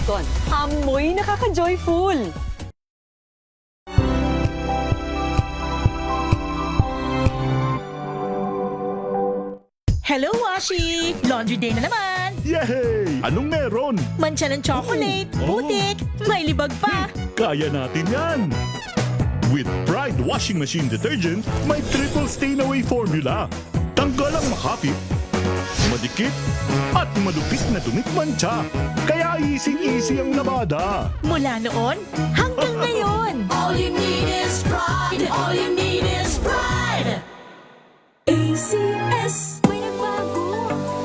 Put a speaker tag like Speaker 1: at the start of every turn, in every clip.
Speaker 1: Fabcon, amoy nakaka-joyful.
Speaker 2: Hello, Washi! Laundry day na naman!
Speaker 3: Yay! Anong meron?
Speaker 2: Mancha ng chocolate,
Speaker 3: Oh.
Speaker 2: putik, may libag pa!
Speaker 3: Kaya natin yan! With Pride Washing Machine Detergent, may triple stain-away formula. Tanggal ang makapit, madikit, at madupit na dumit mancha. Kaya easy-easy ang labada.
Speaker 2: Mula noon hanggang ngayon!
Speaker 4: All you need is pride. All you need is pride. ACS.
Speaker 5: May nagbago.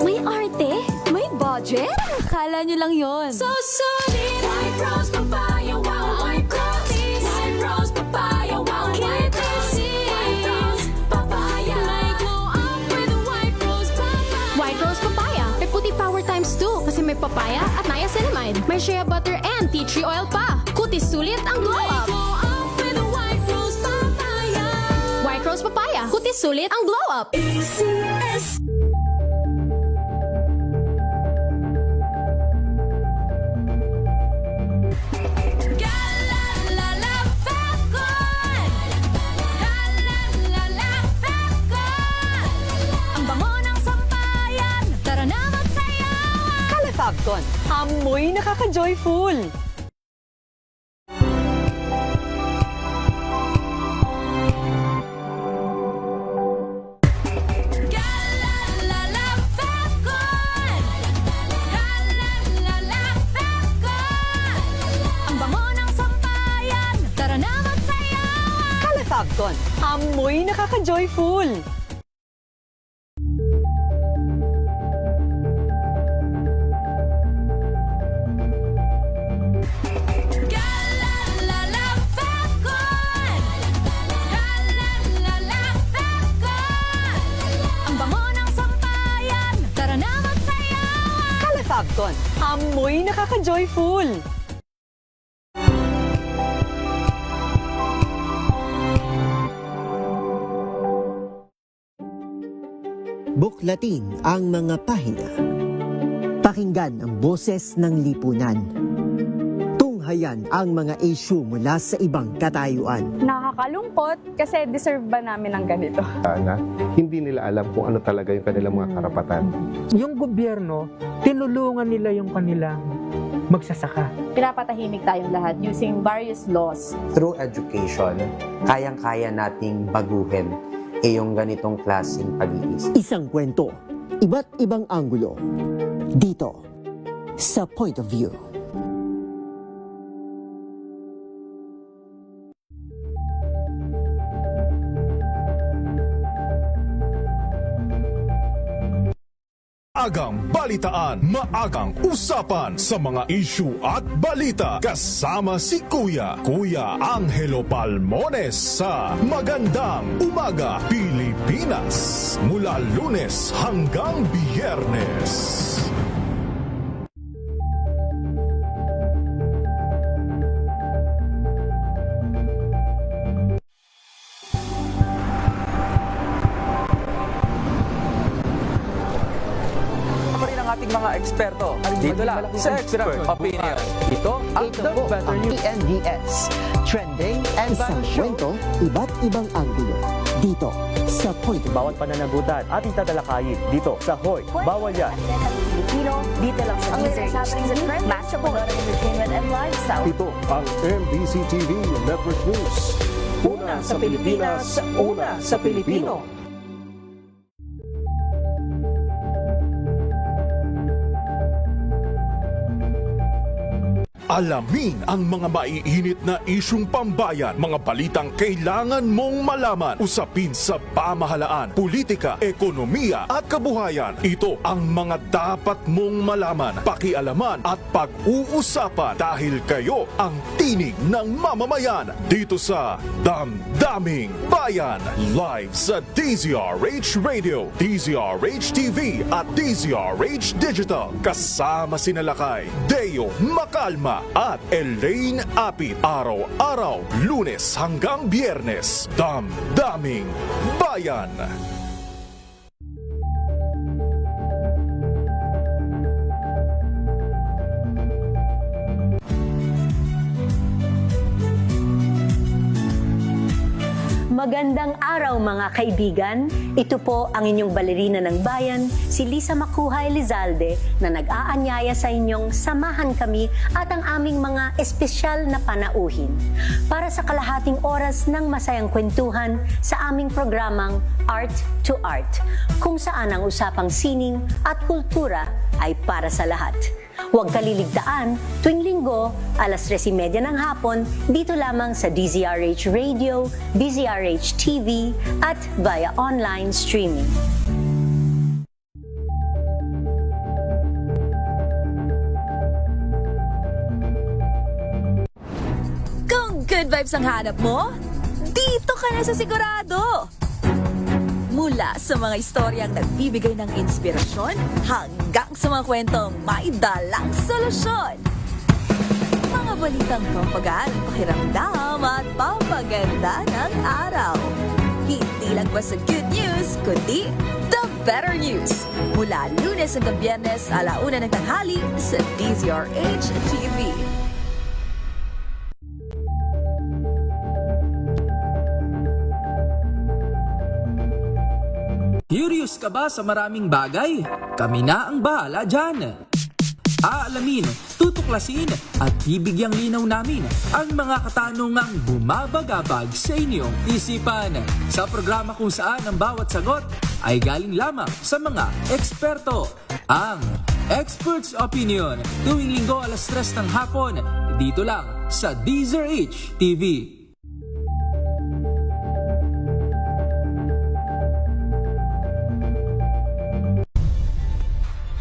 Speaker 5: May arte. May budget. Akala nyo lang yon.
Speaker 4: So solid. White rose papaya. Wow, white rose. White rose papaya. Wow, white rose. White rose papaya.
Speaker 5: May glow up with white rose papaya. White rose papaya. May puti power times 2 kasi may papaya at niacinamide. May shea butter and tea tree oil pa. Kutis sulit ang glow up.
Speaker 4: Glow up with white rose papaya.
Speaker 5: White rose papaya. Kutis sulit ang glow up.
Speaker 4: ACS. Galalala Fabcon. Galalala Fabcon. Ang bango ng sampayan. Tara na magsayawan.
Speaker 1: Kala Fabcon, amoy nakaka-joyful.
Speaker 4: Galalala Fabcon. Galalala Fabcon. Ang bango ng sampayan. Tara na magsayawan.
Speaker 1: Kala Fabcon, amoy nakaka-joyful.
Speaker 4: Galalala Fabcon. Galalala Fabcon. Ang bango ng sampayan. Tara na magsayawan.
Speaker 1: Kala Fabcon, amoy nakaka-joyful.
Speaker 6: Buklatin ang mga pahina. Pakinggan ang boses ng lipunan. Tunghayan ang mga issue mula sa ibang katayuan.
Speaker 7: Nakakalungkot kasi deserve ba namin ng ganito?
Speaker 8: Na hindi nila alam kung ano talaga yung kanilang mga karapatan.
Speaker 9: Yung gobyerno, tinulungan nila yung kanilang magsasaka.
Speaker 7: Pinapatahimik tayong lahat using various laws.
Speaker 10: Through education, kayang-kaya nating baguhin yung ganitong klaseng pag-iisip.
Speaker 6: Isang kwento, iba't ibang anggulo. Dito, sa Point of View.
Speaker 3: Maagang balitaan, maagang usapan sa mga issue at balita. Kasama si Kuya Angelo Palmones sa Magandang Umaga Pilipinas. Mula Lunes hanggang Biyernes.
Speaker 11: Pa rin ang ating mga eksperto. Dito lang sa Expert Opinion. Ito ang The Better News.
Speaker 6: PNDS. Trending and Isang kwento, iba't ibang anggulo. Dito, sa Point of View.
Speaker 11: Bawat pananagutan ating tatalakayin dito sa Hoy. Bawal yan.
Speaker 4: Pilipino, dito lang sa Deezer HD, Master Manora Entertainment and Lifestyle.
Speaker 8: Ito ang MBC TV Network News.
Speaker 11: Una sa Pilipinas, una sa Pilipino.
Speaker 3: Alamin ang mga maiinit na isyung pambayan, mga balitang kailangan mong malaman, usapin sa pamahalaan, politika, ekonomiya at kabuhayan. Ito ang mga dapat mong malaman, pakialaman at pag-uusapan dahil kayo ang tinig ng mamamayan dito sa Damdaming Bayan. Live sa DZRH Radio, DZRH TV at DZRH Digital. Kasama sinalakay Deo Macalma at Elaine Apit. Araw-araw, Lunes hanggang Biyernes. Damdaming Bayan.
Speaker 12: Magandang araw mga kaibigan. Ito po ang inyong balerina ng bayan, si Lisa Makuhay Lizalde, na nag-aanyaya sa inyong samahan kami at ang aming mga espesyal na panauhin para sa kalahating oras ng masayang kwentuhan sa aming programang Art to Art, kung saan ang usapang sining at kultura ay para sa lahat. Huwag kaliligtaan, tuwing linggo, alas 3:30 ng hapon, dito lamang sa DZRH Radio, DZRH TV, at via online streaming.
Speaker 2: Kung good vibes ang hanap mo, dito ka na sa sigurado! Mula sa mga istoryang nagbibigay ng inspirasyon hanggang sa mga kwentong may dalang solusyon. Mga balitang pampagaan ang pakiramdam at papaganda ng araw. Hindi lang ba sa good news, kundi the better news. Mula Lunes hanggang Biyernes, 1:00 ng tanghali sa DZRH TV.
Speaker 13: Curious ka ba sa maraming bagay? Kami na ang bahala dyan. Aalamin, tutuklasin at bibigyang linaw namin ang mga katanungang bumabagabag sa inyong isipan. Sa programa kung saan ang bawat sagot ay galing lamang sa mga eksperto. Ang Expert's Opinion, tuwing linggo alas 3 ng hapon, dito lang sa DZRH TV.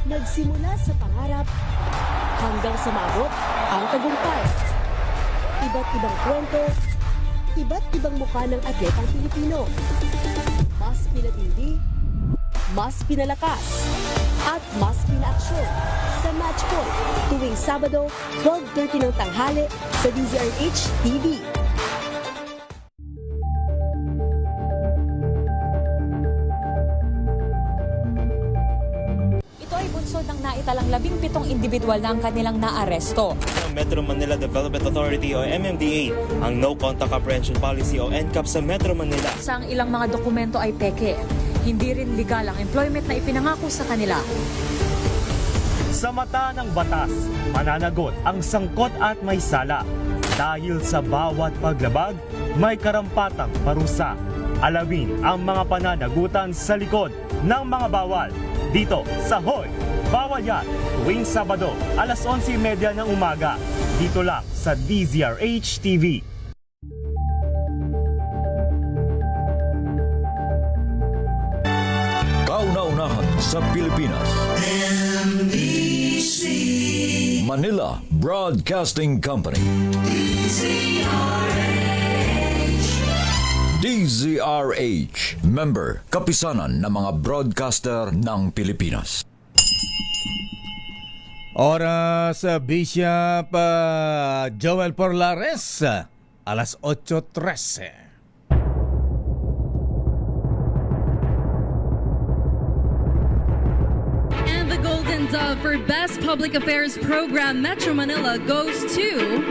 Speaker 14: Nagsimula sa pangarap hanggang sa maabot ang tagumpay. Iba't ibang kwento, iba't ibang mukha ng atletang Pilipino. Mas pinatindi, mas pinalakas, at mas pinaaksyon sa Match Point tuwing Sabado, 12:30 ng tanghali sa DZRH TV.
Speaker 15: Ng naitalang 17 individual na ang kanilang naaresto.
Speaker 16: Metro Manila Development Authority o MMDA ang No Contact Apprehension Policy o NCAP sa Metro Manila.
Speaker 15: Sa ang ilang mga dokumento ay peke. Hindi rin legal ang employment na ipinangako sa kanila.
Speaker 17: Sa mata ng batas, mananagot ang sangkot at may sala. Dahil sa bawat paglabag, may karampatang parusa. Alamin ang mga pananagutan sa likod ng mga bawal. Dito sa Hoy! Bawal Yan, tuwing Sabado, alas 11:30 ng umaga. Dito lang sa DZRH TV.
Speaker 18: Kauna-unahan sa Pilipinas.
Speaker 4: NBC
Speaker 18: Manila Broadcasting Company. DZRH. Member, kapisanan ng mga broadcaster ng Pilipinas.
Speaker 19: Oras Bishop Joel Porlares, alas 8:13.
Speaker 20: And the Golden Dove for Best Public Affairs Program Metro Manila goes to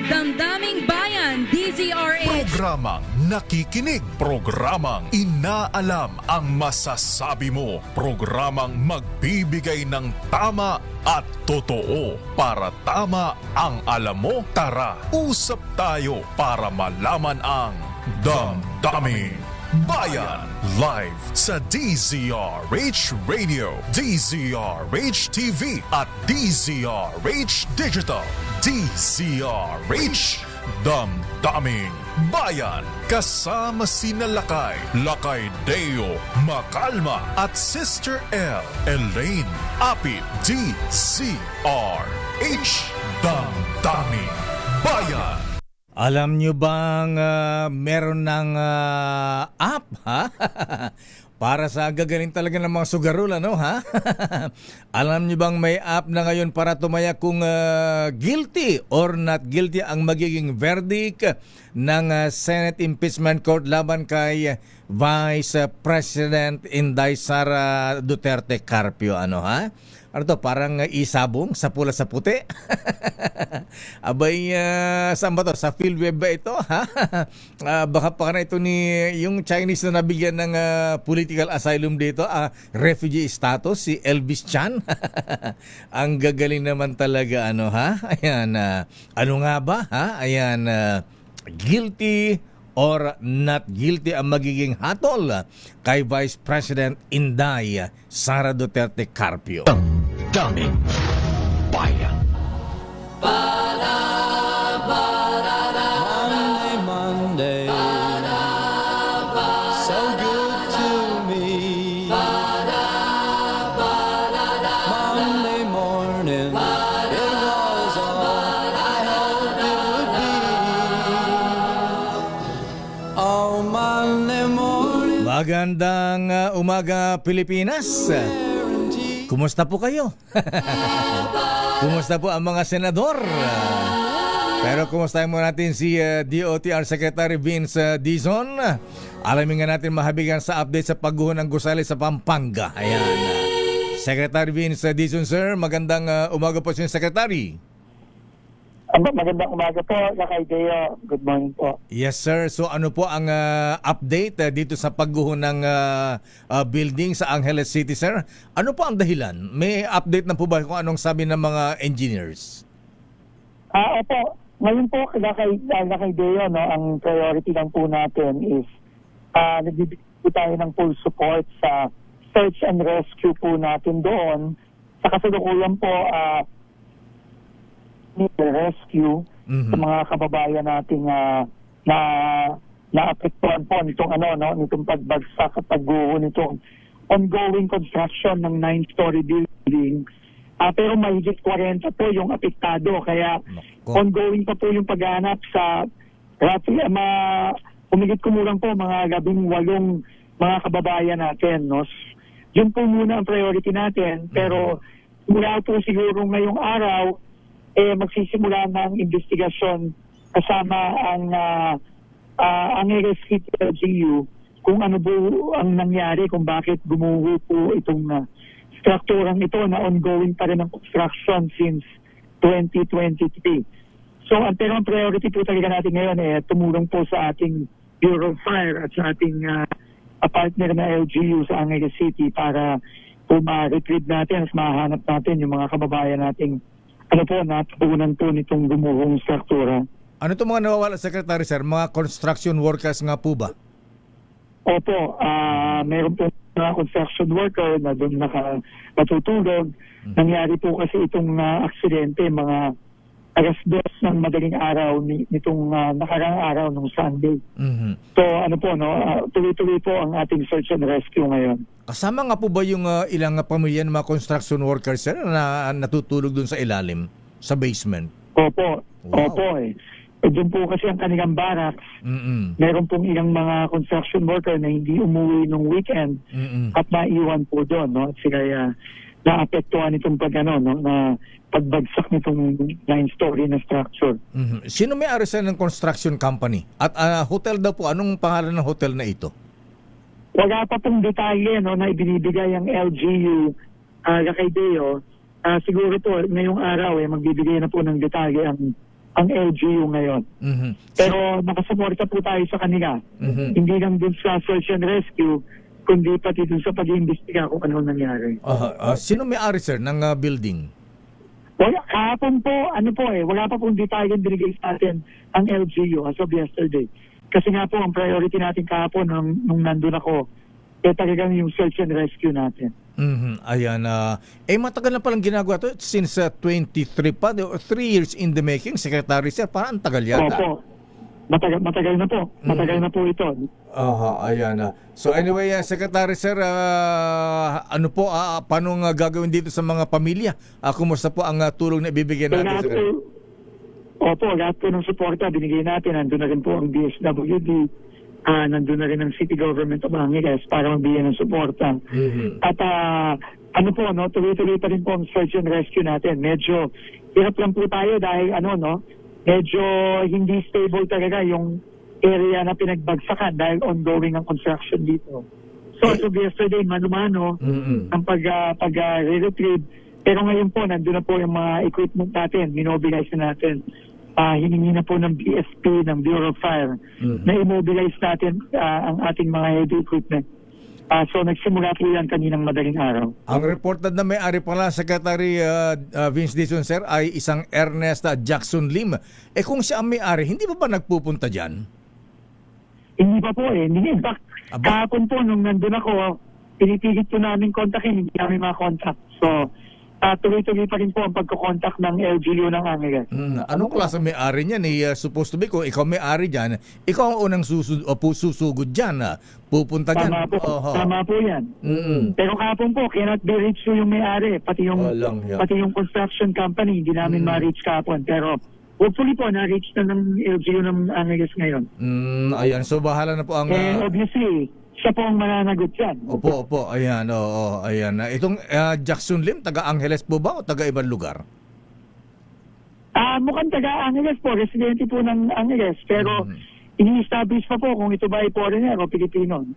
Speaker 20: Damdaming Bayan, DZRH.
Speaker 3: Programang nakikinig, programang inaalam ang masasabi mo, programang magbibigay ng tama at totoo para tama ang alam mo. Tara, usap tayo para malaman ang Damdaming Bayan. Live sa DZRH Radio, DZRH TV at DZRH Digital. DZRH Damdaming Bayan. Kasama sina Lakay Deo, Makalma at Sister L, Elaine, Apit. DZRH Damdaming Bayan.
Speaker 19: Alam nyo bang meron ng app, ha? Para sa gagaling talaga ng mga sugarol, ano, ha? Alam nyo bang may app na ngayon para tumaya kung guilty or not guilty ang magiging verdict ng Senate Impeachment Court laban kay Vice President Inday Sara Duterte Carpio, ano, ha? ano to, parang isabong sa pula sa puti. Abay, saan ba to? Sa PhilWeb ba ito? Ha? Baka pa na ito ni yung Chinese na nabigyan ng political asylum dito, refugee status, si Elvis Chan. Ang gagaling naman talaga, ano ha? Ayan, ano nga ba? Ha? Ayan, guilty or not guilty ang magiging hatol kay Vice President Inday Sara Duterte Carpio.
Speaker 18: Daming bayan.
Speaker 11: Monday, so good to me. Monday morning, it was all I hoped it would be. Oh, Monday morning.
Speaker 19: Magandang umaga, Pilipinas. Kumusta po kayo? Kumusta po ang mga senador? Pero kumustahin mo natin si DOTR Secretary Vince Dizon. Alamin nga natin mahabigan sa update sa pagguho ng gusali sa Pampanga. Ayan. Secretary Vince Dizon, sir. Magandang umaga po, Sir Secretary.
Speaker 21: Magandang umaga po, Deo. Good morning po.
Speaker 19: Yes, sir. So ano po ang update dito sa pagguho ng building sa Angeles City, sir? Ano po ang dahilan? May update na po ba kung anong sabi ng mga engineers?
Speaker 21: Opo. Ngayon po, Deo, no, ang priority lang po natin is nagbibigay tayo ng full support sa search and rescue po natin doon. Sa kasalukuyan po, rescue sa mga kababayan nating na naapektuhan po nitong nitong pagbagsak at pagguho nitong ongoing construction ng 9-story building. Pero mahigit 40 po yung apektado, kaya ongoing pa po yung paghanap sa humigit kumulang po mga 18 mga kababayan natin, no. Yun po muna ang priority natin, pero mula po siguro ngayong araw magsisimula ng investigasyon kasama ang Angeles City LGU kung ano po ang nangyari, kung bakit gumuho po itong strukturang ito na ongoing pa rin ang construction since 2023. So ang priority po talaga natin ngayon tumulong po sa ating Bureau of Fire at sa ating partner na LGU sa Angeles City para po ma-retrieve natin at mahanap natin yung mga kababayan nating natutunan po nitong gumuhong struktura.
Speaker 19: Ano itong mga nawawala, Secretary, sir? Mga construction workers nga po ba?
Speaker 21: Opo, meron po mga construction worker na doon natutulog. Nangyari po kasi itong aksidente mga alas 2 ng madaling araw nitong nakarang araw ng Sunday. So tuloy-tuloy po ang ating search and rescue ngayon.
Speaker 19: Kasama nga po ba yung ilang pamilya ng mga construction workers, sir, na natutulog dun sa ilalim, sa basement?
Speaker 21: Opo. Wow. Opo doon po kasi ang kanilang barracks. Meron pong ilang mga construction worker na hindi umuwi nung weekend at naiwan po doon, no? At sila naapektuhan itong na pagbagsak nitong 9-story na structure.
Speaker 19: Sino may-ari sa ng construction company? At hotel daw po, anong pangalan ng hotel na ito?
Speaker 21: Wala pa pong detalye na ibinibigay ang LGU kay Deo. Siguro po ngayong araw magbibigay na po ng detalye ang LGU ngayon. Pero nakasuporta po tayo sa kanila. Hindi lang din sa search and rescue, kundi pati dun sa pag-iimbestiga kung ano nangyari.
Speaker 19: Sino may-ari, sir, ng building?
Speaker 21: Wala, kahapon po, wala pa pong detalye binigay sa atin ang LGU as of yesterday. Kasi nga po, ang priority natin kahapon nung nandun ako, talagang yung search and rescue natin.
Speaker 19: Ayan. Matagal na palang ginagawa to since 23 pa, 3 years in the making, Secretary, sir. Parang tagal yata.
Speaker 21: Opo. Matagal na po. Matagal na po ito.
Speaker 19: Ayan. So anyway, Secretary, sir, paano gagawin dito sa mga pamilya? Kumusta po ang tulong na ibibigay natin, Secretary?
Speaker 21: Opo, lahat po ng suporta binigay natin. Nandun na rin po ang DSWD. Nandun na rin ang City Government of Angeles para magbigay ng suporta. At tuloy-tuloy pa rin po ang search and rescue natin. Medyo hirap lang po tayo dahil medyo hindi stable talaga yung area na pinagbagsakan dahil ongoing ang construction dito. So as of yesterday, mano-mano ang pag-retrieve Pero ngayon po, nandun na po yung mga equipment natin, minobilize na natin. Hiningi na po ng BFP, ng Bureau of Fire, na immobilize natin ang ating mga heavy equipment. So nagsimula po yan kaninang madaling araw.
Speaker 19: Ang reported na may-ari pala, Secretary Vince Dizon, sir, ay isang Ernest Jackson Lim. Kung siya ang may-ari, hindi ba nagpupunta dyan?
Speaker 21: Hindi pa po eh. In fact, kahapon po nung nandun ako, pinipilit po namin kontakin, hindi namin makontak. So, tuloy-tuloy pa rin po ang pagkukontak ng LGU ng Angeles.
Speaker 19: Anong klase may-ari niyan? Supposed to be, kung ikaw may-ari dyan, ikaw ang unang susugod dyan. Pupunta dyan.
Speaker 21: Tama po yan. Pero kahapon po, cannot be reached po yung may-ari. Pati yung construction company, hindi namin ma-reach kahapon. Pero hopefully po, na-reach na ng LGU ng Angeles ngayon.
Speaker 19: Ayan, so bahala na po ang...
Speaker 21: obviously, siya po ang mananagot yan.
Speaker 19: Opo. Ayan, ayan. Itong Jackson Lim, taga-Angeles po ba o taga-ibang lugar?
Speaker 21: Mukhang taga-Angeles po. Residente po ng Angeles. Pero ini-establish pa po kung ito ba ay foreigner o Pilipino.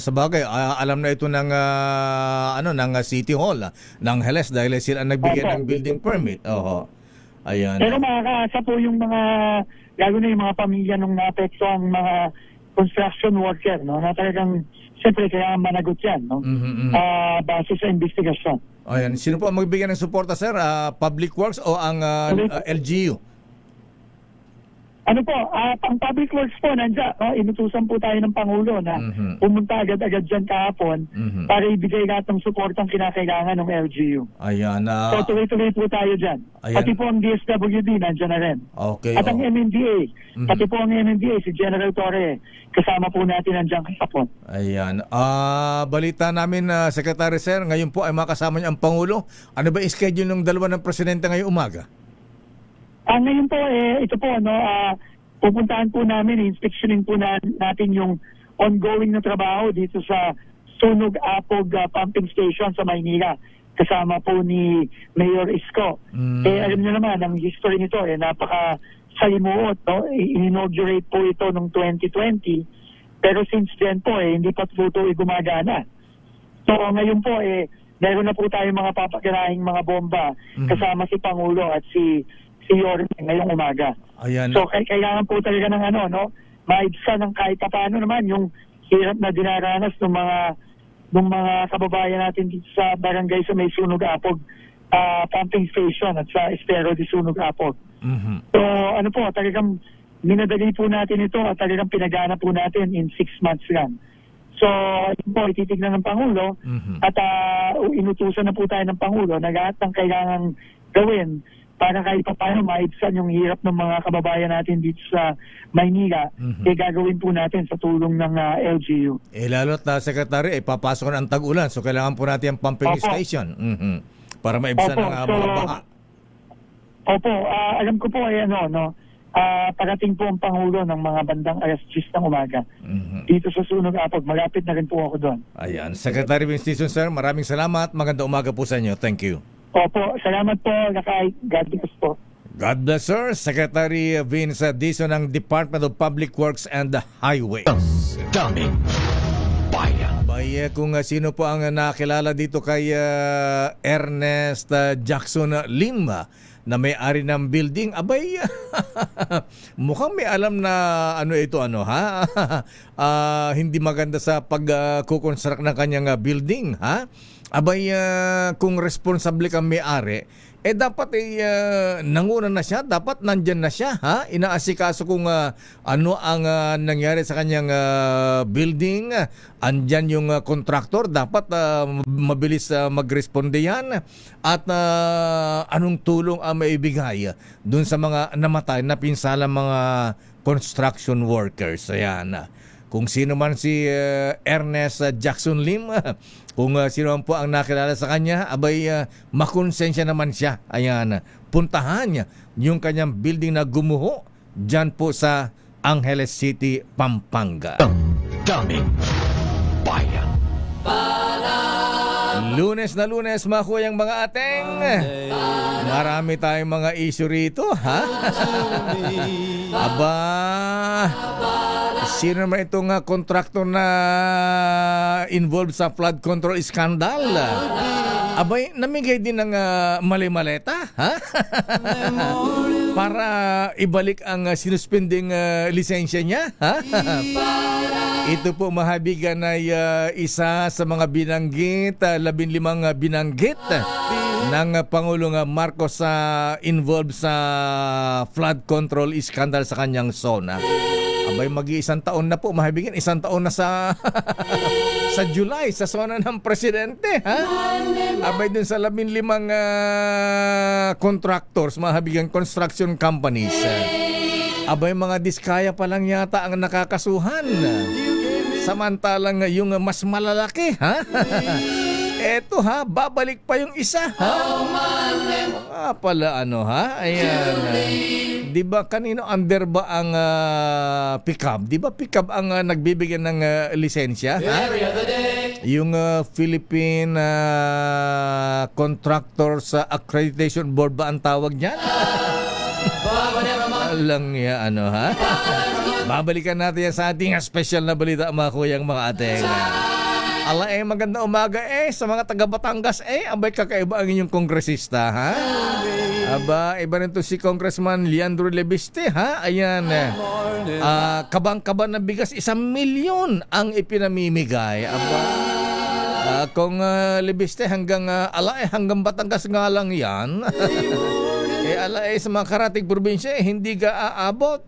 Speaker 19: Sa bagay, alam na ito ng, ng City Hall ng Angeles dahil sila ang nagbigay ng building permit. Ayan.
Speaker 21: Pero makakaasa po yung mga, lalo na yung mga pamilya nung naapekto ang mga construction worker, no? Na talagang, siyempre, kaya managot yan, no? Base sa investigasyon.
Speaker 19: Ayan. Sino po ang magbigay ng suporta, sir? Public Works o ang LGU?
Speaker 21: Ang Public Works po, nandiyan, no? Inutusan po tayo ng Pangulo na pumunta agad-agad dyan kahapon para ibigay lahat ng suportang kinakailangan ng LGU.
Speaker 19: Ayan.
Speaker 21: So, tuloy-tuloy po tayo dyan.
Speaker 19: Ayan.
Speaker 21: Pati po ang DSWD, nandiyan na rin.
Speaker 19: Okay.
Speaker 21: At ang MMDA, pati po ang MMDA, si General Torre, kasama po natin nandiyan kahapon.
Speaker 19: Ayan. Balita namin, Secretary Sir, ngayon po ay makasama niyo ang Pangulo. Ano ba yung schedule ng dalawa ng Presidente ngayong umaga?
Speaker 21: Ngayon po, ito po, pupuntahan po namin, inspectionin po natin yung ongoing na trabaho dito sa Sunog-Apog pumping station sa Maynila. Kasama po ni Mayor Isko. Alam niyo naman, ang history nito, napaka-salimuot. No? In-inaugurate po ito noong 2020. Pero since then po, hindi pa po ito gumagana. So ngayon po, meron na po tayong mga papaganahing mga bomba kasama si Pangulo at si Yorme ngayong umaga.
Speaker 19: Ayan.
Speaker 21: So kailangan po talaga ng maibsan ng kahit paano naman yung hirap na dinaranas ng mga kababayan natin dito sa barangay sa may Sunog-Apog pumping station at sa Estero de Sunog-Apog. So talagang minadali po natin ito at talagang pinagana po natin in 6 months lang. So, yun po, ititignan ng Pangulo at inutusan na po tayo ng Pangulo na lahat ng kailangang gawin para kahit pa paano maibsan yung hirap ng mga kababayan natin dito sa Maynila, gagawin po natin sa tulong ng LGU.
Speaker 19: Lalo't Secretary, papasok na ang tag-ulan, so kailangan po natin ang pumping station para maibsan ang mga baka.
Speaker 21: Alam ko po parating po ang Pangulo ng mga bandang 10:00 ng umaga dito sa Sunog-Apog. Malapit na rin po ako doon.
Speaker 19: Ayan. Secretary Vince Dizon, sir, maraming salamat. Magandang umaga po sa inyo. Thank you.
Speaker 21: Salamat po, Lakay. God bless po.
Speaker 19: God bless, sir. Secretary Vince Dizon ng Department of Public Works and Highways.
Speaker 18: Daming bayan.
Speaker 19: Kung sino po ang nakilala dito kay Ernest Jackson Lim na may-ari ng building, abay, mukhang may alam na hindi maganda sa pag-construct ng kanyang building, ha? Abay, kung responsable kang may-ari, dapat nanguna na siya, dapat nandyan na siya, ha? Inaasikaso kung ano ang nangyari sa kanyang building, andyan yung contractor, dapat mabilis magresponde yan at anong tulong ang maibigay dun sa mga namatay na pinsala mga construction workers. Ayan. Kung sino man si Ernest Jackson Lim, kung sino man po ang nakilala sa kanya, abay makonsensya naman siya. Ayan, puntahan niya yung kanyang building na gumuho dyan po sa Angeles City, Pampanga.
Speaker 18: Daming bayan.
Speaker 19: Lunes na Lunes, mga kuyang mga ateng. Marami tayong mga issue rito, ha? Aba, sino naman itong kontraktor na involved sa flood control scandal? Abay, namigay din ng mali-maleta, ha? Para ibalik ang sinuspending lisensya niya, ha? Ito po mahabigan ay isa sa mga binanggit, 15 binanggit ng Pangulong Marcos sa involved sa flood control scandal sa kanyang zona. Abay, mag-iisang taon na po, mahabigan, isang taon na sa sa July, sa zona ng presidente, ha? Abay, dun sa 15 contractors, mahabigan construction companies. Abay, mga diskaya pa lang yata ang nakakasuhan. Samantalang yung mas malalaki, ha? Eto, ha, babalik pa yung isa, ha? Pala ano, ha? Ayan. Di ba kanino under ba ang pickup? Di ba pickup ang nagbibigyan ng lisensya? Ha? Yung Philippine Contractors Accreditation Board ba ang tawag niyan? Alang ya, ano, ha? Babalikan natin yan sa ating special na balita, mga kuyang, mga ateng. Ala, maganda umaga sa mga taga Batangas abay, kakaiba ang inyong kongresista, ha? Aba, iba rin to si Congressman Leandro Lebiste, ha? Ayan, kabang-kaba na bigas, 1 milyon ang ipinamimigay. Aba, kung Lebiste hanggang hanggang Batangas nga lang yan. Sa mga karating probinsya, hindi ka aabot.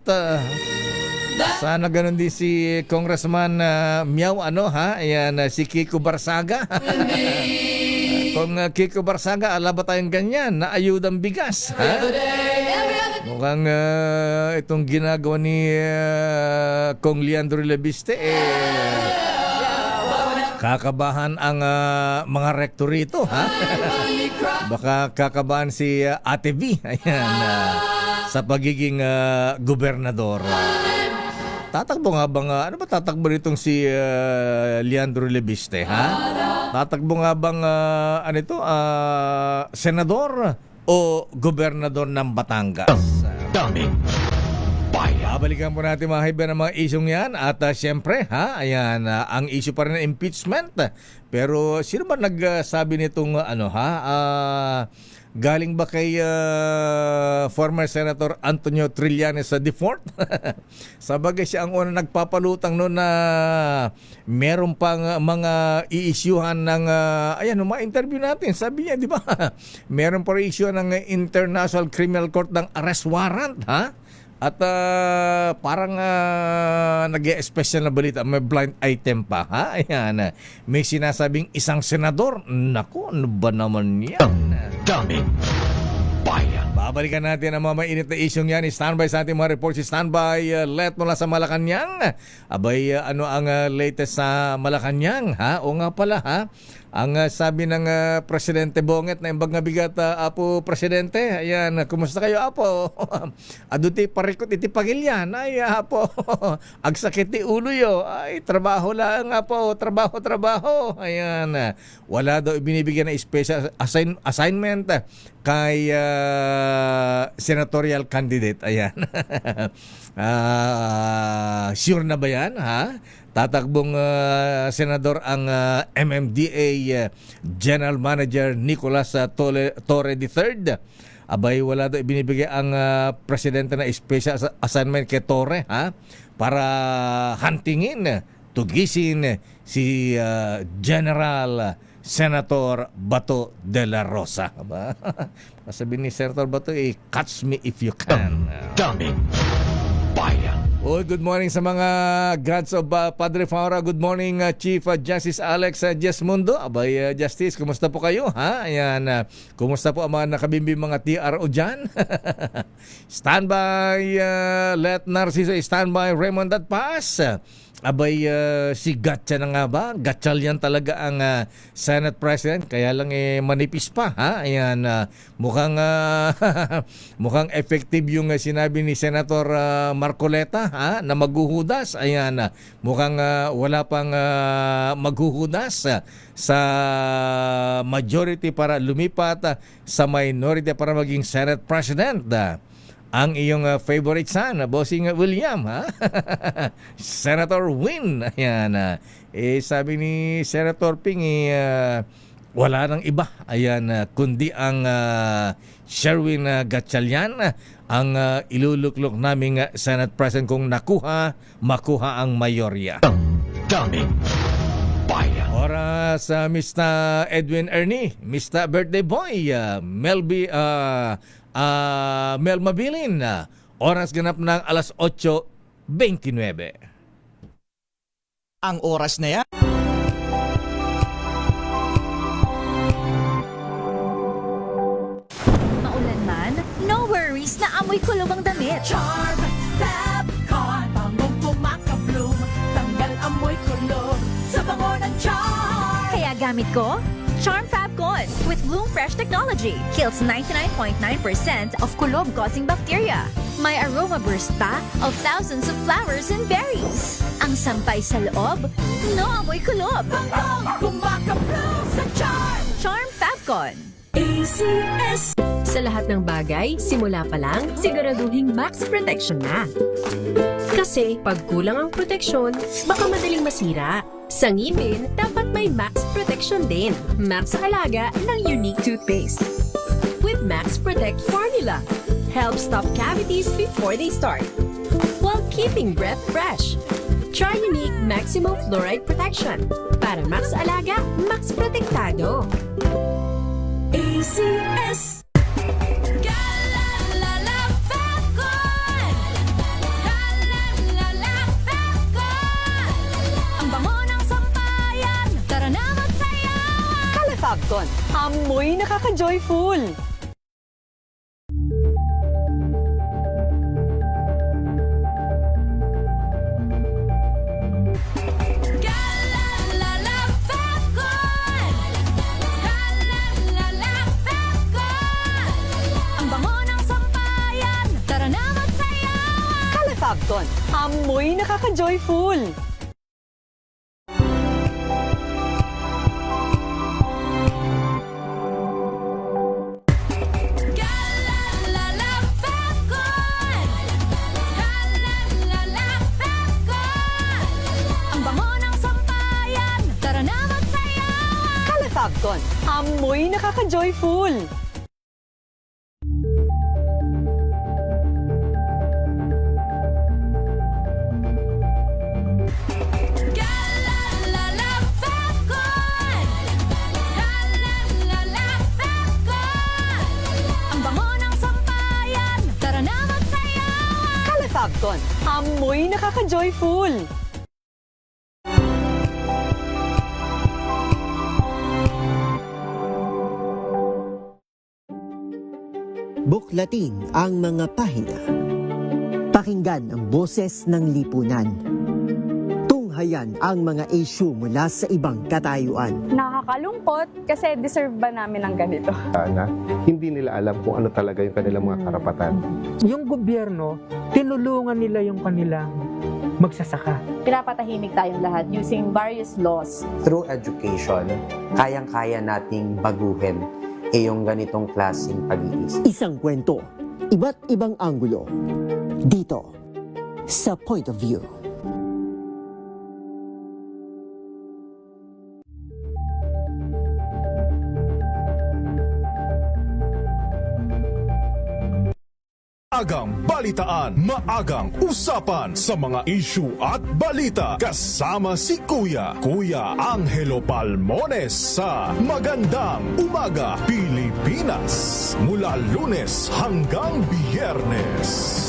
Speaker 19: Sana ganun din si Congressman Miao, ano, ha? Ayan, si Kiko Barsaga. Kung Kiko Barsaga, ala ba tayong ganyan na ayudang bigas, ha? Mukhang itong ginagawa ni Kong Leandro Lebiste, kakabahan ang mga rektor rito, ha? Baka kakabahan si Ate V, ayan, sa pagiging gobernador. Tatakbo nga bang, ano ba tatakbo nitong si Leandro Lebiste, ha? Tatakbo nga bang, senador o gobernador ng Batangas?
Speaker 18: Daming bayan.
Speaker 19: Babalikan po natin, mga kaibigan, ng mga isyong yan. At syempre, ha, ayan, ang issue pa rin ng impeachment. Pero sino ba nagsabi nitong, galing ba kay former Senator Antonio Trillanes IV? Sabagay, siya ang una nagpapalutang noon na meron pang mga i-issuehan ng mga interview natin. Sabi niya, di ba? Meron pa i-issue ng International Criminal Court ng arrest warrant, ha? At parang nag-e-special na balita, may blind item pa, ha? Ayan, may sinasabing isang senador. Naku, ano ba naman yan?
Speaker 18: Daming bayan.
Speaker 19: Babalikan natin ang mga mainit na isyong yan. Standby sa ating mga reports. Standby, let mula sa Malacanang. Abay, ano ang latest sa Malacanang, ha? O nga pala, ha? Ang sabi ng Presidente Bonget na imbag nga bigat, Apo Presidente, ayan, kumusta kayo, Apo? Aduti parikot iti pagilyan, ay, Apo, agsakit ti ulo yo, ay, trabaho lang, Apo, trabaho, ayan, wala daw ibinibigyan na special assignment kay senatorial candidate, ayan. Sure na ba yan, ha? Tatakbong senador ang MMDA General Manager Nicolas Torre III. Abay, wala daw ibinibigay ang presidente na special assignment kay Torre, ha? Para huntingin, tugisin si General Senator Bato de la Rosa. Aba? Sabi ni Senator Bato, catch me if you can.
Speaker 18: Daming bayan.
Speaker 19: Oh, good morning sa mga gods of Padre Faura. Good morning, Chief Justice Alex Jesmundo. Abay, Justice, kumusta po kayo? Ha? Ayan, kumusta po ang mga nakabimbing mga TRO dyan? Standby, let Narciso standby, Raymond at Paz. Abay, si Gatcha na nga ba? Gatchal yan talaga ang Senate President. Kaya lang manipis pa, ha? Ayan, mukhang mukhang effective yung sinabi ni Senator Marcoleta, ha? Na maghuhudas. Ayan, mukhang wala pang maghuhudas sa majority para lumipat sa minority para maging Senate President. Ang iyong favorite son, Bossing William, ha? Senator Win. Ayan, sabi ni Senator Ping, wala nang iba. Ayan, kundi ang Sherwin Gatchalian, ang iluluklok naming Senate President kung makuha ang mayorya.
Speaker 18: Daming bayan.
Speaker 19: Oras, Mr. Edwin Ernie, Mr. Birthday Boy, Mel Mabilin. Oras ganap ng alas 8:29.
Speaker 5: Ang oras na yan.
Speaker 2: Maulan man, no worries na amoy kulob ang damit.
Speaker 4: Charm Fabcon, bangong pumakabloom, tanggal amoy kulob sa bango ng charm.
Speaker 2: Kaya gamit ko, Charm Fabcon with Bloom Fresh technology. Kills 99.9% of kulob-causing bacteria. May aroma burst pa of thousands of flowers and berries. Ang sampay sa loob, no amoy kulob.
Speaker 4: Bangong pumakabloom sa charm.
Speaker 2: Charm Fabcon.
Speaker 14: ACS. Sa lahat ng bagay, simula pa lang, siguraduhing max protection na. Kasi pag kulang ang proteksyon, baka madaling masira. Sa ngipin, dapat may max protection din. Max sa halaga ng unique toothpaste. With Max Protect Formula, helps stop cavities before they start, while keeping breath fresh. Try unique maximum fluoride protection. Para max alaga, max protektado. ACS.
Speaker 4: Galalala Fabcon. Galalala Fabcon.
Speaker 2: Ang bango ng sampayan, tara na magsayawan.
Speaker 1: Kalafabcon, amoy nakaka-joyful.
Speaker 4: Galalala Fabcon. Galalala Fabcon.
Speaker 2: Ang bango ng sampayan, tara na magsayawan.
Speaker 1: Kalafabcon, amoy nakaka-joyful.
Speaker 4: Galalala Fabcon. Galalala Fabcon.
Speaker 2: Ang bango ng sampayan, tara na magsayawan.
Speaker 1: Kalafabcon, amoy nakaka-joyful.
Speaker 4: Galalala Fabcon. Galalala Fabcon.
Speaker 2: Ang bango ng sampayan, tara na magsayawan.
Speaker 1: Kalafabcon, amoy nakaka-joyful.
Speaker 6: Buklatin ang mga pahina. Pakinggan ang boses ng lipunan. Tunghayan ang mga issue mula sa ibang katayuan.
Speaker 7: Nakakalungkot kasi deserve ba namin ng ganito?
Speaker 8: Na hindi nila alam kung ano talaga yung kanilang mga karapatan.
Speaker 9: Yung gobyerno, tinulungan nila yung kanilang magsasaka.
Speaker 7: Pinapatahimik tayong lahat using various laws.
Speaker 10: Through education, kayang-kaya nating baguhin yung ganitong klaseng pag-iisip.
Speaker 6: Isang kwento, iba't ibang anggulo. Dito, sa Point of View.
Speaker 3: Maagang balitaan, maagang usapan sa mga issue at balita. Kasama si Kuya Angelo Palmones sa Magandang Umaga Pilipinas. Mula Lunes hanggang Biyernes.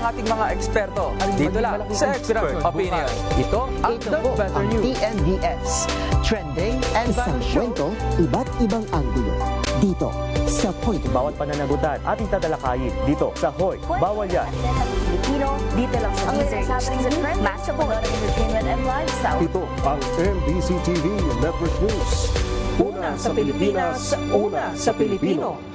Speaker 11: Ating mga eksperto. Dito lang sa Expert Opinion. Ito ang The Better News.
Speaker 6: TNVS. Trending and isang kwento, iba't ibang anggulo. Dito, sa Point of View.
Speaker 17: Bawat pananagutan ating tatalakayin dito sa Hoy. Bawal yan.
Speaker 2: Pilipino, dito lang sa Deezer. Master Board Entertainment and Lifestyle.
Speaker 18: Ito ang MBC TV Network News. Una sa Pilipinas, una sa Pilipino.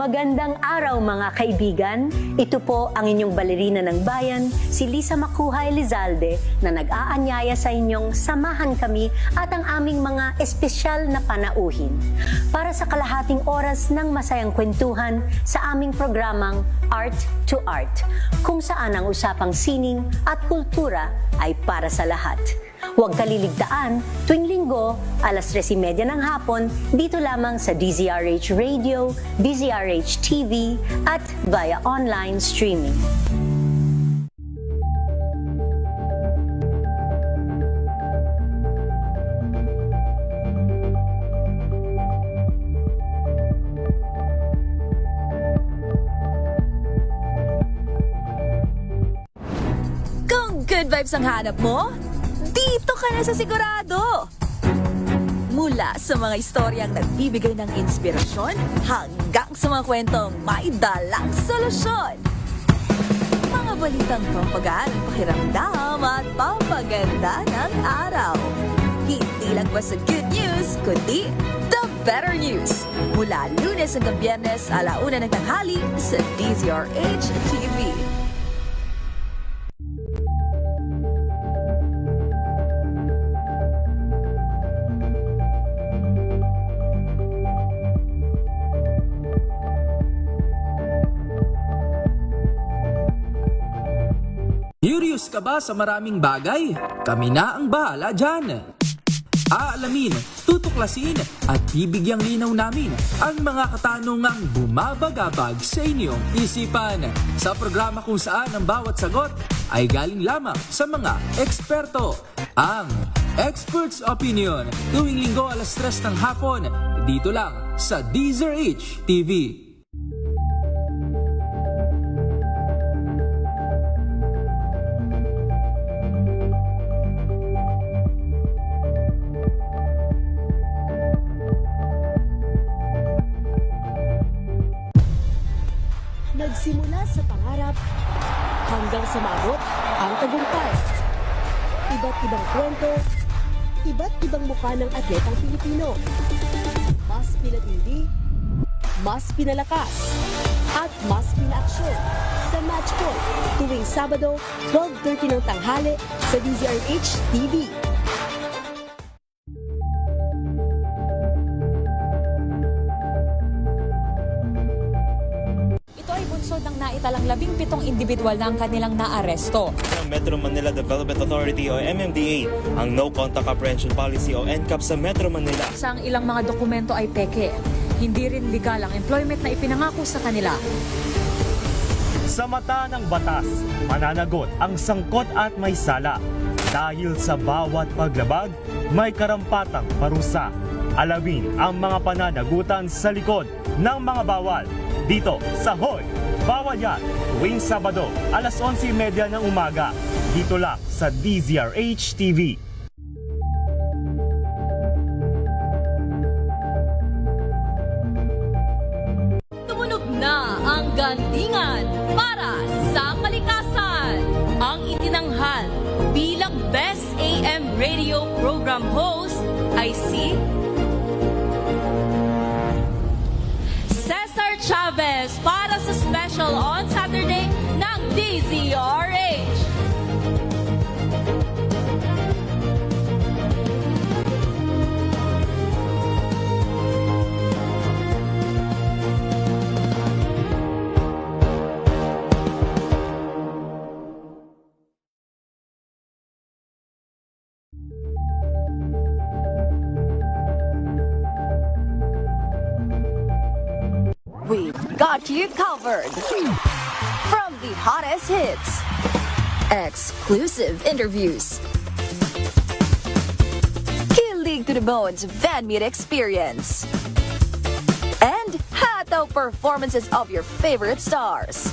Speaker 12: Magandang araw mga kaibigan. Ito po ang inyong balerina ng bayan, si Lisa Makuhay Lizalde, na nag-aanyaya sa inyong samahan kami at ang aming mga espesyal na panauhin para sa kalahating oras ng masayang kwentuhan sa aming programang Art to Art, kung saan ang usapang sining at kultura ay para sa lahat. Huwag kaliligtaan, tuwing linggo, alas 3:30 ng hapon, dito lamang sa DZRH Radio, DZRH TV, at via online streaming.
Speaker 2: Kung good vibes ang hanap mo, dito ka na sa Sigurado! Mula sa mga istoryang nagbibigay ng inspirasyon hanggang sa mga kwentong may dalang solusyon. Mga balitang pampagaan ang pakiramdam at pampaganda ng araw. Hindi lang ba sa good news, kundi the better news. Mula Lunes hanggang Biyernes, 1:00 ng tanghali sa DZRH TV.
Speaker 13: Curious ka ba sa maraming bagay? Kami na ang bahala dyan. Aalamin, tutuklasin at bibigyang linaw namin ang mga katanungang bumabagabag sa inyong isipan. Sa programa kung saan ang bawat sagot ay galing lamang sa mga eksperto. Ang Expert's Opinion, tuwing linggo alas 3 ng hapon, dito lang sa DZRH TV.
Speaker 14: Nagsimula sa pangarap hanggang sa maabot ang tagumpay. Iba't ibang kwento, iba't ibang mukha ng atletang Pilipino. Mas pinatindi, mas pinalakas, at mas pinaaksyon sa Match Point tuwing Sabado, 12:30 ng tanghali sa DZRH TV.
Speaker 15: Ng naitalang 17 individual na ang kanilang naaresto.
Speaker 16: Ng Metro Manila Development Authority o MMDA ang No Contact Apprehension Policy o NCAP sa Metro Manila.
Speaker 15: Sa ang ilang mga dokumento ay peke. Hindi rin legal ang employment na ipinangako sa kanila.
Speaker 17: Sa mata ng batas, mananagot ang sangkot at may sala. Dahil sa bawat paglabag, may karampatang parusa. Alamin ang mga pananagutan sa likod ng mga bawal. Dito sa Hoy! Bawal yan! Tuwing Sabado, alas 11:30 ng umaga. Dito lang sa DZRH TV.
Speaker 2: Tumunog na ang gandingan para sa kalikasan. Ang itinanghal bilang Best AM Radio Program Host ay si Cesar Chavez para sa special on Saturday ng DZRH. We've got you covered. From the hottest hits, exclusive interviews, kilig to the bones fan meet experience, and hataw performances of your favorite stars.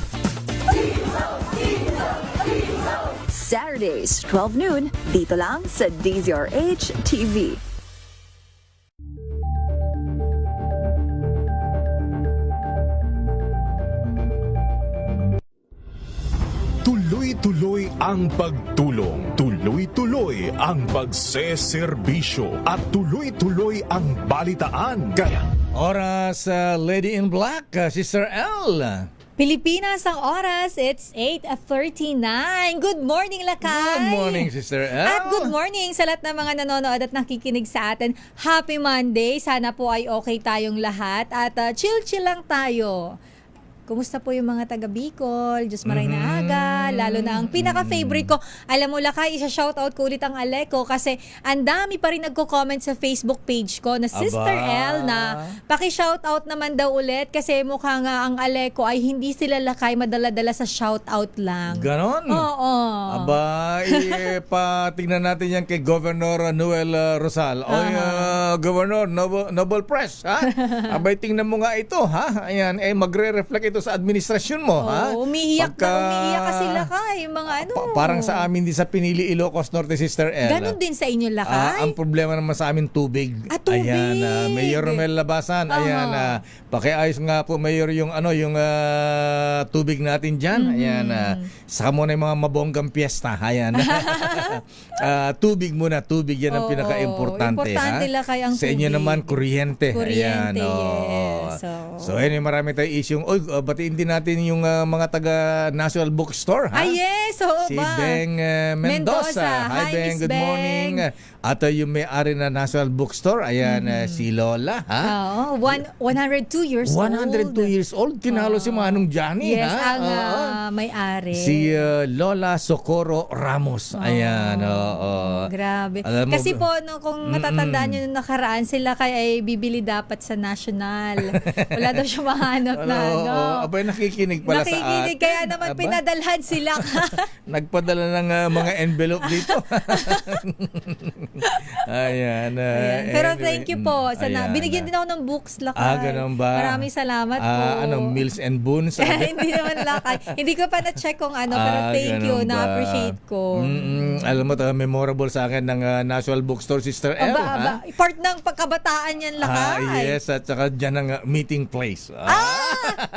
Speaker 2: Saturdays, 12 noon, dito lang sa DZRH TV.
Speaker 3: Tuloy-tuloy ang pagtulong, tuloy-tuloy ang pagseserbisyo, at tuloy-tuloy ang balitaan. Kaya
Speaker 19: Oras, Lady in Black, Sister L.
Speaker 15: Pilipinas ang oras, it's 8:39. Good morning, Lakay!
Speaker 19: Good morning, Sister L.
Speaker 15: At good morning sa lahat ng mga nanonood at nakikinig sa atin. Happy Monday! Sana po ay okay tayong lahat at chill-chill lang tayo. Kumusta po yung mga taga Bicol? Diyos maray na aga. Lalo na ang pinaka-favorite ko. Alam mo, Lakay, isa-shoutout ko ulit ang Aleco kasi ang dami pa rin nagko-comment sa Facebook page ko na Sister L na paki-shoutout naman daw ulit kasi mukhang ang Aleco ay hindi sila, Lakay, madala-dala sa shoutout lang.
Speaker 19: Ganon?
Speaker 15: Oo.
Speaker 19: Aba, patingnan natin yan kay Governor Noel Rosal. Governor, Noble Press, ha? Abay, tingnan mo nga ito, ha? Ayan, magre-reflect ito sa administrasyon mo, ha?
Speaker 15: Umiiyak ka sila, Lakay. Yung mga ano.
Speaker 19: Parang sa amin din sa Pinili, Ilocos Norte, Sister L.
Speaker 15: Ganon din sa inyo, Lakay.
Speaker 19: Ang problema naman sa amin, tubig.
Speaker 15: Tubig.
Speaker 19: Ayan, Mayor Romel Labasan. Ayan, pakiayos nga po, Mayor, yung tubig natin dyan. Ayan, saka muna yung mga mabonggang piyesta. Ayan. Tubig muna, tubig yan ang pinaka-importante.
Speaker 15: Importante, Lakay, ang
Speaker 19: sa inyo
Speaker 15: tubig.
Speaker 19: naman, kuryente. Ayan,
Speaker 15: yes.
Speaker 19: So, anyway, marami tayong issue. Batiin din natin yung mga taga National Bookstore, ha?
Speaker 15: Yes,
Speaker 19: si Beng Mendoza. Hi, Beng. Good morning. At yung may-ari na National Bookstore, ayan, si Lola, ha?
Speaker 15: 102 years old.
Speaker 19: 102 years old. Tinalo si Manong Johnny,
Speaker 15: yes,
Speaker 19: ha?
Speaker 15: ang may-ari.
Speaker 19: Si Lola Socorro Ramos. Ayan,
Speaker 15: Grabe.
Speaker 19: Alam mo,
Speaker 15: kasi po, kung matatandaan nyo nung nakaraan, sila kaya ay bibili dapat sa National. Wala daw siya mahanap na,
Speaker 19: abay, nakikinig pala sa atin.
Speaker 15: Kaya naman pinadalhan sila.
Speaker 19: Nagpadala ng mga envelope dito. Ayan.
Speaker 15: Pero thank you po. Binigyan din ako ng books, Lakay.
Speaker 19: Ganun ba?
Speaker 15: Maraming salamat po.
Speaker 19: Meals and Boons?
Speaker 15: Hindi naman, Lakay. Hindi ko pa na-check kung pero thank you. Na-appreciate ko.
Speaker 19: Alam mo, memorable sa akin ng National Bookstore, Sister L.
Speaker 15: Part ng pagkabataan yan, Lakay.
Speaker 19: Yes, at saka dyan ang meeting place.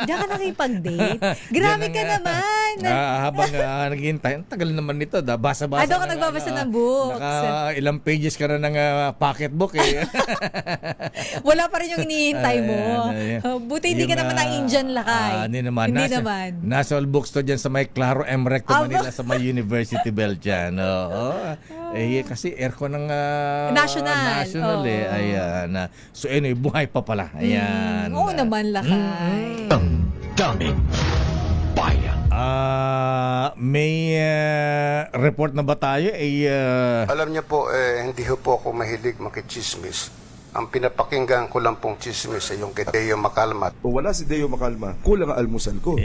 Speaker 15: Diyan ka nakipag-date? Grabe ka naman.
Speaker 19: Habang naghihintay, tagal naman nito. Basa-basa.
Speaker 15: Doon ka nagbabasa ng books.
Speaker 19: Ilang pages ka na ng pocketbook eh.
Speaker 15: Wala pa rin yung hinihintay mo. Buti hindi ka naman ang Indian, Lakay.
Speaker 19: Hindi naman. National Bookstore dyan sa may Claro M. Recto, Manila, sa may University Bell dyan. Kasi aircon ng
Speaker 15: National
Speaker 19: eh. Ayan. So anyway, buhay pa pala. Ayan.
Speaker 15: Oo naman, Lakay.
Speaker 18: Ang daming bayan.
Speaker 19: May report na ba tayo?
Speaker 5: Alam niyo po, hindi po ako mahilig makichismis. Ang pinapakinggan ko lang pong chismis ay yung kay Deo Macalma.
Speaker 18: O wala si Deo Macalma, kulang ang almusal ko.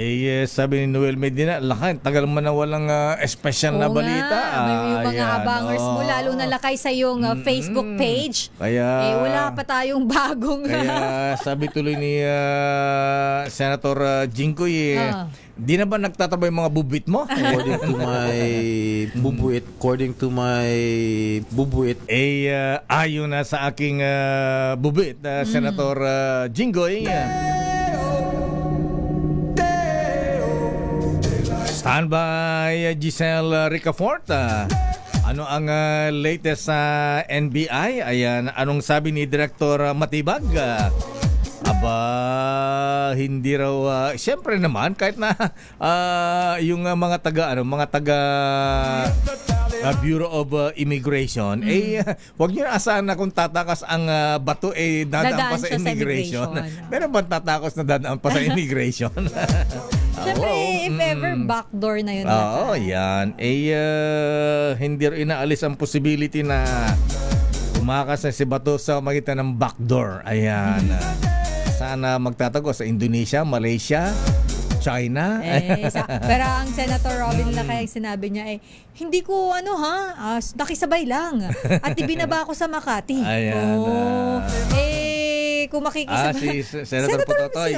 Speaker 19: Sabi ni Noel Medina, Lakay, tagal mo na walang espesyal na balita.
Speaker 15: May mga abangers mo, lalo na, Lakay, sa yung Facebook page.
Speaker 19: Kaya,
Speaker 15: wala pa tayong bagong...
Speaker 19: Kaya sabi tuloy ni Senator Jinggoy, di na ba nagtatrabaho yung mga bubuit mo?
Speaker 22: According to my bubuit.
Speaker 19: Ayon na sa aking bubuit, Senator Jinggoy. Standby, Giselle Ricafort. Ano ang latest sa NBI? Ayan, anong sabi ni Director Matibag? Hindi raw siyempre naman kahit na yung mga taga Bureau of Immigration wag niyo asahan na kung tatakas ang bato dadaan pa sa immigration. Meron ba tatakas na dadaan pa sa immigration?
Speaker 15: Siyempre, if ever backdoor na yun.
Speaker 19: Yan. Hindi rin inaalis ang possibility na tumakas na si bato sa magitan ng backdoor. Ayan. Sana magtatago sa Indonesia, Malaysia, China.
Speaker 15: Pero ang Senator Robin Lakay sinabi niya hindi ko nakisabay lang at ibinaba ako sa Makati.
Speaker 19: Ayan.
Speaker 15: Kung makikisabay.
Speaker 19: Si Senator Putotoy.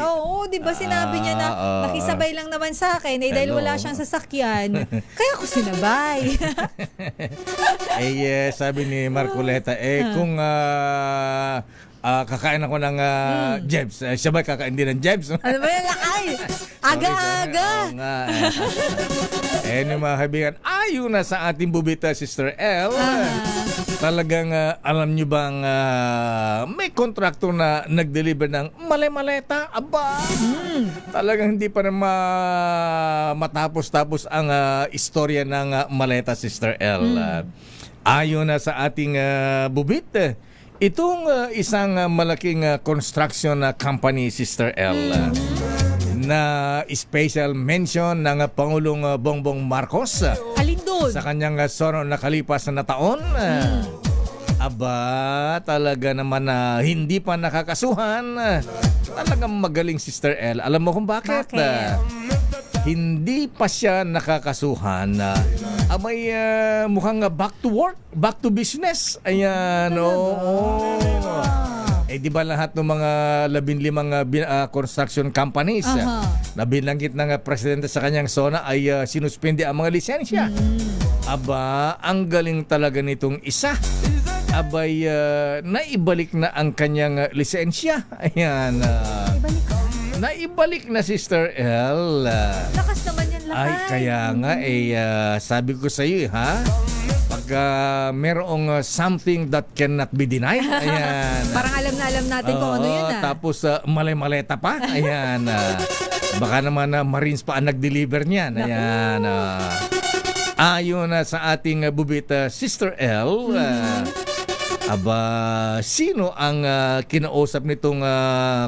Speaker 15: Di ba sinabi niya na nakisabay lang naman sa akin dahil wala siyang sasakyan. Kaya ako sinabay.
Speaker 19: Sabi ni Marcoleta, kung kakain ako ng Jebs. Siya ba kakain din ng Jebs?
Speaker 15: Ano ba yan, Lakay? Aga-aga!
Speaker 19: Mga kaibigan, ayon na sa ating bubita, Sister L. Talagang alam nyo bang may kontraktor na nag-deliver ng maleta? Aba! Talagang hindi pa na matapos-tapos ang istorya ng maleta, Sister L. Ayon na sa ating bubit, itong isang malaking construction company, Sister L, na special mention ng Pangulong Bongbong Marcos sa kanyang sono nakalipas na taon. Aba, talaga naman na hindi pa nakakasuhan. Talagang magaling, Sister L. Alam mo kung bakit? Hindi pa siya nakakasuhan. May mukhang back to work, back to business. Ayan, di ba lahat ng mga 15 construction companies na binanggit ng presidente sa kanyang SONA ay sinuspende ang mga lisensya. Aba, ang galing talaga nitong isa. Abay, naibalik na ang kanyang lisensya. Ayan. Naibalik na, Sister L.
Speaker 15: Lakas naman yan, lakay.
Speaker 19: Ay, kaya nga, sabi ko sa iyo, ha? Pagka merong something that cannot be denied, ayan.
Speaker 15: Parang alam na alam natin kung ano yun,
Speaker 19: Tapos, maleta pa, ayan. Baka naman Marines pa ang nag-deliver niyan, ayan. Ayon sa ating bubit, Sister L, aba, sino ang kinausap nitong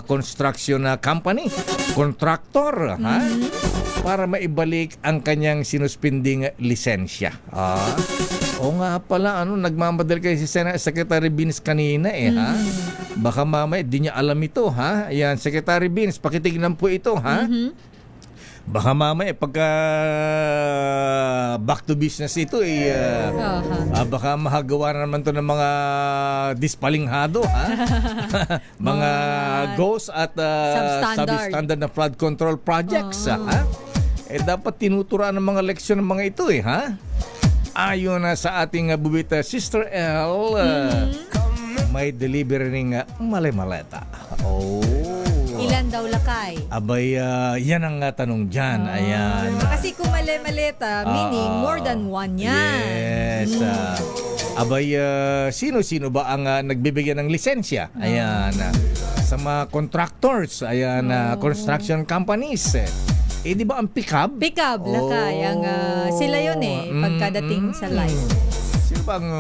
Speaker 19: construction company? Contractor, ha? Para maibalik ang kanyang sinuspending lisensya. O nga pala, nagmamadali kay si Secretary Beans kanina, ha? Baka mamaya, di niya alam ito, ha? Ayan, Secretary Beans, pakitignan po ito, ha? Baka mamaya pagka back to business ito baka mahagawa na naman to ng mga dispalinghado, ha? Mga ghost at substandard na flood control projects, ha? Dapat tinuturaan ng mga leksyon ng mga ito, ha? Ayon na sa ating bubit, Sister L, may delivery ng maleta.
Speaker 15: Ilan daw, lakay?
Speaker 19: Abay, yan ang tanong dyan. Ayan.
Speaker 15: Kasi kung maleta, meaning more than one yan.
Speaker 19: Yes. Abay, sino-sino ba ang nagbibigyan ng lisensya? Ayan. Sa mga contractors, ayan, construction companies. Di ba ang pick-up?
Speaker 15: Pick-up, lakay. Sila yun pagkadating sa live.
Speaker 19: Sino ba ang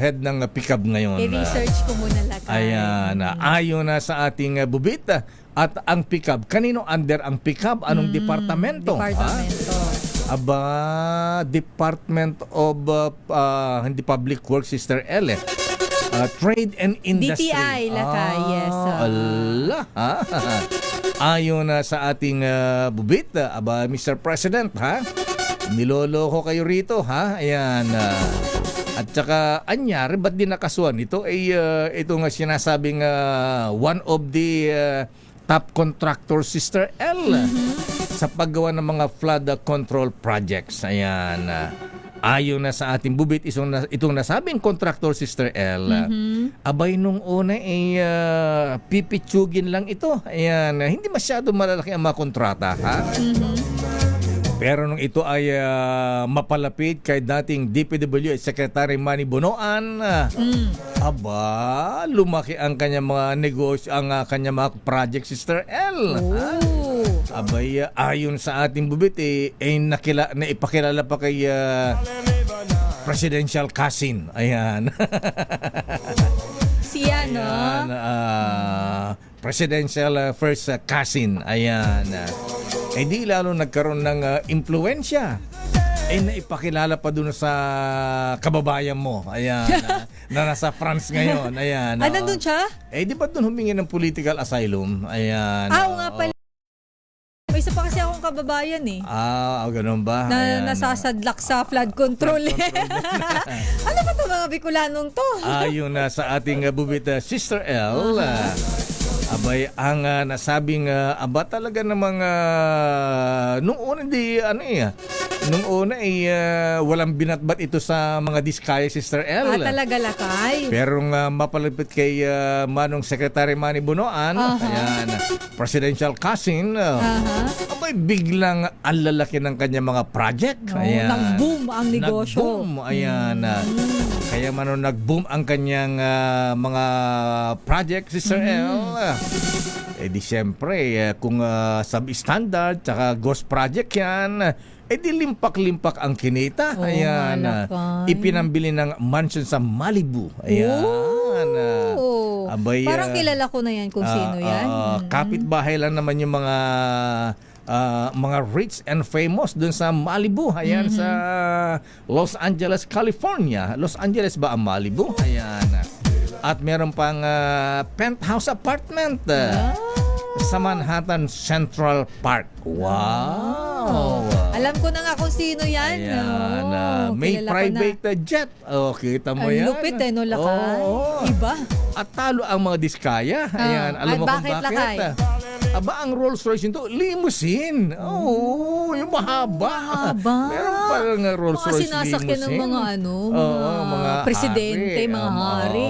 Speaker 19: head ng pick-up ngayon?
Speaker 15: I-research ko muna, lakay.
Speaker 19: Ayan. Ayon na sa ating bubit, at ang pick-up, kanino under ang pick-up? Anong departamento?
Speaker 15: Departamento.
Speaker 19: Aba, Department of hindi Public Works, Sister L. Trade and Industry.
Speaker 15: DTI, lakay, yes.
Speaker 19: Ala, ha? Ayon na sa ating bubit, aba, Mr. President, ha? Niloloko kayo rito, ha? Ayan. At saka, anyari, ba't di nakasuhan? Ito ay ito nga sinasabing one of the top contractor, Sister L, sa paggawa ng mga flood control projects. Ayan. Ayon na sa ating bubit, itong nasabing contractor, Sister L, abay nung una pipitsugin lang ito. Ayan. Hindi masyado malalaki ang mga kontrata, ha? Pero nung ito ay mapalapit kay dating DPWH Secretary Manny Bonoan, aba, lumaki ang kanyang mga negosyo, ang kanyang mga project, Sister L. Abay, ayon sa ating bubit, naipakilala pa kay Presidential Cousin. Ayan.
Speaker 15: Siya, no?
Speaker 19: Presidential First Cousin. Ayan. Di lalo nagkaroon ng impluensya. Naipakilala pa dun sa kababayan mo. Ayan. Na nasa France ngayon. Ayan.
Speaker 15: Nandun siya?
Speaker 19: Di ba dun humingi ng political asylum? Ayan.
Speaker 15: Oo nga pala. May isa pa kasi akong kababayan
Speaker 19: Ganun ba?
Speaker 15: Nasasadlak sa flood control. Ano ba ito mga Bicolanong to?
Speaker 19: Ayon na sa ating bubit, Sister L, abay, ang nasabing aba talaga namang nung una nung una walang binatbat ito sa mga diskaya, Sister L.
Speaker 15: Talaga, lakay.
Speaker 19: Pero mapalapit kay Manong Secretary Manny Bonoan, ayan, Presidential Cousin, abay, biglang ang lalaki ng kanyang mga project. Ayan.
Speaker 15: Nag-boom ang negosyo.
Speaker 19: Nag-boom, ayan. Kaya man nung nag-boom ang kanyang mga project, Sister El, di siyempre, kung substandard, tsaka ghost project yan, di limpak-limpak ang kinita. Ayan, ipinambili ng mansion sa Malibu. Ayan. Abay,
Speaker 15: Parang kilala ko na yan kung sino yan.
Speaker 19: Kapitbahay lang naman yung mga rich and famous dun sa Malibu. Ayan, sa Los Angeles, California. Los Angeles ba ang Malibu? Ayan. At meron pang penthouse apartment sa Manhattan Central Park. Wow!
Speaker 15: Alam ko na nga kung sino yan.
Speaker 19: Ayan, may private jet. Kita mo yan.
Speaker 15: Ang lupit no, Lakay. Iba.
Speaker 19: At talo ang mga diskaya. Ayan, alam mo kung bakit?
Speaker 15: Lakay?
Speaker 19: Aba, ang Rolls Royce nito, limousine. Yung mahaba. Meron parang Rolls Royce
Speaker 15: sinasakyan ng
Speaker 19: limousine.
Speaker 15: mga presidente,
Speaker 19: hari.
Speaker 15: mga hari.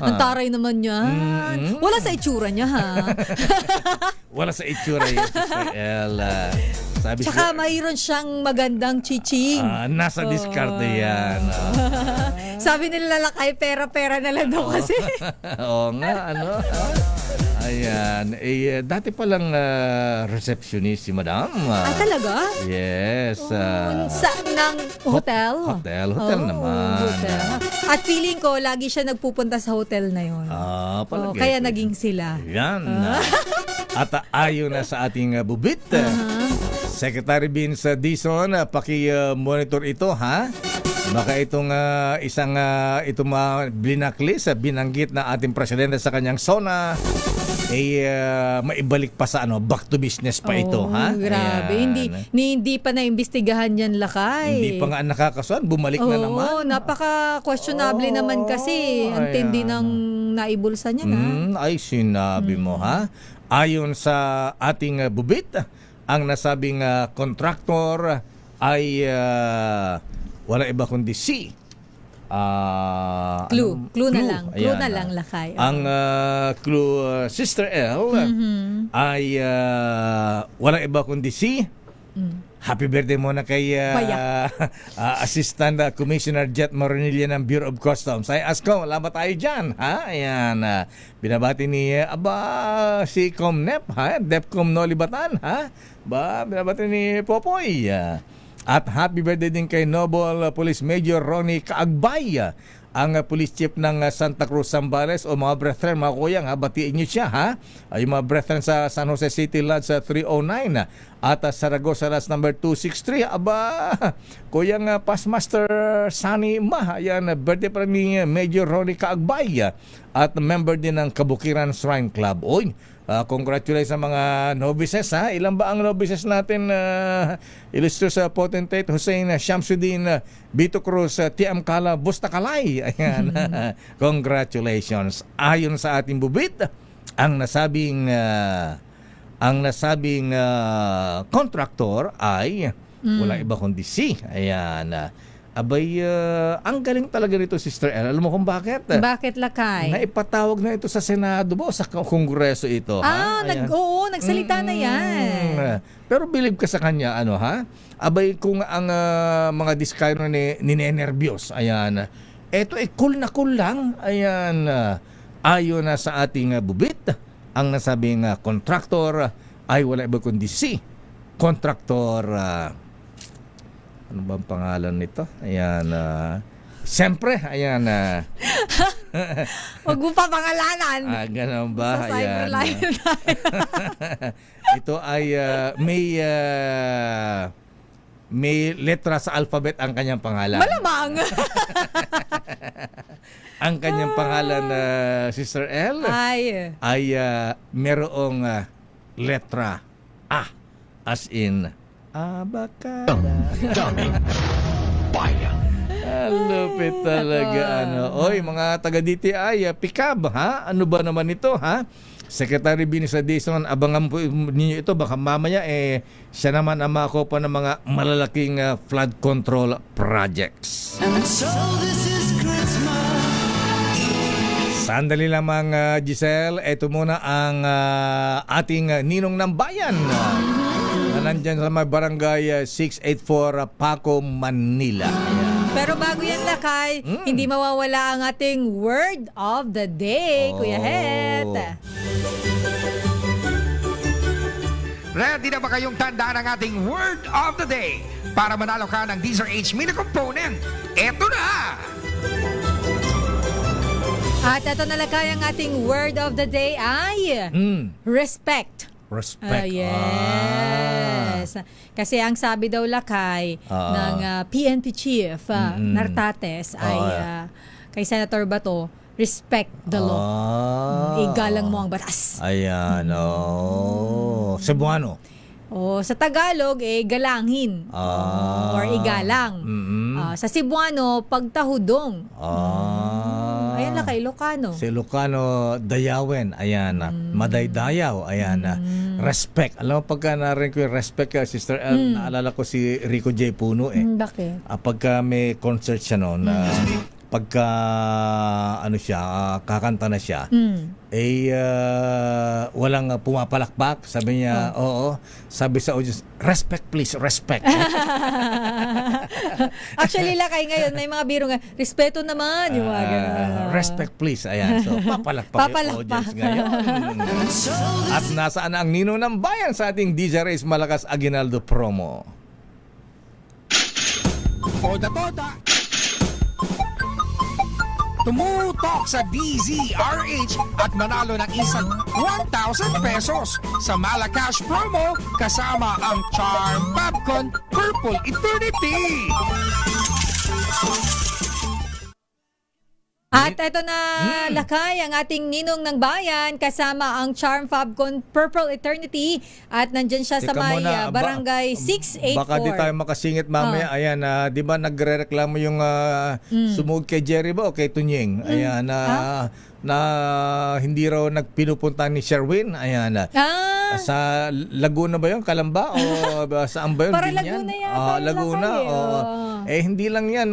Speaker 15: Ang taray naman yan. Wala sa itsura niya, ha?
Speaker 19: Wala sa itsura yun, Sister El.
Speaker 15: Tsaka mayroon siyang magandang chiching.
Speaker 19: Nasa diskarte yan.
Speaker 15: Sabi nila Lakay, pera-pera na lang daw kasi.
Speaker 19: Oo nga, Ayan. Dati palang receptionist si Madam.
Speaker 15: Talaga?
Speaker 19: Yes.
Speaker 15: Ng hotel?
Speaker 19: Hotel naman.
Speaker 15: Hotel. At feeling ko, lagi siya nagpupunta sa hotel na yun. Kaya naging sila.
Speaker 19: Yan. At ayon na sa ating bubit, Secretary Vince Dizon, paki-monitor ito, ha? Baka itong isang itong binaklis, binanggit na ating presidente sa kanyang SONA, maibalik pa sa back to business pa ito, ha?
Speaker 15: Grabe. Hindi pa naimbestigahan yan, Lakay.
Speaker 19: Hindi pa nga nakakasuhan, bumalik na naman.
Speaker 15: Napaka-questionable naman kasi. Ang tindi ng naibulsa niya,
Speaker 19: Ay, sinabi mo, ha? Ayon sa ating bubit, ang nasabing kontraktor ay wala iba kundi si
Speaker 15: Clue na lang, Lakay.
Speaker 19: Ang clue, Sister L, ay wala iba kundi si happy birthday muna kay Assistant Commissioner Jet Moronilla ng Bureau of Customs. Ay, Asko, wala ba tayo dyan? Ha? Ayan. Binabati ni si Comnep, ha? Defcom Nolibatan, ha? Binabati ni Popoy. At happy birthday din kay Noble Police Major Ronnie Kaagbay, ang police chief ng Santa Cruz, Zambales. O mga brethren, mga kuyang, batiin niyo siya, ha? Yung mga brethren sa San Jose City Lodge 309 at Saragossa Lodge number 263. Kuyang Passmaster Sunny Ma, yan, birthday pa ni Major Ronnie Kaagbay at member din ng Kabukiran Shrine Club. Oy, congratulations sa mga novices, ha? Ilan ba ang novices natin? Illustrious Potentate Hussein Shamsuddin Bito Cruz T.M. Kala Bustakalay. Ayan. Congratulations. Ayon sa ating bubit, ang nasabing contractor ay wala iba kundi si. Ayan. Abay, ang galing talaga nito, Sister El. Alam mo kung bakit?
Speaker 15: Bakit, Lakay?
Speaker 19: Naipatawag na ito sa Senado ba o sa Kongreso ito?
Speaker 15: Nagsalita na yan.
Speaker 19: Pero believe ka sa kanya, ha? Abay, kung ang mga diskayno ninenervyos, ayan, eto cool na cool lang, ayan, ayon na sa ating bubit, ang nasabing contractor ay wala iba kundi si contractor, ano bang pangalan nito? Ayan, siyempre, ayan.
Speaker 15: Huwag mo pa pangalanan.
Speaker 19: Ganun ba?
Speaker 15: Sa cyberline
Speaker 19: ito ay may letra sa alphabet ang kanyang pangalan.
Speaker 15: Malamang.
Speaker 19: Ang kanyang pangalan, Sister L, ay merong letra A, as in abakada.
Speaker 18: Daming bayan.
Speaker 19: Lupit talaga, Oy, mga taga-DTI, pikab, ha? Ano ba naman ito, ha? Secretary Vince Dizon, abangan po ninyo ito. Baka mamaya, siya naman ang makuha ng mga malalaking flood control projects. Sandali lamang, Giselle. Ito muna ang ating ninong ng bayan. Na nandyan sa may barangay 684 Paco, Manila. Ayan.
Speaker 15: Pero bago yan, Lakay, hindi mawawala ang ating word of the day, Kuya Het.
Speaker 20: Ready na ba kayong tandaan ang ating word of the day para manalo ka ng Deezer H Mini Component? Eto na!
Speaker 15: At ito na, Lakay, ang ating word of the day ay respect.
Speaker 19: Respect.
Speaker 15: Yes. Kasi ang sabi daw, Lakay, ng PNP Chief Nartates ay kay Senator Bato, respect the law. Igalang mo ang batas.
Speaker 19: Ayan, Cebuano.
Speaker 15: Sa Tagalog, galangin. Or igalang. Sa Cebuano, pagtahudong. Ayan, Lakay, Ilocano.
Speaker 19: Si Ilocano, dayawen. Ayan, madaydayaw. Ayan, respect. Alam mo, pagka narinig ko yung respect, Sister El, naalala ko si Rico J. Puno
Speaker 15: Bakit?
Speaker 19: Pagka may concert siya noon, pagka kakanta na siya, walang pumapalakpak. Sabi niya, sabi sa audience, respect please, respect.
Speaker 15: Actually, Lakay, ngayon may mga biro nga, respeto naman, yung mga ganun.
Speaker 19: Respect please. Ayan, so papalakpak yung audience ngayon. At nasaan ang ninong ng bayan sa ating DJ Reyes Malakas Aguinaldo promo?
Speaker 20: Toda-toda! Tumutok sa DZRH at manalo ng isang 1,000 pesos sa Malacash promo kasama ang Charm Popcorn Purple Eternity.
Speaker 15: At ito na, Lakay, ang ating ninong ng bayan kasama ang Charm Fabcon Purple Eternity at nandyan siya sa may barangay 684.
Speaker 19: Baka di tayo makasingit mamaya. Ayan, di ba nagre-reklamo yung sumugod kay Jerry ba o kay Tunying? Ayan, na hindi raw nagpinupunta ni Sherwin. Ayan, sa Laguna ba yun? Kalamba? O saan ba yun?
Speaker 15: Para Laguna yata.
Speaker 19: Laguna. Hindi lang yan,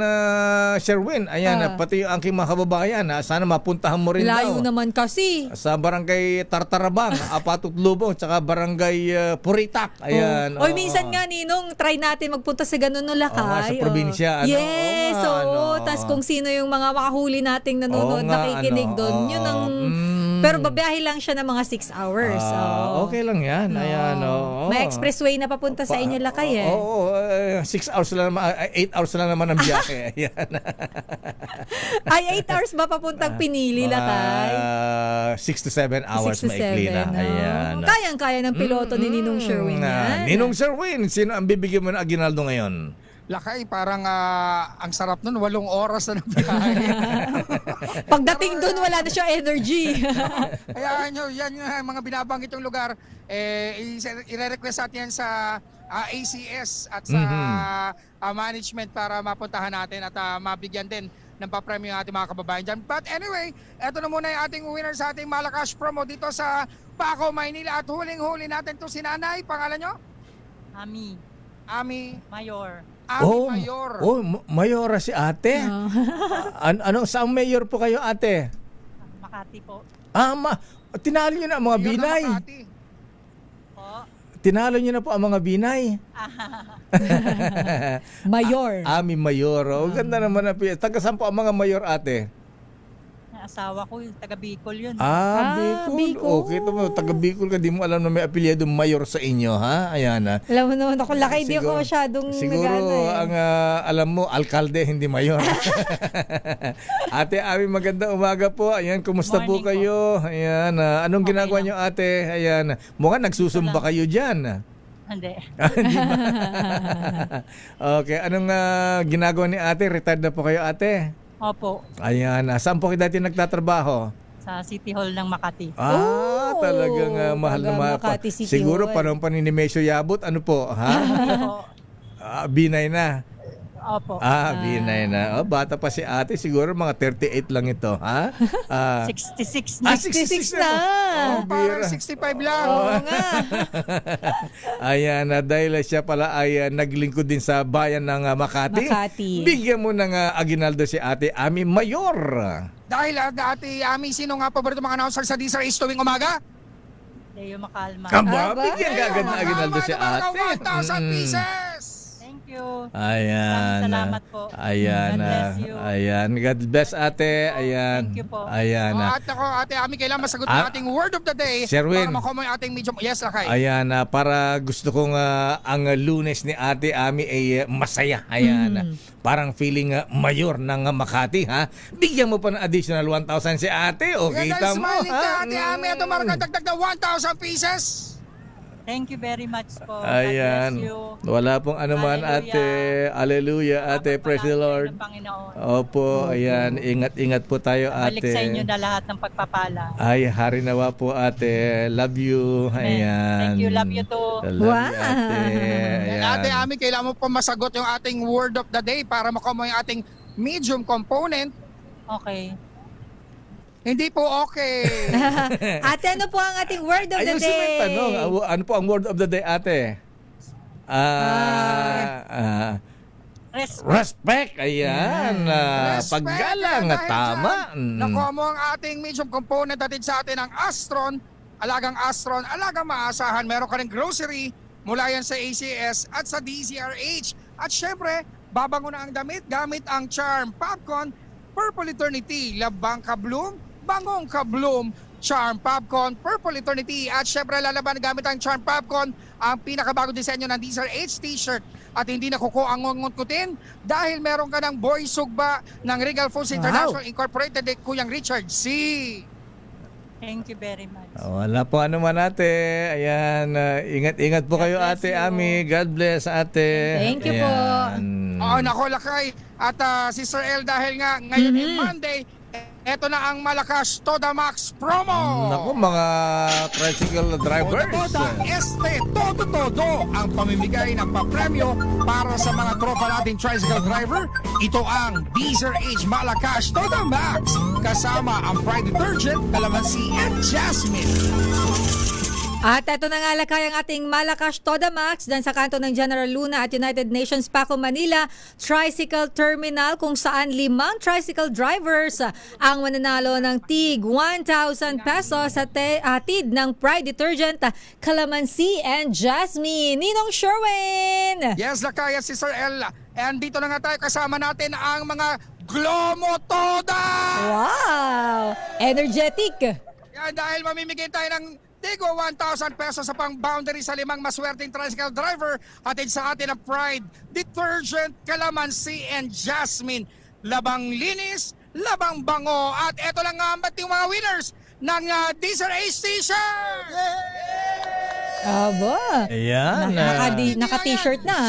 Speaker 19: Sherwin. Ayan, pati yung aking mga kababayan. Sana mapuntahan mo rin
Speaker 15: layo
Speaker 19: daw.
Speaker 15: Naman kasi.
Speaker 19: Sa barangay Tartarabang, Apatutlubong, tsaka barangay Puritak. Ayan.
Speaker 15: Oy, minsan nga, Ninong, try natin magpunta sa ganun no, Lakay.
Speaker 19: Sa probinsya.
Speaker 15: Yes, tas kung sino yung mga makahuli nating nanonood, nakikinig doon. Yun ang... Pero babiyahe lang siya ng mga 6 hours.
Speaker 19: Okay lang yan. Ayan,
Speaker 15: may expressway na papunta sa inyo, Lakay.
Speaker 19: 6 hours lang naman, 8 hours lang naman ang biyahe. Ayan.
Speaker 15: Ay, 8 hours ba papuntang Pinili, Lakay?
Speaker 19: 6 to 7 hours maikli na. Ayan.
Speaker 15: Kayang-kaya ng piloto ni Ninong Sherwin yan.
Speaker 19: Ninong Sherwin, sino ang bibigyan mo ng Aguinaldo ngayon?
Speaker 20: Lakay, parang ang sarap nun, 8 oras na biyahe.
Speaker 15: Pagdating doon, wala na siya energy.
Speaker 20: Kaya nyo, yan yung mga binabanggit yung lugar, i-request natin sa ACS at sa management para mapuntahan natin at mabigyan din ng papremyo yung ating mga kababayan dyan. But anyway, eto na muna yung ating winner sa ating Malacash promo dito sa Paco, Maynila. At huling-huli natin to si Nanay. Pangalan nyo? Ami Mayor. Mayor.
Speaker 19: Mayora si ate. Saan mayor po kayo, ate?
Speaker 21: Makati po.
Speaker 19: Tinalo niyo na ang mga binay. Tinalo niyo na po ang mga binay.
Speaker 15: Mayor.
Speaker 19: Ami Mayor. Ganda naman na. Taga saan po ang mga mayor, ate?
Speaker 21: Asawa ko, taga Bicol yun.
Speaker 19: Bicol. Okay, taga Bicol ka, di mo alam na may apelyido mayor sa inyo, ha? Ayan,
Speaker 15: Alam mo naman ako, Lakay, di ako masyadong
Speaker 19: siguro, ang alam mo, alkalde, hindi mayor. Ate Ami, maganda umaga po. Ayan, kumusta po kayo? Ayan, anong ginagawa nyo, ate? Ayan, mukhang nagsusumba kayo dyan.
Speaker 21: Hindi.
Speaker 19: Hindi ba? Okay, anong ginagawa ni ate? Retired na po kayo, ate?
Speaker 21: Opo.
Speaker 19: Ayan, saan po kayo dati nagtatrabaho?
Speaker 21: Sa City Hall ng Makati.
Speaker 19: Talagang mahal na mahal. Siguro parang paninimesyo yabot. Ano po? Ha? Binay na.
Speaker 21: Opo.
Speaker 19: Binay na. Bata pa si ate. Siguro mga 38 lang ito. Ha?
Speaker 21: 66 na.
Speaker 19: 66 na.
Speaker 20: Parang 65 lang.
Speaker 15: Oo nga.
Speaker 19: Ayan, dahil siya pala ay naglingkod din sa bayan ng Makati. Bigyan mo ng Aguinaldo si ate Ami Mayor.
Speaker 20: Dahil ate Ami, sino nga paborito mga announcer sa DZRH tuwing umaga?
Speaker 21: Leo Macalma.
Speaker 19: Bigyan ka agad na Aguinaldo si ate.
Speaker 20: 1,000 pieces.
Speaker 21: Thank you.
Speaker 19: Ayan.
Speaker 21: Salamat po.
Speaker 19: Ayan.
Speaker 21: God bless you.
Speaker 19: Ayan. God bless, ate. Ayan.
Speaker 21: Thank you po.
Speaker 19: Ayan.
Speaker 20: At ako, Ate Ami, kailangan masagot ang ating word of the day
Speaker 19: Sherwin.
Speaker 20: para makuha mo yung ating medium. Yes, Lakay.
Speaker 19: Ayan, para gusto kong ang Lunes ni Ate Ami ay masaya. Ayan. Parang feeling mayor ng Makati, ha? Bigyan mo pa ng additional 1,000 si ate. O,
Speaker 20: Yan,
Speaker 19: kita
Speaker 20: guys,
Speaker 19: mo,
Speaker 20: smiling ka,
Speaker 19: ha?
Speaker 20: Ate Ami. Ito, maragdagdag na 1,000 pieces.
Speaker 21: Thank you very much po. God
Speaker 19: Ayan.
Speaker 21: bless you.
Speaker 19: Wala pong anuman, ate. Hallelujah, ate. Praise the Lord. Opo, ayan. Ingat-ingat po tayo,
Speaker 21: Balik sa inyo
Speaker 19: ate.
Speaker 21: na lahat ng pagpapala.
Speaker 19: Ay, hari nawa po, ate. Love you. Ayan.
Speaker 21: Thank you. Love you too.
Speaker 19: Love you, ate.
Speaker 20: Yan, Ate Ami, kailangan mo pa masagot yung ating word of the day para makuha mo yung ating medium component.
Speaker 21: Okay.
Speaker 20: Hindi po okay.
Speaker 15: Ate, ano po ang ating word of the
Speaker 19: Ayusin mo yung
Speaker 15: day?
Speaker 19: tanong. Ano po ang word of the day, ate? Respect. Ayan.
Speaker 20: Respect.
Speaker 19: Paggalang.
Speaker 20: Dahil
Speaker 19: Tama.
Speaker 20: dyan, nakuha mo ang ating medium component natin sa atin ang Astron, alagang maasahan. Meron ka rin grocery mula yan sa ACS at sa DZRH. At syempre, babango na ang damit gamit ang Charm Popcorn Purple Eternity, Labang Kabloom, Bangong Kabloom, Charm Popcorn Purple Eternity. At syempre, lalaban gamit ang Charm Popcorn, ang pinakabagong disenyo ng DZRH t-shirt. At hindi na kuko ang ngungutkutin dahil meron ka ng Boy Sugba ng Regal Foods International Incorporated, Kuyang Richard C.
Speaker 21: Thank you very much.
Speaker 19: Wala po ano man, ate. Ayan. Ingat-ingat po kayo, ate Ami. God bless, ate.
Speaker 15: Thank you po.
Speaker 20: Oo, nako, Lakay. At Sister L, dahil nga ngayon ay Monday, eto na ang Malakas Toda Max promo.
Speaker 19: Naku, mga tricycle drivers.
Speaker 20: Todo ang pamimigay ng papremyo para sa mga tropa nating tricycle driver. Ito ang DZRH Malakas Toda Max kasama ang Pride Detergent, Calamansi and Jasmine.
Speaker 15: At ito na nga lakay ang ating Malakas Toda Max dyan sa kanto ng General Luna at United Nations Paco, Manila Tricycle Terminal, kung saan 5 tricycle drivers ang mananalo ng tig 1,000 pesos sa atid ng Pride Detergent, Calamansi and Jasmine. Ninong Sherwin!
Speaker 20: Yes, Lakay at Sister L. And dito na nga tayo, kasama natin ang mga Glomo Toda!
Speaker 15: Wow! Energetic!
Speaker 20: Yan, dahil mamimigay tayo ng Tigo 1,000 pesos sa pang-boundary sa 5 maswerteng tricycle driver hatid sa atin ang Pride Detergent, Calamansi and Jasmine. Labang linis, labang bango. At eto lang nga ang mga winners ng DZRH t-shirt!
Speaker 15: Aba!
Speaker 19: Ayan.
Speaker 15: Naka-t-shirt na.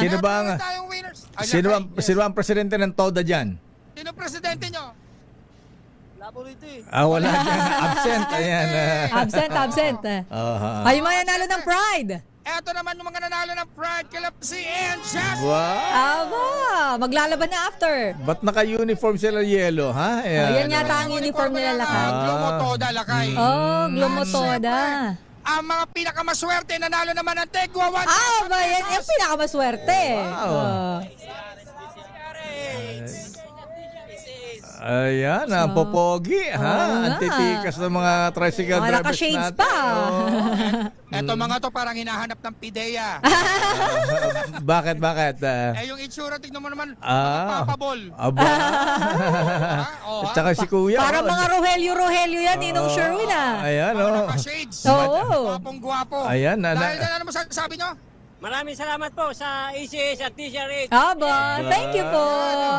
Speaker 19: Sino ang presidente ng TODA dyan?
Speaker 20: Sino presidente nyo?
Speaker 19: Wala dyan. Absent. Ayan.
Speaker 15: Absent. Ay, mga nanalo ng Pride.
Speaker 20: Eto naman yung mga nanalo ng Pride, Calamansi and Jasmine.
Speaker 19: Wow.
Speaker 15: Aba! Maglalaban na after.
Speaker 19: Ba't naka-uniform sila yellow, ha?
Speaker 15: Ayan yata ang uniform nila lakay.
Speaker 20: Glomo Toda, Lakay.
Speaker 15: Glomo Toda.
Speaker 20: Ang mga pinakamaswerte nanalo naman ng Tegwa 1,000
Speaker 15: Aba, yan yung pinakamaswerte.
Speaker 19: Ayan, ang popogi, ha? Antitikas ng mga tricycle
Speaker 15: Mga
Speaker 19: drivers
Speaker 15: naka-shades
Speaker 19: natin.
Speaker 15: pa.
Speaker 20: Eto mga to parang hinahanap ng pideya.
Speaker 19: Bakit?
Speaker 20: Yung itsura, tignan mo naman, papabol.
Speaker 19: Aba. At saka si Kuya.
Speaker 15: Para mga Rogelio yan, Ninong Sherwin
Speaker 19: Ayan,
Speaker 20: Naka-shades.
Speaker 15: Oo.
Speaker 20: Gwapong-gwapo.
Speaker 19: Ayan,
Speaker 20: Dahil ano mo sabi nyo?
Speaker 21: Maraming salamat po sa ACS at DZRH.
Speaker 15: Aba, thank you po.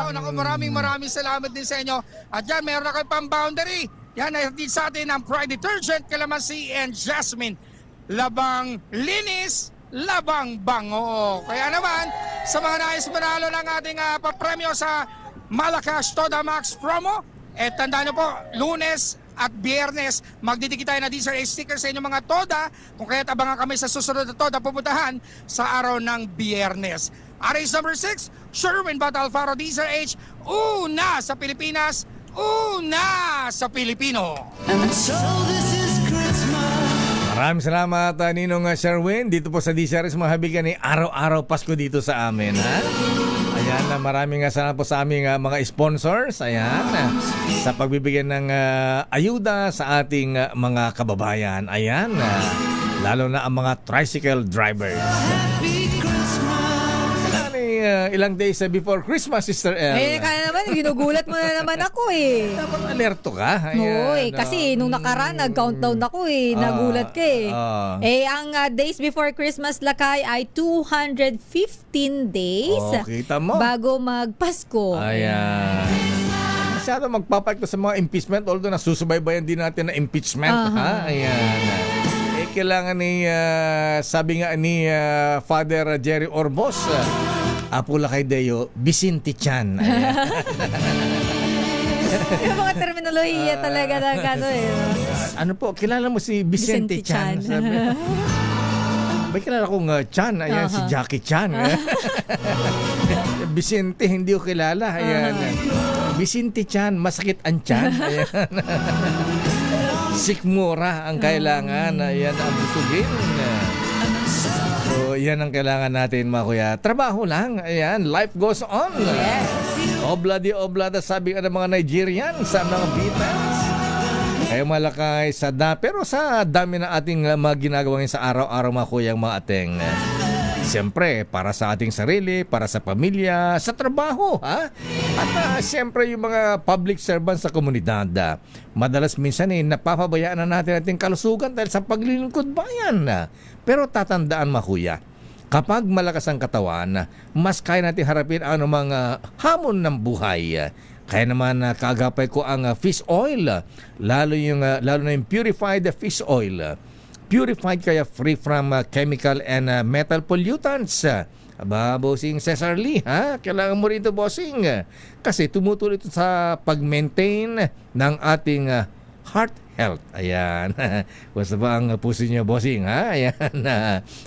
Speaker 20: Naku, maraming salamat din sa inyo. At yan, meron na kayo pang-boundary. Yan, natin sa atin ang Pride Detergent, Calamansi and Jasmine. Labang linis, labang bango. Kaya naman, sa mga nais manalo ng ating papremyo sa Malakas Toda Max promo, tandaan nyo po, Lunes at Biyernes, magdidikit tayo na DZRH sticker sa inyong mga Toda. Kung kaya't abangan kami sa susunod na Toda pupuntahan sa araw ng Biyernes. Race number 6, Sherwin Bat Alfaro, DZRH, una sa Pilipinas, una sa Pilipino.
Speaker 19: Maraming salamat, Ninong Sherwin. Dito po sa DZRH, mga habigan ni araw-araw Pasko dito sa amin, ha? Ayan, maraming salamat po sa aming mga sponsors. Ayan, sa pagbibigyan ng ayuda sa ating mga kababayan. Ayan, lalo na ang mga tricycle drivers. Kailangan ilang days before Christmas, Sister L.
Speaker 15: Kaya naman, ginugulat mo na naman ako eh.
Speaker 19: Dapat alerto ka.
Speaker 15: Oo kasi nung nakaraan, nag-countdown ako eh. Nagulat ka eh. Ang days before Christmas, Lakay, ay 215 days
Speaker 19: Kita mo.
Speaker 15: bago magpasko.
Speaker 19: Ayan. Masyado magpapakita sa mga impeachment, although nasusubaybayan din natin na impeachment. Ha? Ayan. Kailangan ni, sabi nga ni Father Jerry Orbos, Apo Lakay Deo, Vicente Chan.
Speaker 15: Yung mga terminolohiya talaga ng ano eh.
Speaker 19: Ano po, kilala mo si Vicente Chan? Sabi. May kilala kong Chan, ayan, si Jackie Chan. Vicente, hindi ko kilala. Ayan. Vicente Chan, masakit ang Chan. Ayan. Sikmura ang kailangan. Ayan ang busugin. So, yan ang kailangan natin, mga kuya. Trabaho lang. Ayan, life goes on. Yes. Obladi oblada, sabi ka ng mga Nigerian sa mga Beatles. Kaya malakay sa pero sa dami na ating mga ginagawa sa araw-araw, mga kuya, mga ating. Siyempre, para sa ating sarili, para sa pamilya, sa trabaho, ha? At siyempre, yung mga public servants sa komunidad. Madalas minsan napapabayaan na natin ating kalusugan dahil sa paglilingkod bayan. Pero tatandaan, mga kuya, kapag malakas ang katawan, mas kaya natin harapin ang mga hamon ng buhay. Kaya naman kaagapay ko ang fish oil, lalo na yung purified fish oil. Purified kaya free from chemical and metal pollutants. Aba, bossing Cesar Lee, ha? Kailangan mo rin ito, bossing. Kasi tumutulong ito sa pag-maintain ng ating heart health. Ayan. Basta ba ang puso niyo, bossing, ha? Ayan.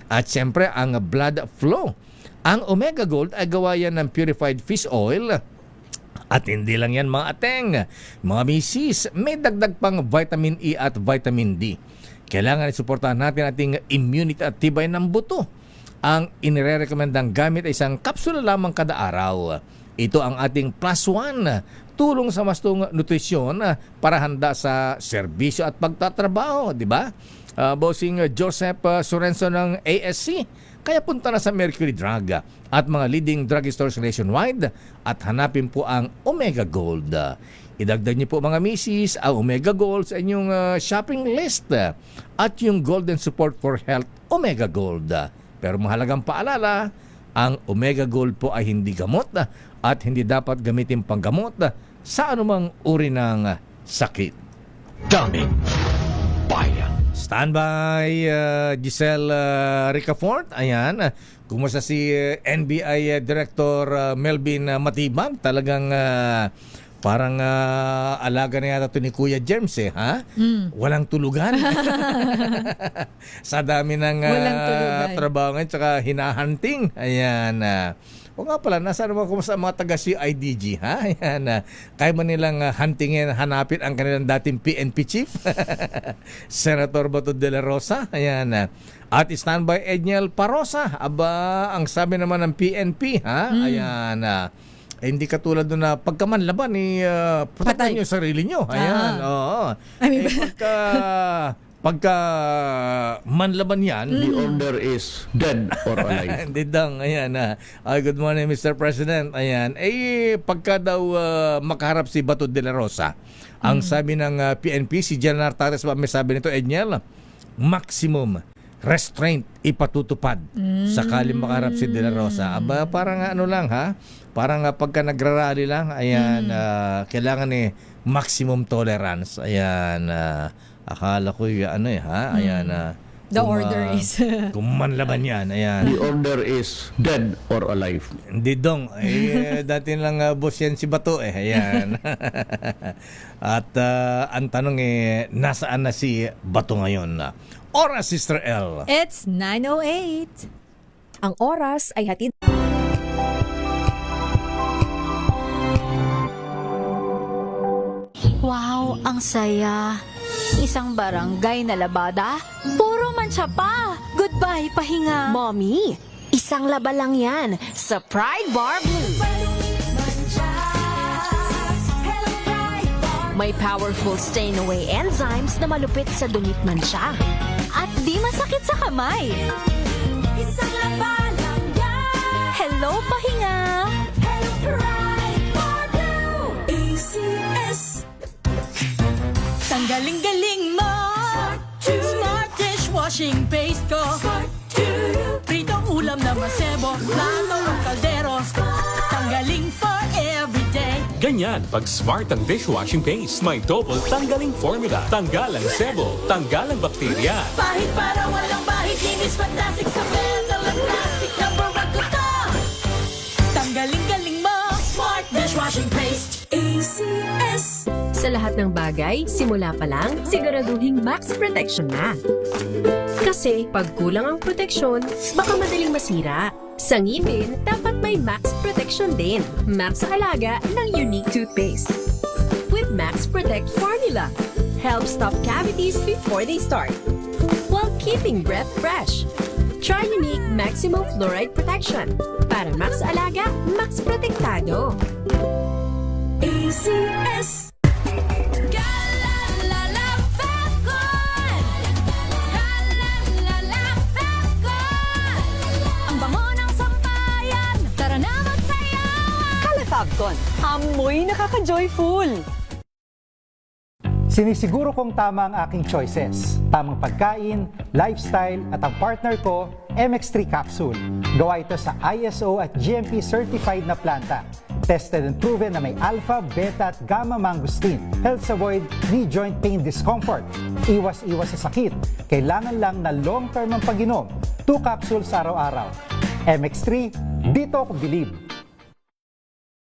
Speaker 19: At siyempre, ang blood flow. Ang Omega Gold ay gawa yan ng purified fish oil. At hindi lang yan, mga ateng. Mga misis, may dagdag pang vitamin E at vitamin D. Kailangan isuportahan natin ating immunity at tibay ng buto. Ang inirerekomendang gamit ay isang kapsula lamang kada araw. Ito ang ating +1, tulong sa mastong nutrisyon para handa sa serbisyo at pagtatrabaho, di ba? Bossing Joseph Sorenso ng ASC. Kaya punta na sa Mercury Drug at mga leading drugstores nationwide at hanapin po ang Omega Gold. Idagdag niyo po, mga misis, ang Omega Gold sa inyong shopping list at yung Golden Support for Health Omega Gold. Pero mahalagang paalala, ang Omega Gold po ay hindi gamot at hindi dapat gamitin panggamot sa anumang uri ng sakit. Daming bayan. Standby, Giselle Ricafort. Ayan, kumusta si NBI Director Melvin Matibag? Talagang parang alaga na yata ito ni Kuya James, ha? Walang tulugan. Sa dami ng trabaho ngayon, tsaka hinahunting. Ayan. O nga pala, nasa naman kumusta mga taga-CIDG, ha? Ayan. Kaya man nilang huntingin, hanapin ang kanilang dating PNP chief, Senator Bato de la Rosa. Ayan. At standby Edniel Parosa. Aba, ang sabi naman ng PNP, ha? Ayan. Hindi katulad doon na pagkamanlaban protektahan niyo sarili niyo. Ayan. Oo. Pagka manlaban yan,
Speaker 18: the order is dead or alive.
Speaker 19: Hindi dang. Ayan. Good morning, Mr. President. Ayan. Pagka daw makaharap si Bato de la Rosa, ang sabi ng PNP, si General Tares, may sabi nito, Edniel, maximum restraint ipatutupad sakaling makaharap si De La Rosa. Aba, parang ano lang, ha? Parang pagka nagrarally lang, ayan, kailangan maximum tolerance. Ayan, akala ko ha? Ayan,
Speaker 15: the order is
Speaker 19: kung manlaban yan, ayan.
Speaker 18: The order is dead or alive.
Speaker 19: Hindi dong. Dati lang boss yan si Bato, ayan. At ang tanong nasaan na si Bato ngayon? Oras, Sister L.
Speaker 15: It's 9:08.
Speaker 14: Ang oras ay hatid.
Speaker 2: Wow, ang saya. Isang barangay na labada, puro mancha pa. Goodbye, pahinga.
Speaker 14: Mommy, isang laba lang yan sa Pride Bar Blue. May powerful stain-away enzymes na malupit sa dunit mancha.
Speaker 2: At di masakit sa kamay. Isang laba lang yan. Hello Hello, pahinga! Hello, Pride for you! ACS!
Speaker 14: Tanggaling-galing mo! Smart dishwashing paste ko! Pritong ulam na masebo, plato o kaldero. Tanggaling for everyday.
Speaker 1: Ganyan pag smart ang dishwashing paste. May double tanggaling formula. Tanggal ang sebo, tanggal ang bakterya.
Speaker 14: Pahit para walang bahid, linis fantastic sa metal at plastic. Number 1 ko to! Tanggaling-galing mo! Smart dishwashing paste. ACS.
Speaker 4: Sa lahat ng bagay, simula pa lang, siguraduhing max protection na. Kasi pag kulang ang proteksyon, baka madaling masira. Sa ngipin, dapat may max protection din. Max sa alaga ng unique toothpaste. With Max Protect Formula, help stop cavities before they start, while keeping breath fresh. Try unique maximum fluoride protection. Para max alaga, max protektado.
Speaker 14: ACS.
Speaker 2: Fabcon, amoy nakaka-joyful.
Speaker 23: Sinisiguro kong tama ang aking choices. Tamang pagkain, lifestyle, at ang partner ko, MX3 Capsule. Gawa ito sa ISO at GMP certified na planta. Tested and proven na may alpha, beta at gamma mangosteen. Helps avoid knee joint pain discomfort. Iwas-iwas sa sakit. Kailangan lang na long-term ang pag-inom. 2 capsules araw-araw. MX3, dito ako believe.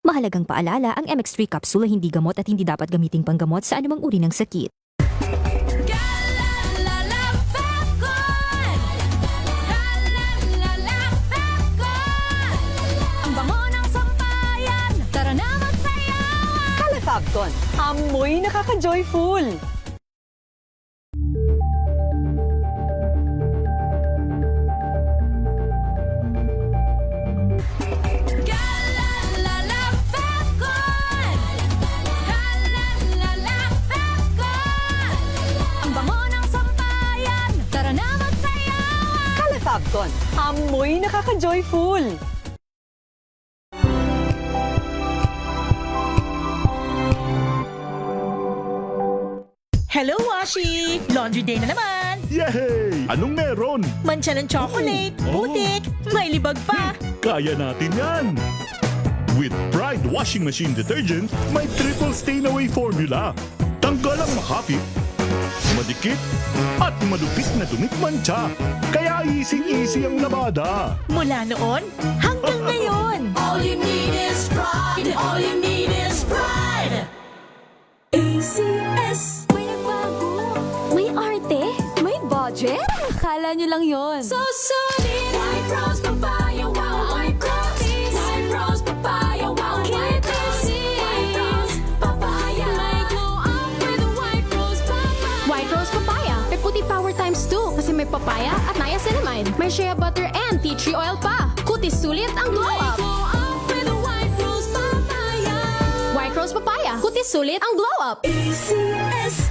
Speaker 24: Mahalagang paalala, ang MX3 capsule ay hindi gamot at hindi dapat gamiting panggamot sa anumang uri ng sakit.
Speaker 2: Ang bango ng sampayan, tara na magsayawan! Calefabcon, amoy nakaka-joyful. Fabcon, amoy nakaka-joyful.
Speaker 14: Hello, Washi! Laundry day na naman!
Speaker 3: Yay! Anong meron?
Speaker 14: Mancha ng chocolate, putik, may libag pa.
Speaker 3: Kaya natin yan! With Pride Washing Machine Detergent, may triple stain-away formula. Tanggal ang makapit, madikit, at madupit na dumit mancha. Kaya easy-easy ang labada.
Speaker 14: Mula noon hanggang ngayon.
Speaker 2: All you need is pride. All you need is pride. ACS. May nagbago. May arte. May budget. Akala nyo lang yon. So solid. White Rose Papaya. Wow. White Rose. White Rose Papaya. Wow. White Rose. White Rose Papaya. May glow up with a White Rose Papaya.
Speaker 4: White Rose Papaya. May puti power times 2 kasi may papaya at niacinamide. May shea butter and tea tree oil pa. Kutis sulit ang glow up.
Speaker 2: White Rose Papaya.
Speaker 4: White Rose Papaya. Kutis sulit ang glow up.
Speaker 2: ACS.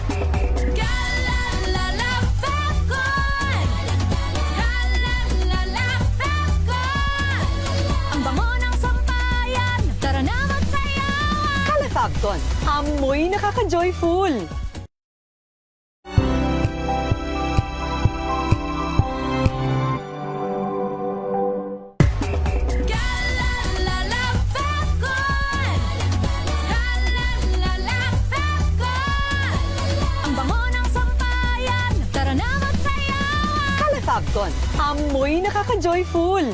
Speaker 2: Ang bango ng sampayan, tara na magsayawan! Calefabcon, amoy nakaka-joyful. Fabcon, amoy nakaka-joyful.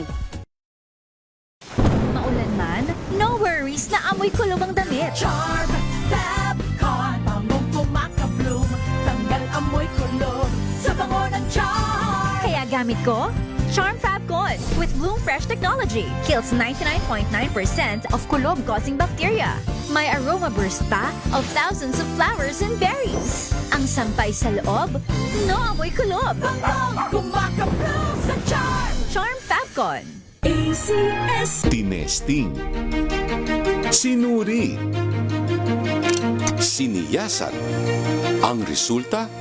Speaker 24: Maulan man, no worries na amoy kulob ang damit.
Speaker 14: Charm Fabcon, bangong kumaka-bloom. Tanggal amoy kulob sa bango ng charm.
Speaker 24: Kaya gamit ko, Charm Fabcon with Bloom Fresh technology. Kills 99.9% of kulob-causing bacteria. May aroma burst pa of thousands of flowers and berries. Ang sampay sa loob, no amoy kulob.
Speaker 14: Bangong kumaka-bloom sa charm.
Speaker 24: Charm Fabcon.
Speaker 14: ACS.
Speaker 25: Tinesting. Sinuri. Siniyasan. Ang resulta,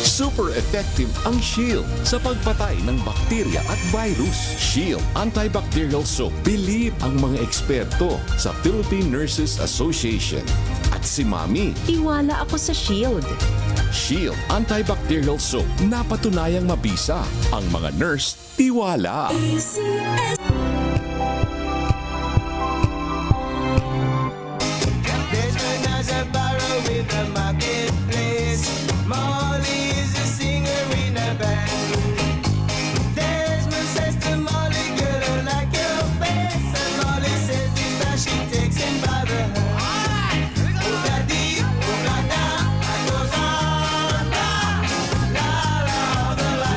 Speaker 7: Super effective ang Shield sa pagpatay ng bakterya at virus. Shield Antibacterial Soap. Believe ang mga eksperto sa Philippine Nurses Association. At si Mami.
Speaker 4: Tiwala ako sa Shield.
Speaker 7: Shield Antibacterial Soap. Napatunayang mabisa. Ang mga nurse, tiwala.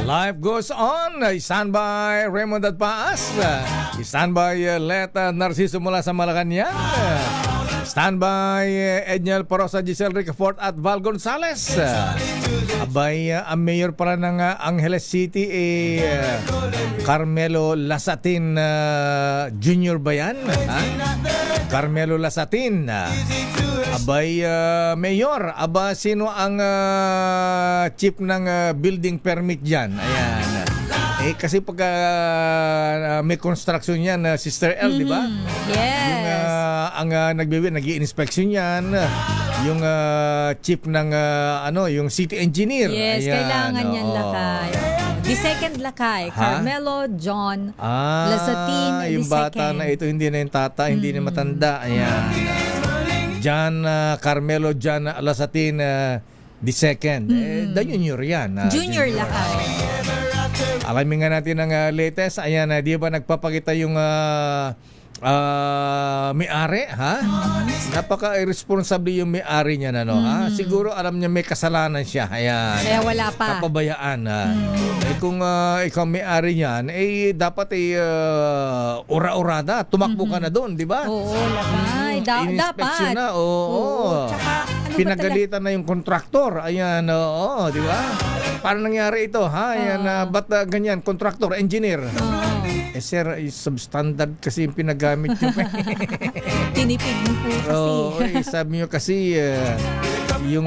Speaker 19: Life goes on. Stand by Raymond at Paas. Stand by Leta Narciso mula sa Malacanang. Stand by Edniel Parosa, Giselle Ricafort at Val Gonzales. Abay, ang mayor pala ng Angeles City Carmelo Lasatin Jr. ba yan? Ha? Carmelo Lasatin. Abay, mayor, aba sino ang chief ng building permit dyan? Ayan. Kasi pag may construction yan, Sister L, di ba?
Speaker 15: Yes.
Speaker 19: Yung ang nag-i-inspection yan, yung chief ng yung city engineer.
Speaker 15: Yes,
Speaker 19: ayan,
Speaker 15: kailangan yan lakay. The second lakay, Carmelo John Lasatin.
Speaker 19: Yung bata na ito, hindi na yung tata, hindi na matanda. Ayan. John Carmelo John Lasatin the second. The junior yan.
Speaker 15: Junior lakay.
Speaker 19: Alamin nga natin ang latest. Ayan, di ba nagpapakita yung may-ari, ha? Napaka-irresponsible yung may-ari niya, ha? Siguro alam niya may kasalanan siya. Ayan.
Speaker 15: Kaya wala pa.
Speaker 19: Kapabayaan, ha? Kung ikaw may-ari niyan, dapat ura-urada. Tumakbo ka na doon, di ba?
Speaker 15: Oo, lakay. Dapat.
Speaker 19: Na, oo.
Speaker 15: Tsaka,
Speaker 19: pinagalitan na yung kontraktor. Ayan, oo, di ba? Paano nangyari ito, ha? Ayan, ba't ganyan? Kontraktor, engineer. Sir, substandard kasi yung pinagamit nyo.
Speaker 15: Tinipid mo po kasi.
Speaker 19: Sabi nyo kasi, yung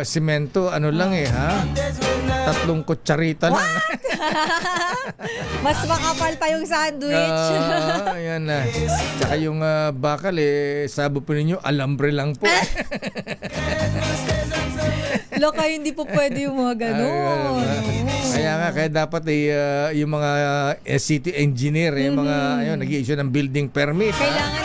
Speaker 19: simento, lang ha? 3 kutsarita lang.
Speaker 15: Mas makapal pa yung sandwich.
Speaker 19: Ayan na. Tsaka yung bakal, sabo po ninyo, alambre lang po.
Speaker 15: Loka, hindi po pwede yung mga gano'n.
Speaker 19: Kaya dapat yung mga city engineer, yung mga nag-i-issue ng building permit.
Speaker 15: Kailangan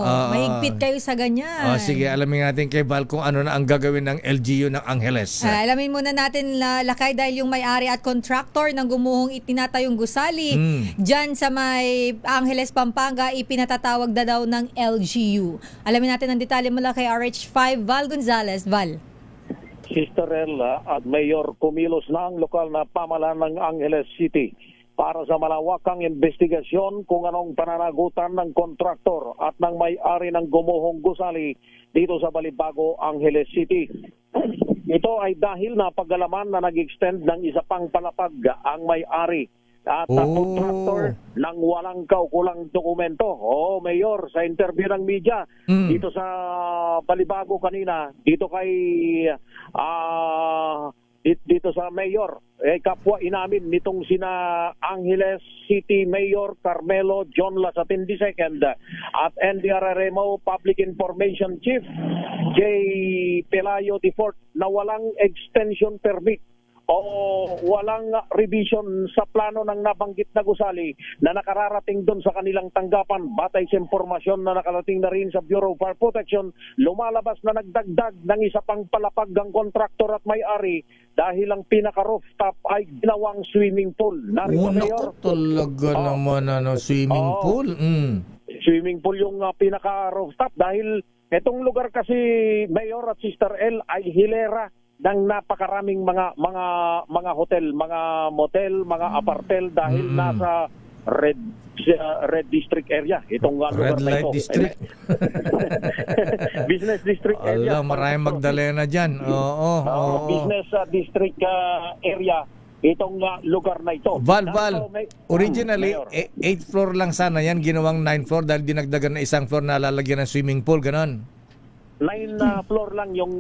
Speaker 15: mahigpit kayo sa ganyan.
Speaker 19: Sige, alamin natin kay Val kung ano na ang gagawin ng LGU ng Angeles.
Speaker 15: Alamin muna natin lakay dahil yung may-ari at contractor ng gumuhong itinatayong gusali dyan sa may Angeles, Pampanga, ipinatatawag na daw ng LGU. Alamin natin ang detalye mula kay RH5 Val Gonzales. Val.
Speaker 8: Sister Ella at Mayor kumilos na ang lokal na pamahalaan ng Angeles City para sa malawakang investigasyon kung anong pananagutan ng kontraktor at ng may-ari ng gumuhong gusali dito sa Balibago, Angeles City. Ito ay dahil napag-alaman na nag-extend ng isa pang palapag ang may-ari at kontraktor ng walang kaukulang dokumento. Mayor, sa interview ng media dito sa Balibago kanina, dito sa Mayor, kapwa inamin nitong sina Angeles City Mayor Carmelo John Lasatin II at NDRRMO Public Information Chief J. Pelayo IV na walang extension permit o walang revision sa plano ng nabanggit na gusali na nakararating doon sa kanilang tanggapan. Batay sa impormasyon na nakarating na rin sa Bureau of Fire Protection, lumalabas na nagdagdag ng isa pang palapag ang kontraktor at may-ari dahil ang pinaka-rooftop ay ginawang swimming pool. Narito, Mayor.
Speaker 19: Talaga naman swimming pool.
Speaker 8: Swimming pool yung pinaka-rooftop dahil itong lugar kasi, Mayor at Sister L, ay hilera ng napakaraming mga hotel, mga motel, mga apartel dahil nasa red district area itong lugar
Speaker 19: Red
Speaker 8: na
Speaker 19: light
Speaker 8: ito.
Speaker 19: district.
Speaker 8: Business district area.
Speaker 19: Maraming Magdalena dyan.
Speaker 8: Business district area itong lugar na ito.
Speaker 19: Val, originally 8th floor lang sana yan, ginawang 9th floor dahil dinagdagan na isang floor na lalagyan ng swimming pool, ganon.
Speaker 8: floor lang yung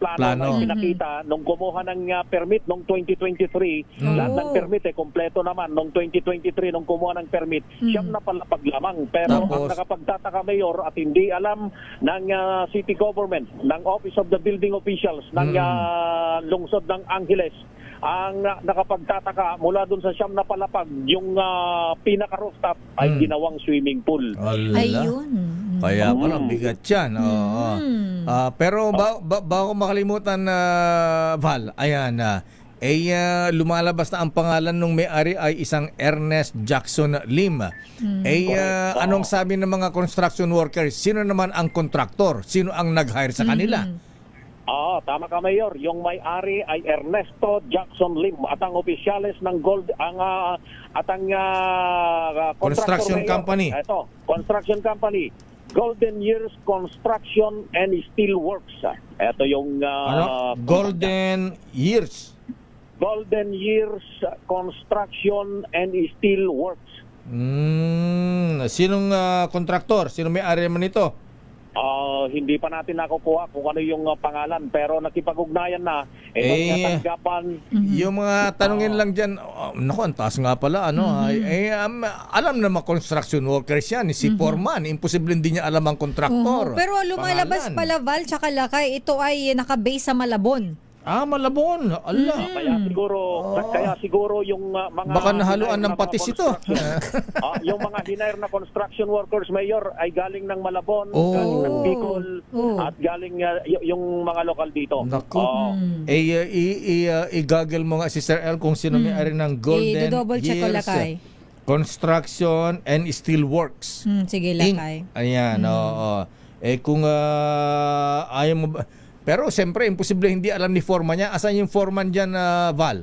Speaker 8: plano na pinakita nung kumuha ng permit nung 2023. Lahat ng permit kompleto naman nung 2023 nung kumuha ng permit. Siyam na palapag lamang. Pero ang nakapagtataka, Mayor, at hindi alam ng city government, ng Office of the Building Officials, ng lungsod ng Angeles, ang nakapagtataka mula dun sa siyam na palapag, yung pinaka-rooftop ay ginawang swimming pool.
Speaker 15: Ayun.
Speaker 19: Kaya parang bigat yan. Pero bago makalimutan, Val, ayan, lumalabas na ang pangalan ng may-ari ay isang Ernest Jackson Lim. Anong sabi ng mga construction workers? Sino naman ang kontraktor? Sino ang nag-hire sa kanila?
Speaker 8: Tama ka, Mayor. Yung may-ari ay Ernesto Jackson Lim at ang opisyales ng
Speaker 19: construction company.
Speaker 8: Ito, construction company. Golden Years Construction and Steel Works. Ito yung
Speaker 19: Golden Years
Speaker 8: Construction and Steel Works.
Speaker 19: Sinong kontraktor? Sino may-ari naman ito?
Speaker 8: Hindi pa natin nakukuha kung ano yung pangalan, pero nakipag-ugnayan na. Tanggapan.
Speaker 19: Yung mga tanungin lang dyan, naku, ang taas nga pala, alam na mga construction workers yan, si foreman, imposible hindi niya alam ang kontraktor.
Speaker 15: Pero lumalabas pala, Val, tsaka Lakay, ito ay nakabase sa Malabon.
Speaker 19: Malabon. Allah.
Speaker 8: Kaya siguro yung mga
Speaker 19: baka nahaluan ng patis ito.
Speaker 8: Yung mga hinire na construction workers, Mayor, ay galing ng Malabon, galing ng Bicol, at galing yung mga lokal dito.
Speaker 19: I-gaggle mo nga si Sir El kung sino may-ari ng Golden
Speaker 15: I-double check ko,
Speaker 19: Years
Speaker 15: Lakay.
Speaker 19: Construction and Steel Works.
Speaker 15: Sige, Lakay.
Speaker 19: Ayan, kung ayaw mo ba... Pero siyempre, imposible hindi alam ni foreman niya. Asan yung foreman dyan, Val?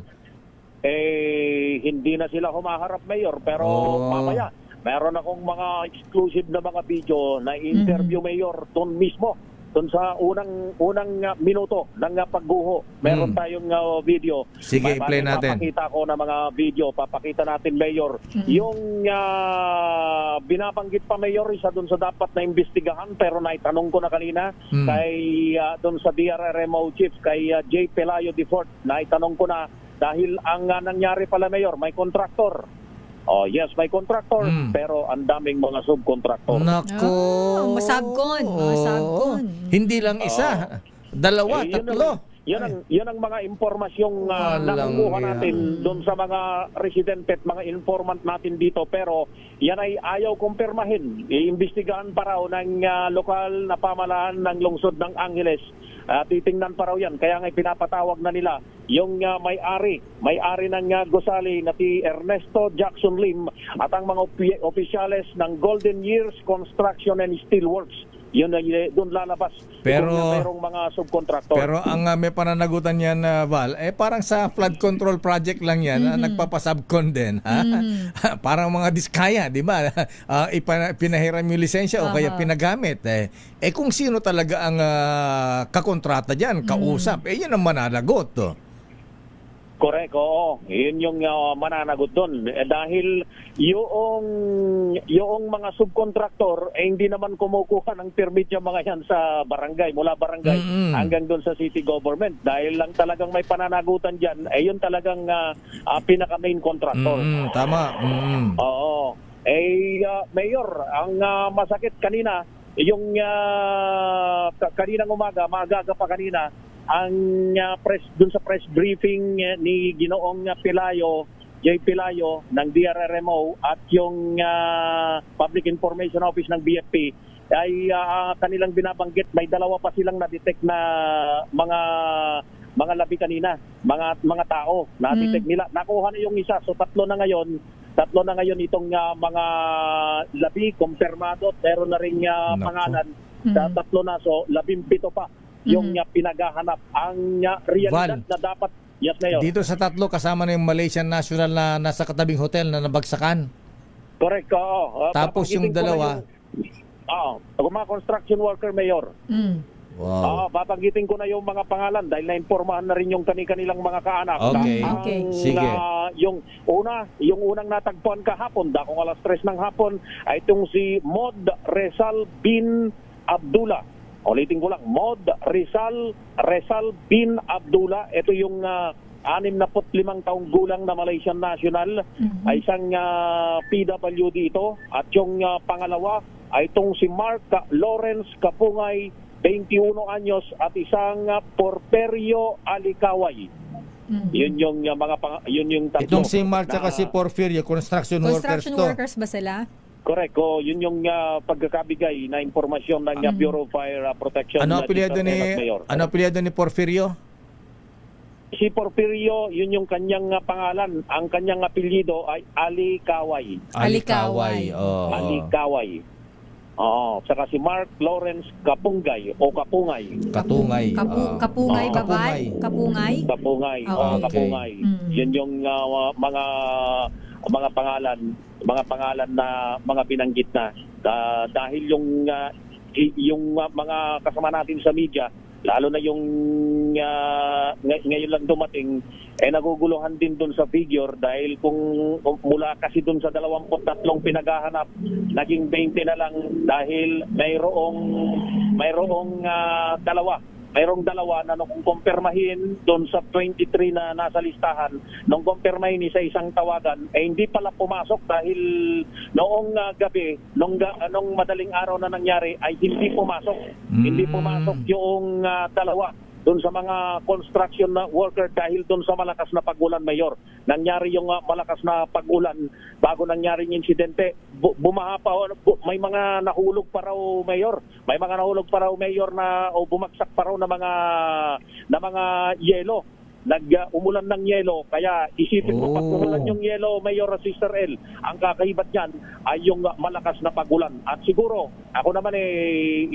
Speaker 8: Hindi na sila humaharap, Mayor. Pero mamaya, meron akong mga exclusive na mga video na interview, Mayor, doon mismo. Doon sa unang minuto ng pagguho. Meron tayong video.
Speaker 19: Sige, i-play natin.
Speaker 8: Papakita ko na mga video. Papakita natin, Mayor. Yung binabanggit pa, Mayor, isa doon sa dapat na imbestigahan. Pero naitanong ko na kanina kay doon sa DRRMO Chief, kay J. Pelayo Defort. Naitanong ko na dahil ang nangyari pala, Mayor, may kontraktor. Yes, may contractor, pero ang daming mga subcontractor.
Speaker 19: Nako.
Speaker 15: Masabkon.
Speaker 19: Hindi lang isa. Dalawa, tatlo.
Speaker 8: Yan ang mga impormasyong nakukuha natin doon sa mga residente at mga informant natin dito. Pero yan ay ayaw kumpirmahin. Iimbestigahan pa raw ng lokal na pamahalaan ng lungsod ng Angeles. Titingnan pa raw yan. Kaya nga pinapatawag na nila yung may-ari ng gusali na si Ernesto Jackson Lim at ang mga opisyales ng Golden Years Construction and Steel Works. Yun ay doon lalabas.
Speaker 19: Pero
Speaker 8: merong mga subcontractor.
Speaker 19: Pero ang may pananagutan niyan, Val, parang sa flood control project lang yan, nagpapasubcon din. Parang mga diskaya, di ba? Pinahiram yung lisensya o kaya pinagamit. Kung sino talaga ang kakontrata diyan, kausap, yun ang mananagot.
Speaker 8: Correct, oo. Yun yung mananagot doon. Dahil yung mga subcontractor, hindi naman kumukuha ng permit yung mga yan sa barangay, mula barangay hanggang doon sa city government. Dahil lang talagang may pananagutan dyan, yun talagang pinaka-main contractor.
Speaker 19: Tama.
Speaker 8: Oo. Mayor, ang masakit kanina, yung kaninang umaga, maaga pa kanina, ang dun sa press briefing ni Ginoong Pelayo, J. Pelayo ng DRRMO at yung Public Information Office ng BFP ay kanilang binabanggit may dalawa pa silang na-detect na mga labi kanina, mga tao na-detect nila. Nakuha na yung isa, so tatlo na ngayon itong mga labi kumpirmado, pero na rin pangalan sa tatlo na, so 17 pa yung pinaghahanap. Ang realidad na dapat, yes, Mayor.
Speaker 19: Dito sa tatlo, kasama na yung Malaysian National na nasa katabing hotel na nabagsakan.
Speaker 8: Correct, oo.
Speaker 19: Tapos yung dalawa.
Speaker 8: Mga construction worker, Mayor.
Speaker 19: Wow.
Speaker 8: Babanggitin ko na yung mga pangalan dahil na-impormahan na rin yung kanilang mga kaanak.
Speaker 19: Okay. Sige.
Speaker 8: Yung unang natagpuan kahapon, dakong alas 3 ng hapon, ay itong si Mod Rezal bin Abdullah. Ulitin ko lang, Mod Rizal bin Abdullah. Ito yung 65 taong gulang na Malaysian national, ay isang PWD ito. At yung pangalawa ay itong si Mark Lawrence Kapungay, 21 anyos, at isang Porperio Alikaway. Yun yung yun yung tatlo.
Speaker 19: Itong si Mark at si Porfirio, construction workers to.
Speaker 15: Workers ba sila?
Speaker 8: Correct. Yun yung pagkakabigay na impormasyon ng Bureau of Fire Protection.
Speaker 19: Ano apelyido ni Porfirio?
Speaker 8: Si Porfirio, yun yung kanyang pangalan. Ang kanyang apelyido ay Alikaway.
Speaker 19: Alikaway.
Speaker 8: Alikaway. Saka si Mark Lawrence Kapungay o Kapungay.
Speaker 15: Kapungay ba ba? Kapungay?
Speaker 8: Kapungay. Kapungay. Yun yung mga pangalan na mga binanggit na dahil yung mga kasama natin sa media, lalo na yung ngayon lang dumating, naguguluhan din dun sa figure dahil kung mula kasi dun sa 23 pinaghahanap, naging 20 na lang dahil mayroong dalawa na nung kumpirmahin doon sa 23 na nasa listahan, nung kumpirmahin sa isang tawagan, hindi pala pumasok dahil noong gabi, nung madaling araw na nangyari, ay hindi pumasok. Hindi pumasok yung dalawa doon sa mga construction na worker dahil doon sa malakas na pag-ulan, Mayor. Nangyari yung malakas na pag-ulan bago nangyari yung insidente. Bumaha pa, may mga nahulog pa raw, Mayor. May mga nahulog pa raw, Mayor, o bumagsak pa raw na mga yelo. Umulan ng yelo, kaya isipin mo, pag umulan yung yelo, Mayor Sister L, ang kakaibat niyan ay yung malakas na pag-ulan. At siguro, ako naman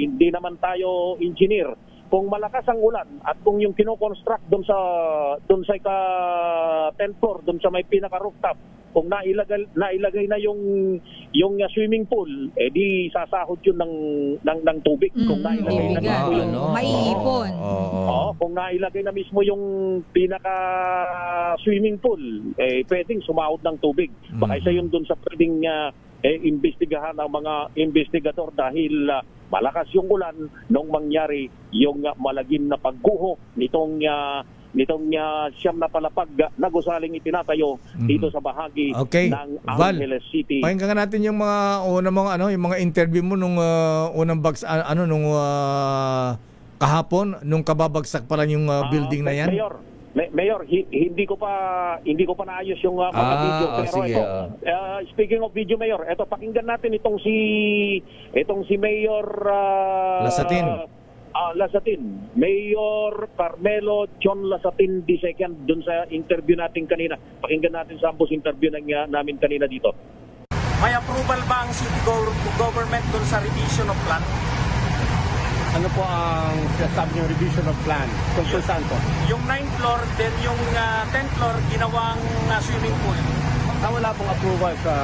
Speaker 8: hindi naman tayo engineer. Kung malakas ang ulan at kung yung kino-construct doon sa 10th floor, doon sa may pinaka-rooftop, kung nailagay na yung swimming pool, di sasahod yun ng tubig. Kung nailagay na mismo yung
Speaker 15: maiipon.
Speaker 8: Kung nailagay na mismo yung pinaka-swimming pool, pwedeng sumahod ng tubig. Baka isa yun doon sa pwedeng imbestigahan ng mga investigador dahil malakas yung ulan nung mangyari yung malagim na pagguho nitong siyam na palapag na gusaling itinatayo dito sa bahagi ng Angeles City.
Speaker 19: Pakinggan natin yung yung mga interview mo nung unang kahapon nung kababagsak pa lang yung building na yan.
Speaker 8: Mayor, hindi ko pa naayos yung mga video, pero ito, speaking of video, Mayor, ito pakinggan natin itong si Mayor Lasatin, Mayor Carmelo John Lasatin II dun sa interview natin kanina. Pakinggan natin sa ambos interview namin kanina dito.
Speaker 6: May approval ba ang city government dun sa revision of plan?
Speaker 9: Ano po ang sinasabi yung revision of plan? Tungkol saan po?
Speaker 6: Yung 9th floor, then yung 10th floor, ginawang swimming pool.
Speaker 9: Wala pong approval sa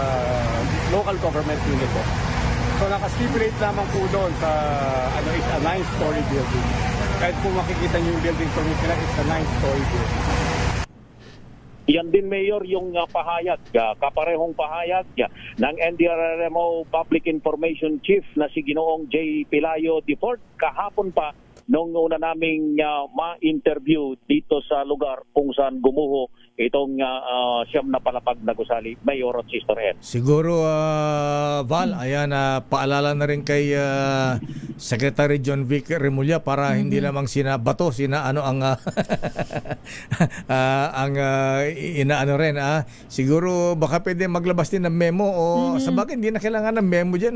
Speaker 9: local government unit po. So nakastipulate lamang po doon sa is a 9-story building. Kahit po makikita niyo yung building permit nila, it's a 9-story building.
Speaker 8: Yan din, Mayor, yung pahayag, kaparehong pahayag ng NDRRMO Public Information Chief na si Ginoong J. Pilayo Defort kahapon pa nung una naming ma-interview dito sa lugar kung saan gumuho itong siyam na palapag na gusali, Mayor at Sister Ed.
Speaker 19: Siguro, Val, ayan, paalala na rin kay Secretary John Vic Remulla para hindi lamang sinabato, inaano rin. Siguro baka pwede maglabas din ng memo o sa bagay, hindi na kailangan ng memo dyan.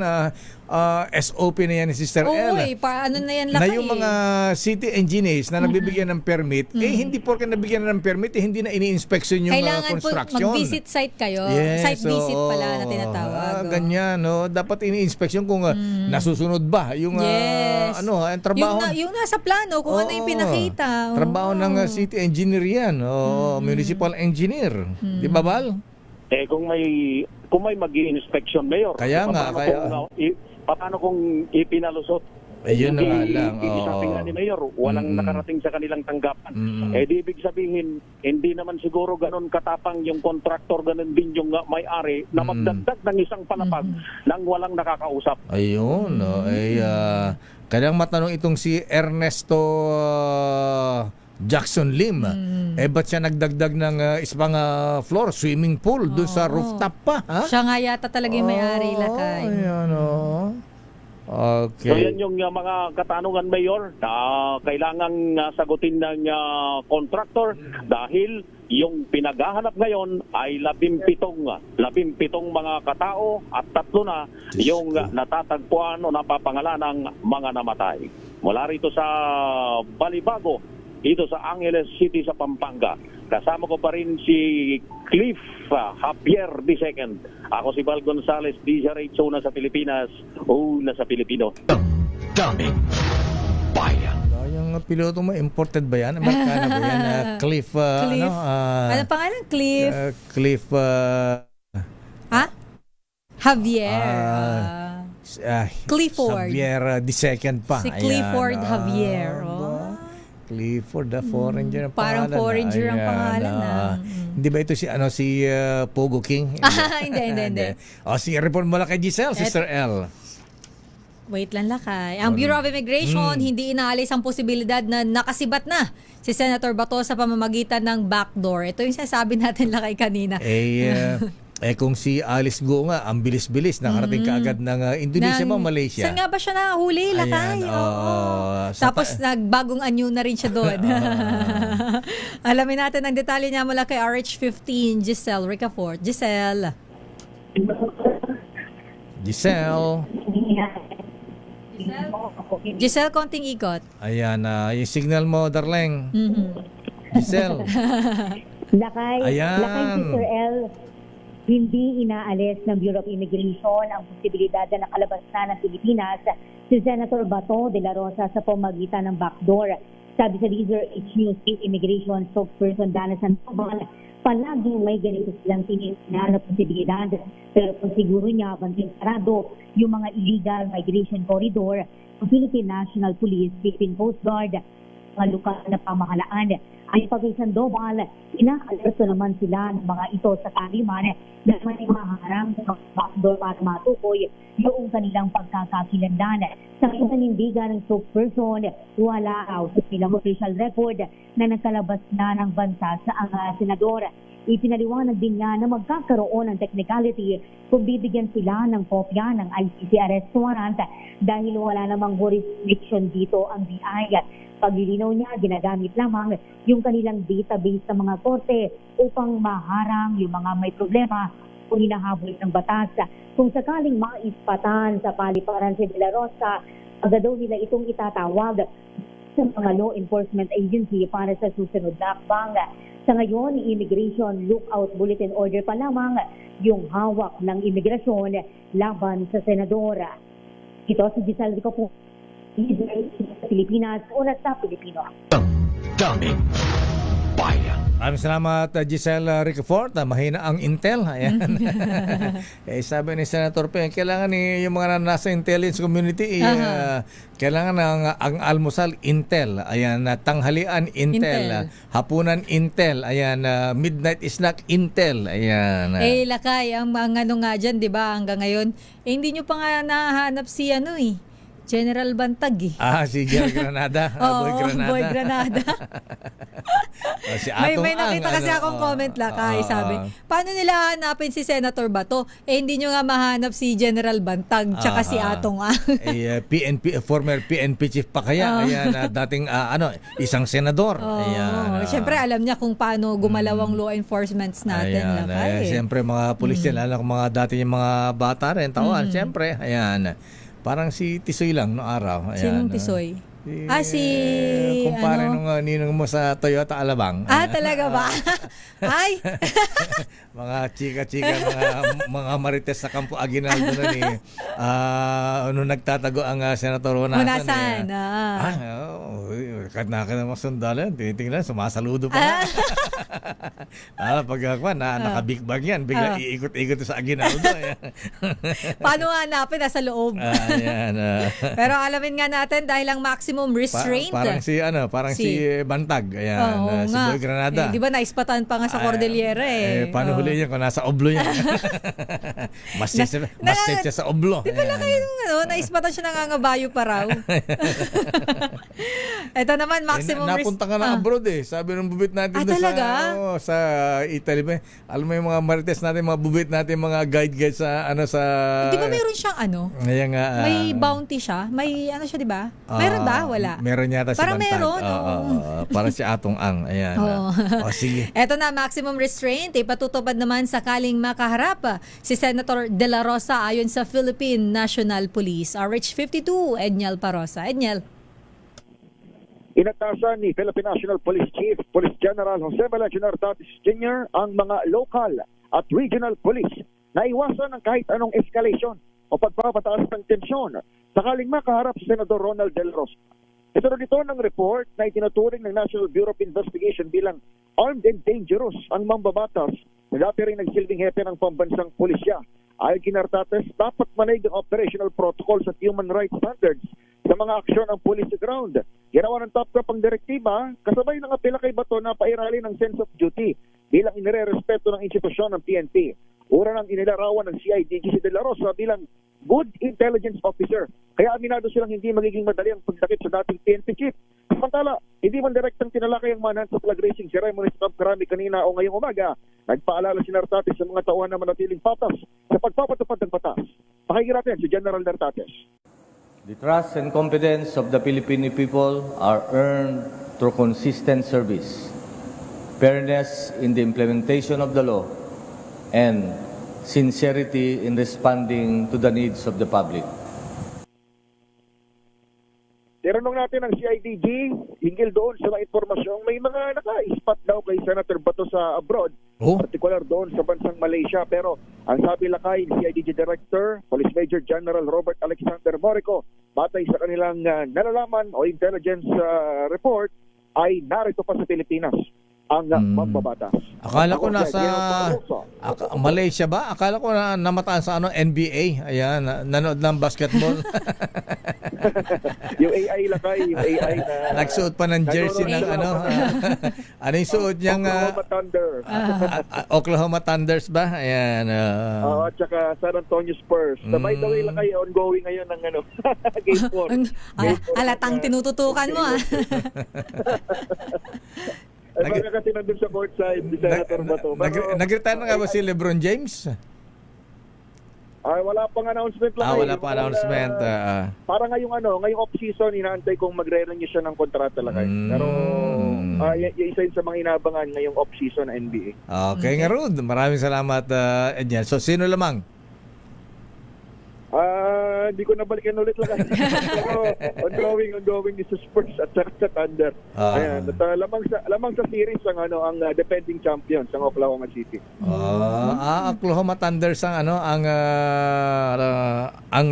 Speaker 19: SOP na yan ni Sister L.
Speaker 15: Paano na yan
Speaker 19: na yung mga city engineers na nagbibigyan ng permit, hindi porke nabigyan na ng permit, hindi na ini-inspection yung construction.
Speaker 15: Kailangan po mag-visit site kayo.
Speaker 19: Yes,
Speaker 15: site visit pala na tinatawag.
Speaker 19: Ganyan, no? Dapat ini-inspection kung nasusunod ba yung ang trabaho.
Speaker 15: Yung nasa plano, kung ano yung pinakita.
Speaker 19: Trabaho ng city engineer yan, municipal engineer. Di ba, Val?
Speaker 8: Kung may mag-i-inspection, Mayor.
Speaker 19: Paano
Speaker 8: kung ipinalusot
Speaker 19: Ayun na nga lang.
Speaker 8: Sabi nga ni Mayor, walang nakarating sa kanilang tanggapan. Di ibig sabihin, hindi naman siguro ganun katapang yung kontraktor, ganun din yung may-ari na magdagdag ng isang palapag nang walang nakakausap.
Speaker 19: Ayun. Kailang matanong itong si Ernesto Jackson Lim. Ba't siya nagdagdag ng isang floor, swimming pool, doon sa rooftop pa? Ha?
Speaker 15: Siya nga yata talaga yung may-ari, Lakay.
Speaker 19: Ayan, Okay.
Speaker 8: So yan yung mga katanungan, Mayor, na kailangang sagutin ng contractor dahil yung pinaghahanap ngayon ay 17 mga katao at 3 na yung natatagpuan o napapangalan ng mga namatay. Mula rito sa Balibago, dito sa Angeles City sa Pampanga. Kasama ko pa rin si Cliff Javier II. Ako si Val Gonzales, DZRH, una sa Pilipinas, una sa Pilipino.
Speaker 19: Daming bayan. Yung piloto mo, imported ba yan? Amerikano ba yan? Cliff,
Speaker 15: Cliff. Ano pangalan? Cliff?
Speaker 19: Cliff,
Speaker 15: Javier. Clifford.
Speaker 19: Javier II pa.
Speaker 15: Si Clifford Javier.
Speaker 19: Clifford, foreigner ang
Speaker 15: Parang
Speaker 19: pangalan.
Speaker 15: foreigner ang pangalan.
Speaker 19: Hindi ba ito si Pogo King?
Speaker 15: Hindi.
Speaker 19: Si report mo lang kay Giselle, Sister L.
Speaker 15: Wait lang, Lakay. Ang Bureau of Immigration hindi inaalis ang posibilidad na nakasibat na si Senator Bato sa pamamagitan ng backdoor. Ito yung sinasabi natin, Lakay, kanina.
Speaker 19: Kung si Alice Go nga, ang bilis-bilis, nakarating kaagad ng Indonesia ba, Malaysia?
Speaker 15: Saan nga ba siya nahuli, Lakay? Tapos nagbagong anyo na rin siya doon. Alamin natin ang detalye niya mula kay RH15, Giselle Ricafort. Giselle, konting ikot.
Speaker 19: Ayan, yung signal mo, darling. Giselle.
Speaker 10: Lakay, Sister L, hindi inaalis ng Bureau of Immigration ang posibilidad na nakalabas na ng Pilipinas si Senator Bato de la Rosa sa pamagitan ng backdoor. Sabi sa DZRH News State Immigration spokesperson Dana Sandoval, palaging may ganito silang tinitingnan na posibilidad. Pero kung siguro niya, banting sarado yung mga illegal migration corridor ng Philippine National Police, Philippine Coast Guard, mga lokal na pamahalaan. Ay pag Sandoval, inaalerto naman sila ng mga ito sa kaniman na may maharang sa backdoor para matukoy yung kanilang pagkakakilandan. Sa panindigan ng spokesperson, wala raw sa silang official record na nakalabas na ng bansa sa ang senador. Ipinaliwanag din niya na magkakaroon ng technicality kung bibigyan sila ng kopya ng ICC arrest warrant dahil wala namang jurisdiction dito ang BI. Paglilinaw niya, ginagamit lamang yung kanilang database sa mga korte upang maharang yung mga may problema kung hinahabol ng batas. Kung sakaling maispatan sa paliparan si De La Rosa, agad daw nila itong itatawag sa mga law enforcement agency para sa susunod na hakbang. Sa ngayon, Immigration Lookout Bulletin Order pa lamang yung hawak ng imigrasyon laban sa senadora. Ito si Giselle Ricafort, Pilipinas, una sa Pilipino.
Speaker 19: Daming bayan. Maraming salamat, Giselle Ricafort. Mahina ang intel. Ayan. Sabi ni Senator Peng, kailangan yung mga nasa intelligence community, kailangan ang almusal intel. Ayan, tanghalian intel. Hapunan intel. Ayan, midnight snack intel. Ayan.
Speaker 15: Lakay, ang mga nga dyan, di ba, hanggang ngayon, hindi nyo pa nga nahanap si General Bantag
Speaker 19: si Jerry Granada.
Speaker 15: Boy Granada.
Speaker 19: Si Atong
Speaker 15: may nakita kasi akong comment, Lakay, sabi, paano nila hanapin si Senator Bato? Hindi nyo nga mahanap si General Bantag tsaka si Atong
Speaker 19: former PNP chief pa kaya. Ayan, dating isang senador. Ayan.
Speaker 15: Siyempre, alam niya kung paano gumalaw ang law enforcements natin, Lakay.
Speaker 19: Siyempre, mga pulis yan, lalo kung mga dati yung mga bata rin, tawan. Siyempre, ayan. Parang si Tisoy lang no araw. Ayan.
Speaker 15: Sinong Tisoy?
Speaker 19: Kumpare nung ninong mo sa Toyota Alabang.
Speaker 15: Talaga ba? Ay!
Speaker 19: Mga chika-chika, mga marites sa Campo Aguinaldo nung nagtatago ang Senator Honasan. kahit nakakita ng mga sundalo yan, tinitingnan, sumasaludo pa. Pag nakabig bag yan, bigla iikot-ikot sa Aguinaldo.
Speaker 15: Paano hanapin? Nasa loob.
Speaker 19: Ayan.
Speaker 15: Pero alamin nga natin dahil ang maximum restraint.
Speaker 19: Parang si Bantag. Ayan, si Boy Granada.
Speaker 15: Di ba naispatan pa nga sa Cordillera
Speaker 19: paano huli yan kung nasa oblo yan? Mas safe siya sa oblo.
Speaker 15: Di pala kayo naispatan siya nangangabayo pa raw. Ito naman, maximum
Speaker 19: napunta ka na abroad Sabi ng bubit natin sa Italy. Alam mo yung mga marites natin, mga bubit natin, mga guide sa
Speaker 15: Di ba meron siyang may bounty siya? May siya, di ba? Meron ba? Wala.
Speaker 19: Meron yata si
Speaker 15: Parang
Speaker 19: Bantag.
Speaker 15: meron.
Speaker 19: Parang si Atong Ang. Ayan. Sige.
Speaker 15: Ito na, maximum restraint. Ipatutupad naman sakaling makaharap si Senator De La Rosa ayon sa Philippine National Police. RH52, Edniel Parosa. Edniel.
Speaker 8: Inatasan ni Philippine National Police Chief, Police General Jose Valenzuela Nartatis Jr. ang mga local at regional police na iwasan ang kahit anong escalation o pagpapataas ng tensyon sakaling makaharap si Senador Ronald De La Rosa. Ito dito ng report na itinuturing ng National Bureau of Investigation bilang armed and dangerous ang mambabatas na dati rin nagsilbing hepe ng pambansang pulisya. Ayon kay Nartates, dapat manaig ang operational protocols at human rights standards sa mga aksyon ng police ground. Ginawa ng top cap ang direktiba, kasabay ng apela kay Bato na pairali ng sense of duty bilang inirerespeto ng institusyon ng PNP. Ura nang inilarawan ng CIDG si De La Rosa bilang good intelligence officer. Kaya aminado silang hindi magiging madali ang pagdakip sa dating PNP chief. Samantala, hindi man direktang tinalakay ang manhunt sa flag racing ceremony sa Camp Crame kanina o ngayong umaga. Nagpaalala si Nartates sa mga tauhan na manatiling patas sa pagpapatupad ng batas. Pakinggan natin si General Nartates.
Speaker 11: The trust and confidence of the Filipino people are earned through consistent service, fairness in the implementation of the law, and sincerity in responding to the needs of the public.
Speaker 8: Tinanong natin ang CIDG hinggil doon sa mga impormasyong may mga naka-ispat daw kay Senator Bato sa abroad, particular doon sa bansang Malaysia. Pero ang sabi lakay ni CIDG Director, Police Major General Robert Alexander Morico, batay sa kanilang nalalaman o intelligence report, ay narito pa sa Pilipinas ang mambabatas.
Speaker 19: Akala ko nasa Malaysia ba? Akala ko na namataan sa NBA. Ayan, nanood ng basketball.
Speaker 8: Yung AI lakay, yung AI na
Speaker 19: nagsuot pa ng jersey ng ano yung suot niyang
Speaker 8: Oklahoma Thunder.
Speaker 19: Oklahoma Thunders ba? Ayan.
Speaker 8: At saka San Antonio Spurs. By the way lakay, ongoing ngayon ng Game 4.
Speaker 15: Alatang tinututukan mo
Speaker 8: Baka kasi nandun sa courtside ni Senator Bato.
Speaker 19: Nag-retire na nga ba si LeBron James?
Speaker 8: Wala pang announcement lang.
Speaker 19: Wala pang announcement.
Speaker 8: Para ngayong off-season, inaantay kong magre-renew siya ng kontrata lang. Pero isa yun sa mga inabangan ngayong off-season na NBA.
Speaker 19: Okay nga Rod. Maraming salamat, Edniel. So, sino lamang?
Speaker 8: Hindi ko nabalikan ulit lang. Pero ongoing ni Spurs at sa Thunder. Ayan, at lamang sa series ang defending champions ang Oklahoma City.
Speaker 19: Oklahoma Thunders ang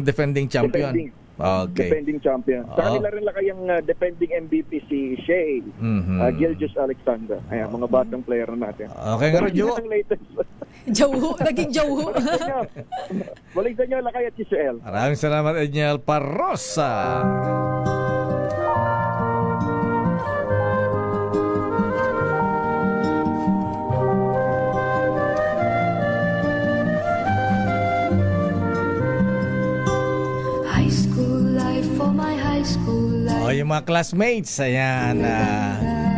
Speaker 19: defending champion.
Speaker 8: Defending champion. Sa kanila rin lang kayang defending MVP si Shea Gilgeous Alexander. Ayan, mga batang player natin.
Speaker 19: Okay nga Rodyo.
Speaker 15: Naging Jowo.
Speaker 8: Balik sa inyo, Lakay at Giselle.
Speaker 19: Maraming salamat, Edniel Parosa.
Speaker 12: High school life for my high school life.
Speaker 19: Yung mga classmates, ayan.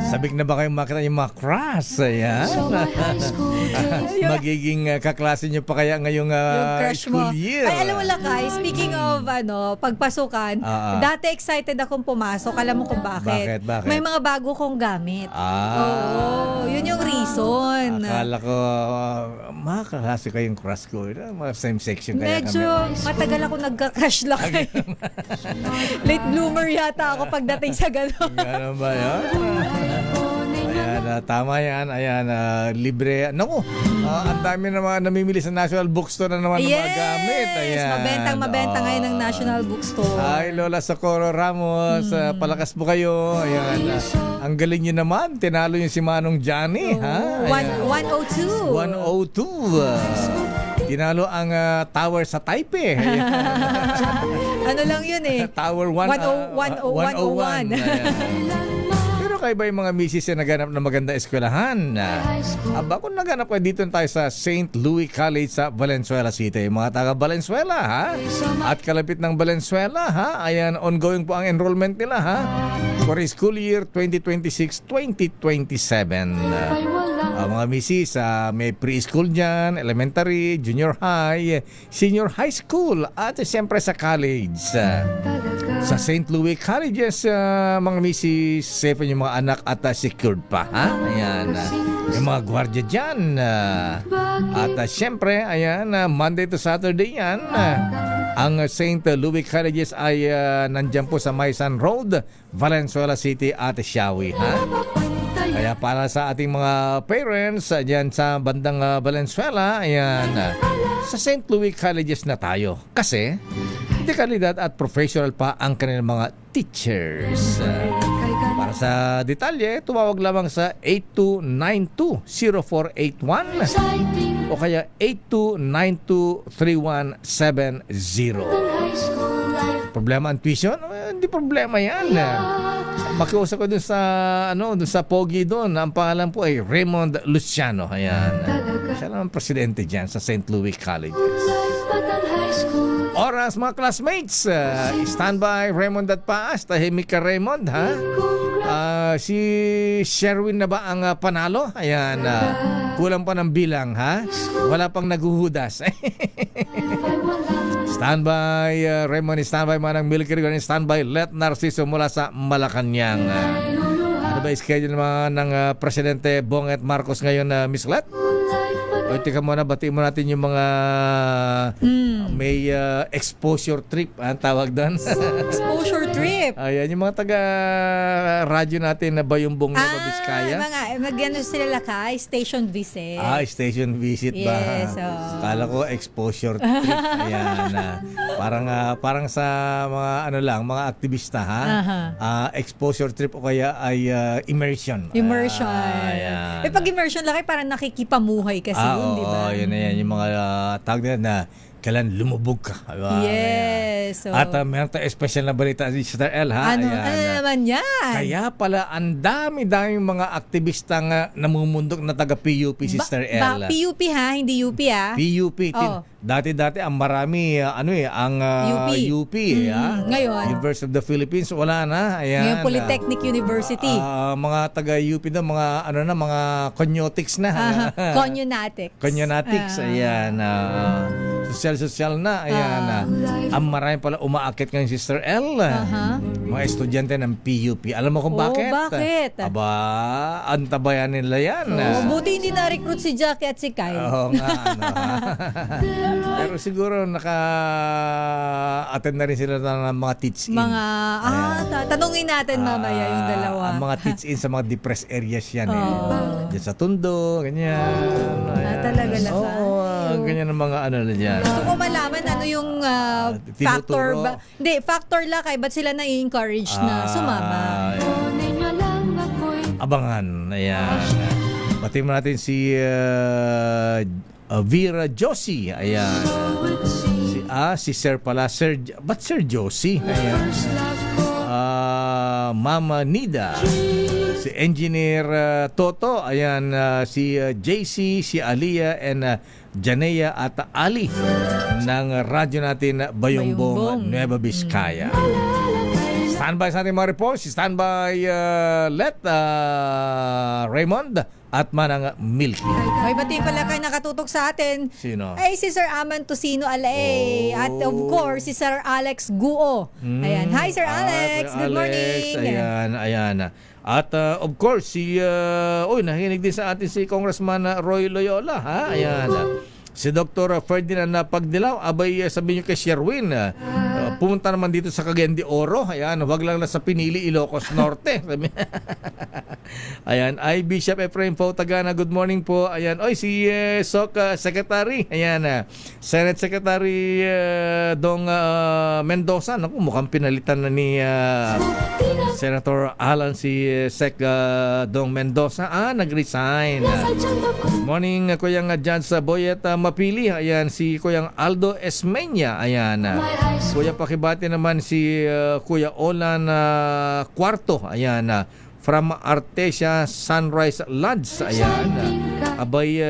Speaker 19: Sabik na ba kayong makita yung mga crush? Ayan. Magiging kaklase nyo pa kaya ngayong school year.
Speaker 15: Ay, alam mo lang guys, speaking of pagpasukan, dati excited akong pumasok. Alam mo kung bakit?
Speaker 19: Bakit?
Speaker 15: May mga bago kong gamit. Yun yung reason.
Speaker 19: Akala ko, makaklase kayong crush ko. Same section kaya
Speaker 15: medyo matagal ako nagka-crush lang. Late bloomer yata ako pagdating sa gano'n.
Speaker 19: Gano'n ba yun? Ayan, tama yan. Ayan, libre. Naku, ang dami naman namimili sa National Bookstore na naman ng mga gamit. Ayan.
Speaker 15: Mabentang ngayon ng National Bookstore.
Speaker 19: Ay, Lola Socorro Ramos, palakas po kayo. Ayan, ang galing nyo naman. Tinalo yung si Manong Johnny. Ha? Ayan.
Speaker 15: 102.
Speaker 19: 102. Tinalo ang tower sa Taipei.
Speaker 15: Ano lang yun eh.
Speaker 19: Tower
Speaker 15: 101.
Speaker 19: Pero kayo ba yung mga misis na naganap ng maganda eskwelahan? Aba, kung naganap kayo dito tayo sa St. Louis College sa Valenzuela City. Mga taga Valenzuela, ha? At kalapit ng Valenzuela, ha? Ayan, ongoing po ang enrollment nila, ha? For school year 2026-2027. Mga misis, may preschool dyan, elementary, junior high, senior high school, at siyempre sa college. Sa St. Louis Colleges, mga misis, safe yung mga anak at secured pa. Ha? Ayan, yung mga gwardiya dyan. At siyempre, ayan, Monday to Saturday yan. Ang St. Louis Colleges ay nandyan po sa Maisan Road, Valenzuela City at Shawi. Ha? Kaya para sa ating mga parents dyan sa bandang Valenzuela, ayan, sa St. Louis Colleges na tayo. Kasi, de kalidad at professional pa ang kanilang mga teachers. Para sa detalye, tumawag lamang sa 8292-0481 o kaya 8292-3170. Problema ang tuition? Hindi problema yan. Makiusap ko dun sa dun sa Pogi doon. Ang pangalan po ay Raymond Luciano. Ayan. Siya naman presidente diyan sa St. Louis Colleges. Oras mga classmates. Standby Raymond at Paas. Tahimik ka Raymond, ha? Si Sherwin na ba ang panalo? Ayan. Kulang pa ng bilang, ha? Wala pang naguhudas. Standby Raymond, standby Manang Milky Rigan, standby Let Narciso mula sa Malacanang. Ano ba schedule naman ng Presidente Bonget Marcos ngayon, Miss Let? O tika muna, batiin mo natin yung mga may exposure trip, ang tawag doon.
Speaker 15: Exposure trip?
Speaker 19: Ayan, yung mga taga-radyo natin na Bayumbong Nueva Vizcaya.
Speaker 15: Mag-ano sila lakay? Station visit.
Speaker 19: Station visit ba?
Speaker 15: Yes.
Speaker 19: Kala ko exposure trip. Ayan. Parang sa mga mga aktivista, ha? Exposure trip o kaya ay immersion.
Speaker 15: Immersion. Pag immersion lakay, parang nakikipamuhay kasi yun, di ba?
Speaker 19: Yun na yan. Yung mga tawag na kailan lumubog ka. Diba?
Speaker 15: Yes.
Speaker 19: At meron tayong special na balita si Sister El, ha?
Speaker 15: Ano naman yan?
Speaker 19: Kaya pala, ang dami-daming mga aktivistang namumundok na taga-PUP, Sister El.
Speaker 15: PUP ha? Hindi UP ha?
Speaker 19: PUP. Dati-dati ang marami, ang UP.
Speaker 15: Ngayon?
Speaker 19: University of the Philippines, wala na. Ayan.
Speaker 15: Ngayon, Polytechnic University.
Speaker 19: Mga taga-UP na, mga conyotics na. Conionatics. Ayan. Social na. Ayan. Ang marami pala umaakit ngayon, Sister L. Mga estudyante ng PUP. Alam mo kung bakit?
Speaker 15: Bakit?
Speaker 19: Aba, antabayan nila yan.
Speaker 15: Buti hindi na-recruit si Jackie at si Kyle.
Speaker 19: Oo nga. Pero siguro naka-attend na rin sila ng mga teach-in.
Speaker 15: Tanungin natin mamaya yung dalawa.
Speaker 19: Ang mga teach-in sa mga depressed areas yan. Diyan sa Tondo, ganyan.
Speaker 15: Talaga lang.
Speaker 19: Ganyan ang mga na dyan.
Speaker 15: Gusto ko malaman ano yung factor ba? Hindi, factor lang kay ba't sila na-encourage na sumama?
Speaker 19: Abangan. Ayan. Batiin mo natin si Vera Josie. Ayan. Si Sir pala. Ba't Sir Josie? Ayan. Mama Nida. Si Engineer Toto. Ayan. Si JC, si Aliyah, and Janea at Ali ng radyo natin Bayumbong Nueva Vizcaya. Standby sa ating mga reports. Standby Let Raymond at Manang Milky.
Speaker 15: May batiin pala kayo nakatutok sa atin.
Speaker 19: Sino?
Speaker 15: Ay, si Sir Aman Tosino Alay. At of course, si Sir Alex Guo. Ayan. Hi, Sir Alex. Good morning.
Speaker 19: Ayan. At of course, nakinig din sa atin si Congressman Roy Loyola. Ha? Ayan. Si Dr. Ferdinand Pagdilaw, abay sabi niyo kay Sherwin, pumunta naman dito sa Cagayan de Oro. Ayan, wag lang na sa Pinili, Ilocos Norte. Ayan, ay Bishop Ephraim po Tagana, good morning po. Ayan, oy si SOC Secretary. Ayan, Senate Secretary Dong Mendoza. Naku, mukhang pinalitan na ni Senator Alan si Sec Dong Mendoza. Nag-resign. Morning, Kuyang Judge Boyet Mapili. Ayan, si Kuyang Aldo Esmeña. Ayan, Kuya pakibati naman si Kuya Olan Cuarto. Ayan, from Artesia Sunrise Lodge. Ayan, abay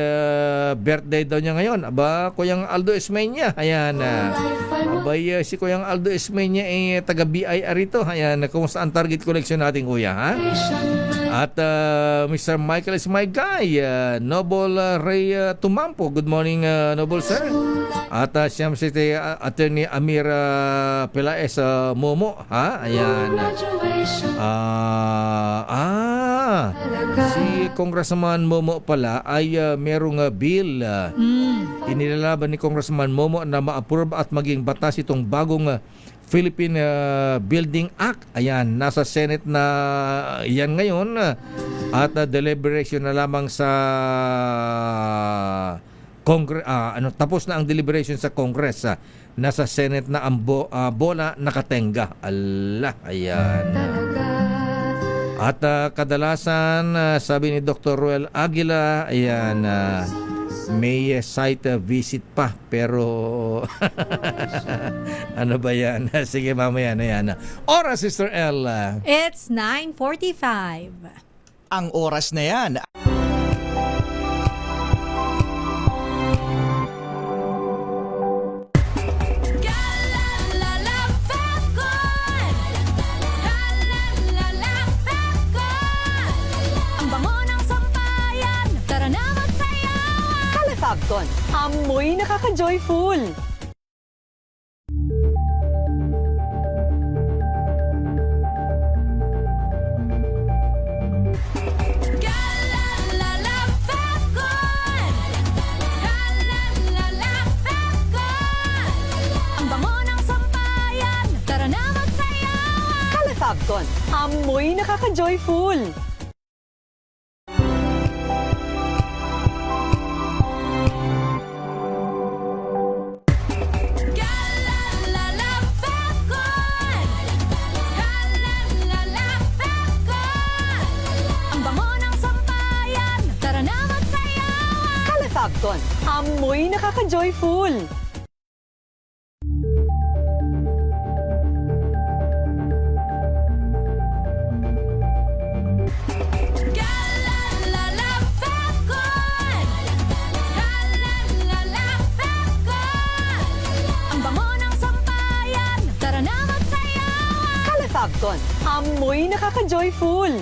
Speaker 19: birthday daw niya ngayon. Aba, Kuyang Aldo Esmeña. Ayan, abay si Kuyang Aldo Esmeña taga BIR ito. Ayan, kumusta ang target collection natin, kuya, ha? At Mr. Michael is my guy. Noble Ray Tumampo. Good morning, Noble sir. At siyam si Attorney Amir Pelaez Momo, ha? Ayan. Si Congressman Momo pala ay merong bill. Inilalaban ni Congressman Momo na ma-approve at maging batas itong bagong Philippine Building Act. Ayan, nasa Senate na yan ngayon at deliberation na lamang sa tapos na ang deliberation sa Congress. Nasa Senate na ang bola nakatenga. Allah, ayan. At kadalasan, sabi ni Dr. Ruel Aguila, ayan, may site visit pa, pero ano ba yan? Sige, mamaya na yan. Oras, Sister L.
Speaker 15: It's 9:45.
Speaker 5: Ang oras na yan.
Speaker 13: Fabcon, amoy nakaka-joyful.
Speaker 2: Ang bango ng sampayan, tara na magsayawan.
Speaker 13: Kala Fabcon, amoy nakaka-joyful. Fabcon, amoy nakaka-joyful.
Speaker 2: Ang bango ng sampayan, tara na magsayawan.
Speaker 13: Kala Fabcon, amoy nakaka-joyful.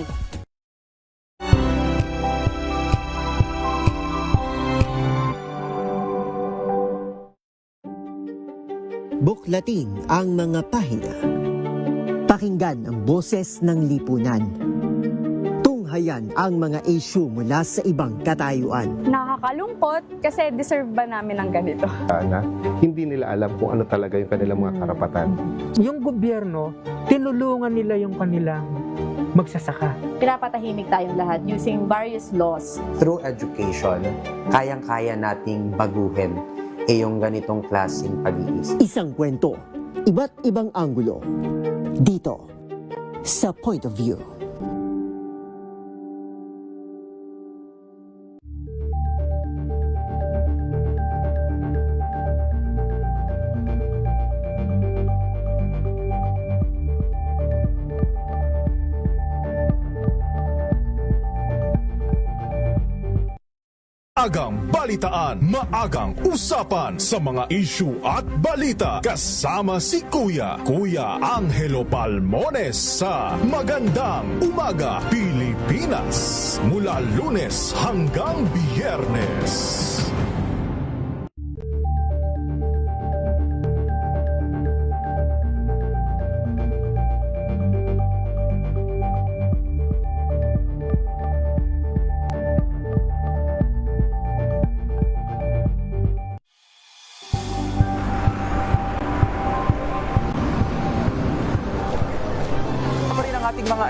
Speaker 16: Buklatin ang mga pahina. Pakinggan ang boses ng lipunan. Tunghayan ang mga issue mula sa ibang katayuan.
Speaker 17: Nakakalungkot kasi deserve ba namin ng ganito?
Speaker 25: Na hindi nila alam kung ano talaga yung kanilang mga karapatan.
Speaker 26: Yung gobyerno, tinulungan nila yung kanilang magsasaka.
Speaker 17: Pinapatahimik tayong lahat using various laws.
Speaker 27: Through education, kayang-kaya nating baguhin yung ganitong klaseng pag-iisip.
Speaker 16: Isang kwento, iba't ibang anggulo. Dito, sa Point of View.
Speaker 3: Maagang balitaan, maagang usapan sa mga issue at balita. Kasama si Kuya Angelo Palmones sa Magandang Umaga Pilipinas. Mula Lunes hanggang Biyernes.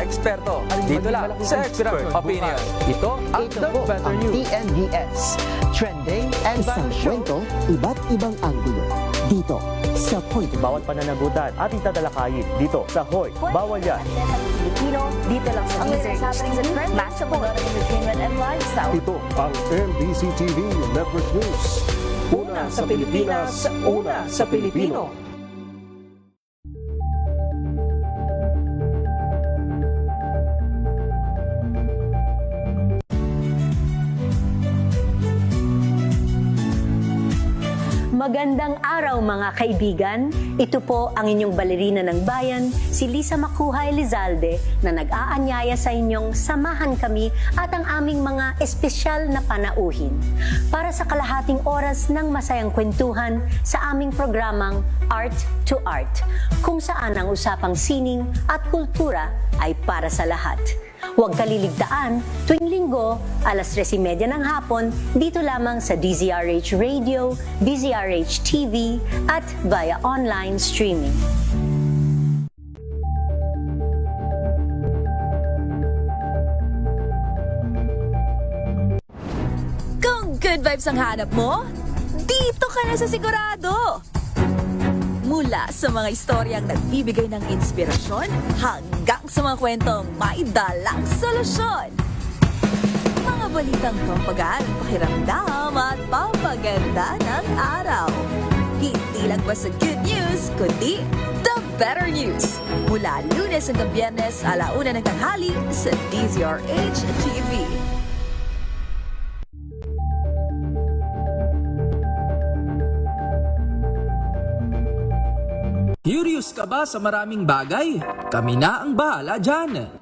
Speaker 1: eksperto. Dito lang sa Expert Opinion. Ito ang The Better News.
Speaker 16: TNVS. Trending and Isang kwento, iba't ibang anggulo. Dito sa Point.
Speaker 18: Bawat pananagutan ating tatalakayin dito sa Hoy, Bawal Yan.
Speaker 20: Pilipino, dito lang sa DZRH. Match up entertainment and lifestyle.
Speaker 25: Ito ang MBC TV Network News. Una sa Pilipinas, una sa Pilipino.
Speaker 21: Magandang araw mga kaibigan. Ito po ang inyong balerina ng bayan, si Lisa Macuha Elizalde, na nag-aanyaya sa inyong samahan kami at ang aming mga espesyal na panauhin para sa kalahating oras ng masayang kwentuhan sa aming programang Art to Art, kung saan ang usapang sining at kultura ay para sa lahat. Huwag kaliligtaan, tuwing linggo, alas 3:30 ng hapon, dito lamang sa DZRH Radio, DZRH TV, at via online streaming.
Speaker 2: Kung good vibes ang hanap mo, dito ka na sa Sigurado! Mula sa mga istoryang nagbibigay ng inspirasyon hanggang sa mga kwentong may dalang solusyon. Mga balitang pampagaan ang pakiramdam at pampaganda ng araw. Hindi lang ba sa good news, kundi the better news. Mula Lunes hanggang Biyernes, 1:00 ng tanghali sa DZRH TV.
Speaker 22: Curious ka ba sa maraming bagay? Kami na ang bahala dyan.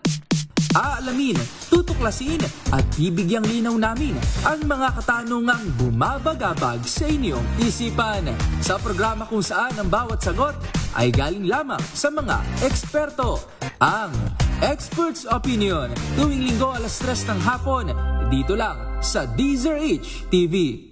Speaker 22: Aalamin, tutuklasin at bibigyang linaw namin ang mga katanungang bumabagabag sa inyong isipan. Sa programa kung saan ang bawat sagot ay galing lamang sa mga eksperto. Ang Expert's Opinion, tuwing linggo alas 3 ng hapon, dito lang sa DZRH TV.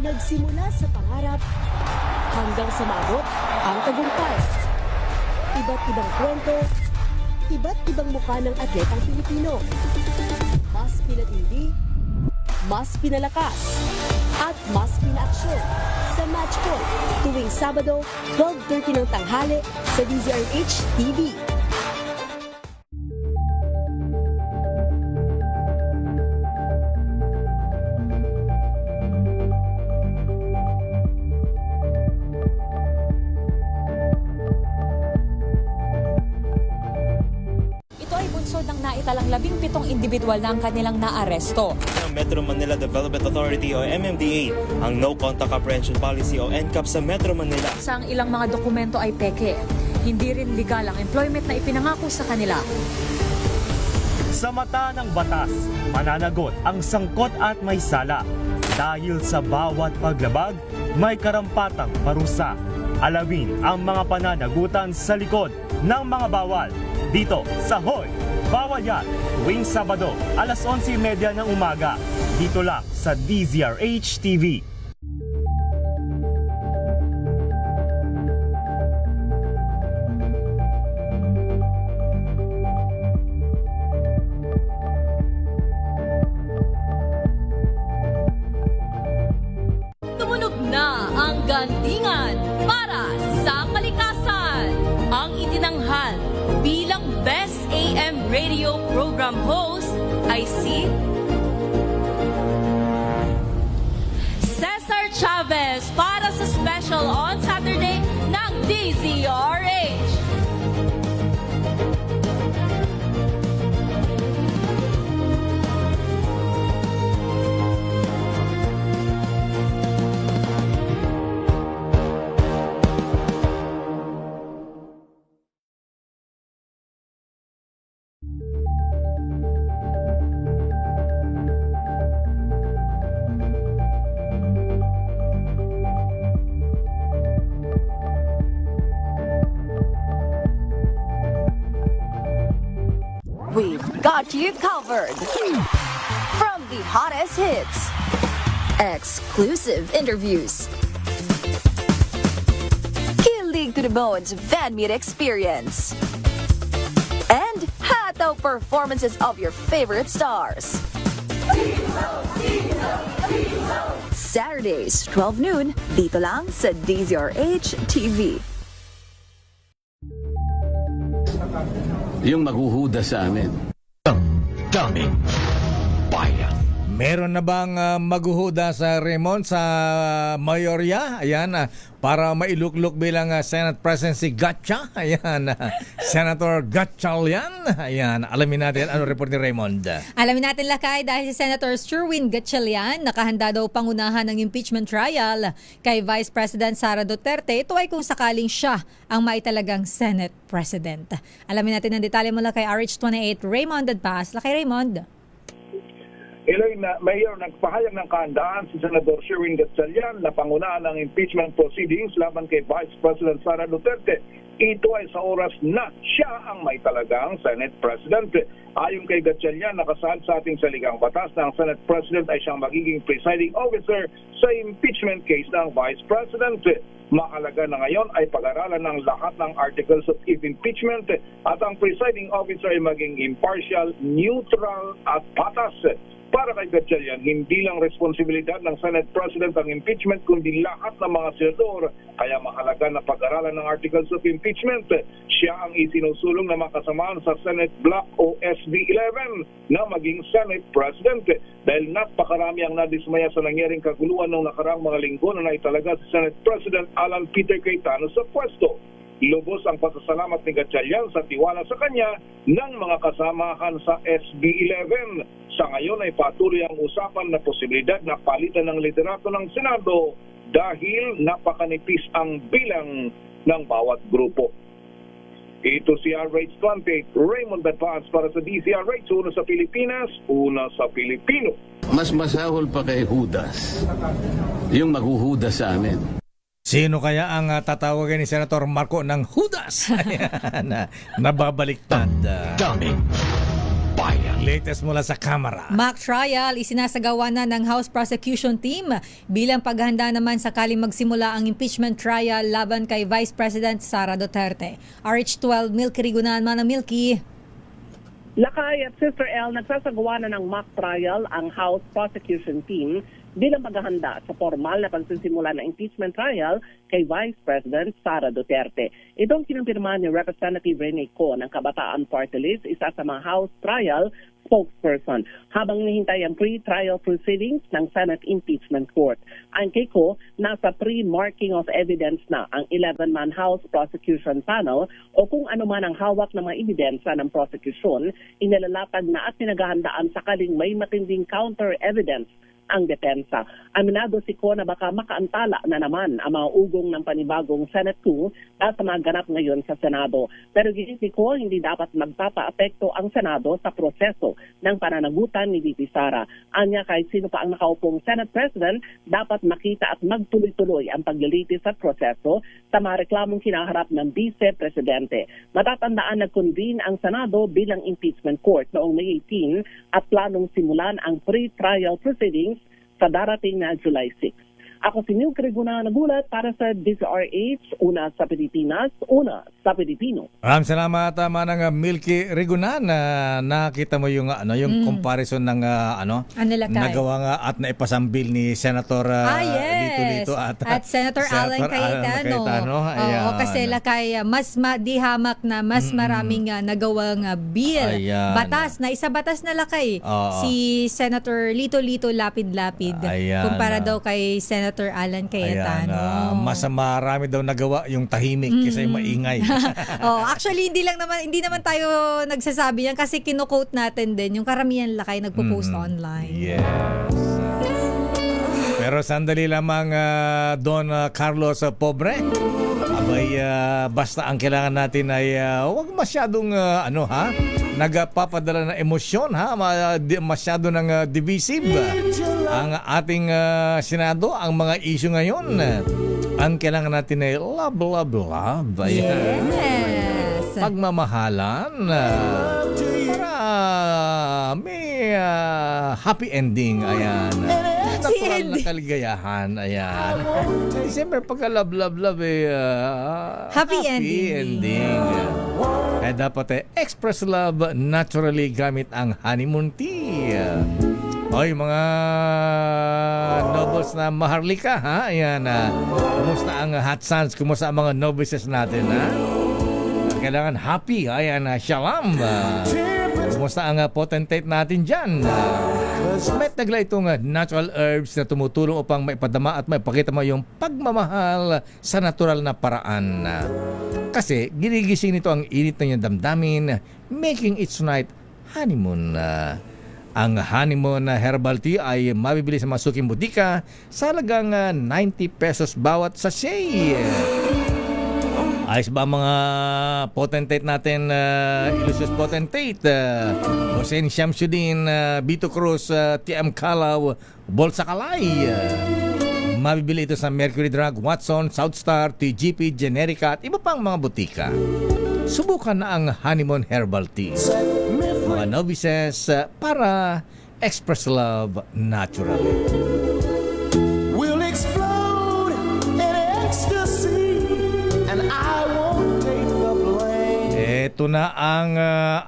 Speaker 14: Nagsimula sa pangarap hanggang sa maabot ang tagumpay. Iba't ibang kwento, iba't ibang mukha ng atletang Pilipino. Mas pinatindi, mas pinalakas, at mas pinaaksyon sa Match Point tuwing Sabado, 12:30 ng tanghali sa DZRH TV.
Speaker 23: Naitalang 17 individual na ang kanilang naaresto.
Speaker 24: Ang Metro Manila Development Authority o MMDA ang No Contact Apprehension Policy o NCAP sa Metro Manila.
Speaker 23: Sa ang ilang mga dokumento ay peke. Hindi rin legal ang employment na ipinangako sa kanila.
Speaker 28: Sa mata ng batas, mananagot ang sangkot at may sala. Dahil sa bawat paglabag, may karampatang parusa. Alamin ang mga pananagutan sa likod ng mga bawal. Dito sa Hoy, Bawal Yan, tuwing Sabado, alas 11:30 ng umaga. Dito lang sa DZRH TV.
Speaker 23: Tumunog na ang gandingan para sa kalikasan. Ang itinanghal bilang Best AM Radio Program Host ay si Cesar Chavez para sa special on Saturday ng DZRH.
Speaker 2: We've got you covered. From the hottest hits, exclusive interviews, the bones fan meet experience. And hataw performances of your favorite stars. Saturdays, 12 noon, dito lang sa DZRH TV.
Speaker 4: Yung maghuhuda sa amin. Daming bayan.
Speaker 19: Meron na bang maghuhuda sa Raymond sa Mayorya? Ayan, para mailuklok bilang Senate President si Gatcha. Ayan, Senator Gatchalian. Ayan, alamin natin ano report ni Raymond.
Speaker 15: Alamin natin, Lakay, dahil si Senator Sherwin Gatchalian nakahanda daw pangunahan ng impeachment trial kay Vice President Sara Duterte. Ito ay kung sakaling siya ang maitalagang Senate President. Alamin natin ang detalye mula kay RH28 Raymond Adpas. Lakay, Raymond.
Speaker 6: Elaine, Mayor, nagpahayag ng kahandaan si Senador Sherwin Gatchalian na pangunahan ng impeachment proceedings laban kay Vice President Sara Duterte. Ito ay sa oras na siya ang may talagang Senate President. Ayon kay Gatchalian, nakasaad sa ating saligang batas na ang Senate President ay siyang magiging presiding officer sa impeachment case ng Vice President. Mahalaga na ngayon ay pag-aralan ng lahat ng articles of impeachment at ang presiding officer ay maging impartial, neutral at patas. Para kay Gatchalian, hindi lang responsibilidad ng Senate President ang impeachment kundi lahat ng mga senador. Kaya mahalaga na pag-aralan ng articles of impeachment. Siya ang isinusulong na makasamahan sa Senate Block o SB 11 na maging Senate President. Dahil napakarami ang nadismaya sa nangyaring kaguluhan ng nakaraang mga linggo na naitalaga si Senate President Alan Peter Cayetano sa pwesto. Lubos ang pasasalamat ni Gatchalian sa tiwala sa kanya ng mga kasamahan sa SB 11. Sa ngayon ay patuloy ang usapan na posibilidad na palitan ng liderato ng Senado dahil napakanipis ang bilang ng bawat grupo. Ito si RH28 Raymond Advance para sa DZRH, una sa Pilipinas, una sa Pilipino.
Speaker 4: Mas masahol pa kay Judas. Yung maghuhuda sa amin.
Speaker 19: Sino kaya ang tatawagan ni Senator Marco ng Judas? Ayan, nababaliktad.
Speaker 4: Daming bayan.
Speaker 19: Latest mula sa Kamara.
Speaker 15: Mock trial isinasagawa na ng House Prosecution Team bilang paghahanda naman sakaling magsimula ang impeachment trial laban kay Vice President Sara Duterte. RH12 Milky Rigunan, Manang Milky.
Speaker 7: Lakay at Sister L, nagsasagawa na ng mock trial ang House Prosecution Team bilang paghahanda sa formal na pagsisimula ng impeachment trial kay Vice President Sara Duterte. Itong kinumpirma ni Representative Rene Co ng Kabataan Party List, isa sa mga House trial spokesperson, habang nihintay ang pre-trial proceedings ng Senate Impeachment Court. Ang kay Co, nasa pre-marking of evidence na ang 11-man House Prosecution Panel o kung ano man ang hawak ng mga ebidensya ng prosecution, inilalatag na at pinaghahandaan sakaling may matinding counter-evidence ang depensa. Aminado si Co na baka makaantala na naman ang mga ugong ng panibagong Senate 2 at sa mga ganap ngayon sa Senado. Pero giit si Co, hindi dapat magpapa-apekto ang Senado sa proseso ng pananagutan ni VP Sara. Anya kahit sino pa ang nakaupong Senate President, dapat makita at magtuloy-tuloy ang paglilitis sa proseso sa mga reklamong kinaharap ng Vice Presidente. Matatandaan nag-convene ang Senado bilang impeachment court noong May 18 at planong simulan ang pre-trial proceedings sa darating na July 6. Ako si Milky Rigunan, nagulat para sa DZRH, una sa Pilipinas, una sa Pilipino.
Speaker 19: Maraming salamat, Manang Milky Rigunan. Nakita mo yung comparison ng nagawa nga at naipasambil ni Senator Lito
Speaker 15: at Senator Alan Cayetano. Oo, kasi Lakay, mas di hamak na mas maraming nagawang bill.
Speaker 19: Ayan.
Speaker 15: Batas na, isa batas na Lakay. Si Senator Lito Lapid-Lapid. Kumpara daw kay Senator Alan Cayetano.
Speaker 19: Mas marami daw nagawa yung tahimik kaysa yung maingay.
Speaker 15: Actually hindi naman tayo nagsasabi yan kasi kino-quote natin din yung karamihan Lakay nagpo-post online.
Speaker 19: Yes. Pero sandali lamang Don Carlos Pobre. Abay basta ang kailangan natin ay wag masyadong nagpapadala ng emosyon masyado ng divisive ang ating Senado, ang mga issue ngayon. Ang kailangan natin ay love.
Speaker 15: Yes.
Speaker 19: Pagmamahalan para may happy ending. Ayan. natural na kaligayahan. Ayan. Siyempre, pagka love,
Speaker 15: Happy ending.
Speaker 19: Kaya dapat express love naturally gamit ang honeymoon tea. Oy, mga nobles na maharlika, ha? Ayan, kumusta ang hot suns? Kumusta ang mga novices natin, ha? Kailangan happy. Ayan, shalom. Kumusta ang potentate natin dyan? May tagla itong natural herbs na tumutulong upang maipadama at maipakita mo yung pagmamahal sa natural na paraan. Kasi ginigising nito ang init ng iyong damdamin, making its night honeymoon. Ang honeymoon herbal tea ay mabibili sa mga suking butika sa halagang 90 pesos bawat sachet. Ayos ba mga potentate natin, Illustrious Potentate, Hussein Shamsuddin, Bito Cruz, TM Kalaw, Bolsa Kalay. Mabibili ito sa Mercury Drug, Watson, Southstar, TGP, Generica at iba pang mga butika. Subukan na ang honeymoon herbal tea. Mga novices para express love naturally.
Speaker 25: We'll explode in ecstasy and I won't take the blame.
Speaker 19: Ito na ang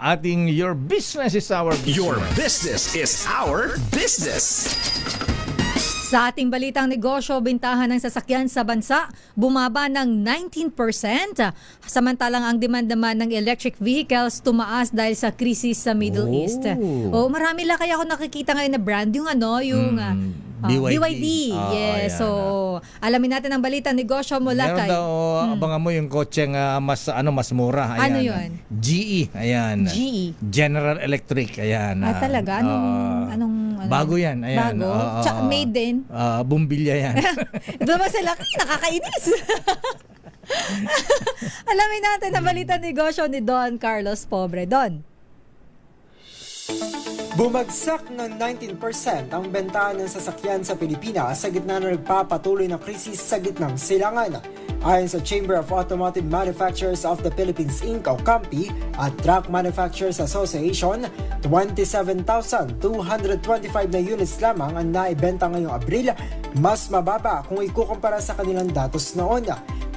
Speaker 19: ating Your Business is Our Business.
Speaker 5: Your business is our business.
Speaker 15: Sa ating balitang negosyo, bintahan ng sasakyan sa bansa bumaba ng 19%. Samantalang ang demand naman ng electric vehicles tumaas dahil sa krisis sa Middle East. Marami lang kaya ako nakikita ngayon na brand yung BYD. Yes. So, alamin natin ang balita negosyo mula
Speaker 19: Meron
Speaker 15: kay...
Speaker 19: daw, abangan mo yung kotseng mas mura. Ayan.
Speaker 15: Ano yun?
Speaker 19: GE. Ayan.
Speaker 15: GE.
Speaker 19: General Electric. Ayan.
Speaker 15: Talaga? Anong
Speaker 19: bago yan. Ayan.
Speaker 15: Bago? Tsaka made din?
Speaker 19: Bumbilya yan.
Speaker 15: Doon ba sila? Nakakainis. Alamin natin ang balita negosyo ni Don Carlos Pobre. Don.
Speaker 8: Bumagsak ng 19% ang bentahan ng sasakyan sa Pilipinas sa gitna ng nagpapatuloy na krisis sa gitnang silangan. Ayon sa Chamber of Automotive Manufacturers of the Philippines Inc. o CAMPI at Truck Manufacturers Association, 27,225 na units lamang ang naibenta ngayong Abril, mas mababa kung ikukumpara sa kanilang datos noon.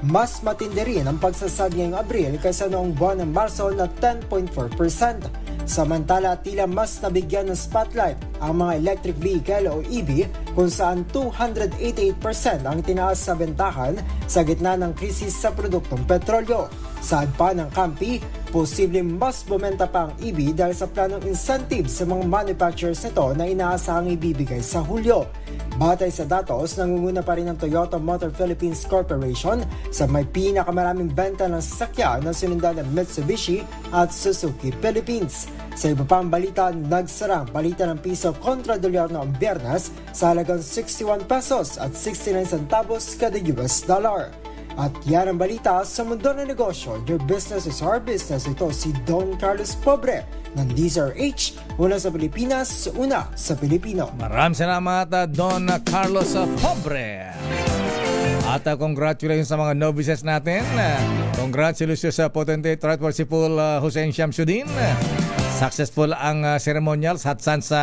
Speaker 8: Mas matindi rin ang pagsasad ngayong Abril kaysa noong buwan ng Marso na 10.4%. Samantala, tila mas nabigyan ng spotlight ang mga electric vehicle o EV kung saan 288% ang tinaas sa bentahan sa gitna ng krisis sa produktong petrolyo. Saad pa ng CAMPI, posibleng mas bumenta pa ang EV dahil sa planong incentive sa mga manufacturers nito na inaasahang ibibigay sa Hulyo. Batay sa datos, nangunguna pa rin ang Toyota Motor Philippines Corporation sa may pinakamaraming benta ng sasakyan na sinundan ng Mitsubishi at Suzuki Philippines. Sa iba pang balita, nagsara ang palitan ng piso kontra dolyar noong Biyernes sa halagang 61 pesos at 69 centavos kada US dollar. At yan ang balita sa mundo ng negosyo. Your business is our business. Ito si Don Carlos Pobre ng DZRH, una sa Pilipinas, una sa Pilipino.
Speaker 19: Maraming salamat, Don Carlos Pobre. At congratulations sa mga novices natin. Congratulations sa Potentate Right Worshipful Hussein Shamsuddin. Successful ang ceremonial sa Hatsan sa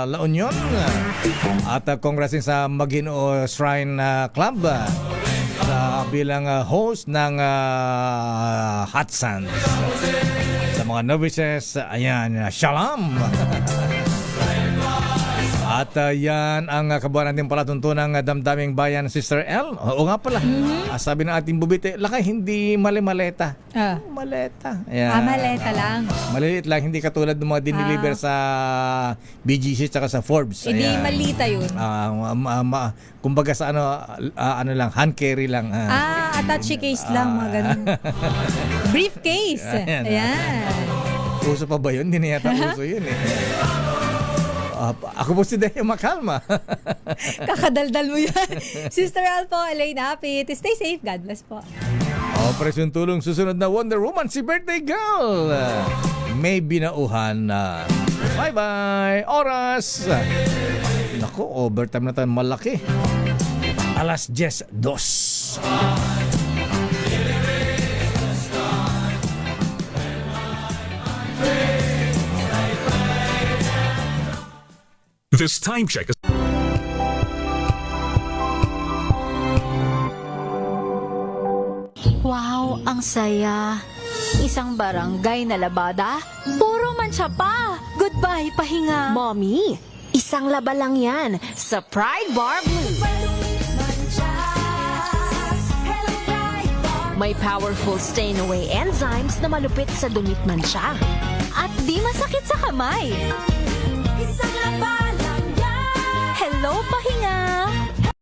Speaker 19: La Union. At congrats sa Maguinoo Shrine Club bilang host ng Hot Sands. Sa mga novices, ayan, shalom! At yan ang kabuuan natin palatuntunan ng damdaming bayan, Sister L. Oo nga pala. Sabi ng ating bubite, lakay hindi mali-maleta. Maleta. Ayan.
Speaker 15: Maleta lang.
Speaker 19: Maliliit lang, hindi katulad ng mga diniliver sa BGC at sa Forbes.
Speaker 15: Hindi malita yun.
Speaker 19: Kumbaga sa ano lang, hand carry lang.
Speaker 15: Attache case lang, mga ganun. Briefcase. Ayan.
Speaker 19: Uso pa ba yun? Hindi na yata uso yun eh. Ako po si Deo Makalma.
Speaker 15: Kakadaldal mo yan. Sister Al po, Elaine Apit. Stay safe. God bless po.
Speaker 19: Operasyon Tulong, susunod na Wonder Woman, si Birthday Girl. May binauhan na. Bye-bye. Oras. Naku, overtime na tayo. Malaki. 10:02.
Speaker 5: This time check is
Speaker 9: Wow, ang saya. Isang barangay na labada, puro mancha pa. Goodbye, pahinga.
Speaker 14: Mommy, isang laba lang yan sa Pride Bar Blue. May powerful stain-away enzymes na malupit sa dumit mancha.
Speaker 9: At di masakit sa kamay.
Speaker 2: Isang laba lang yan.
Speaker 9: Hello, pahinga.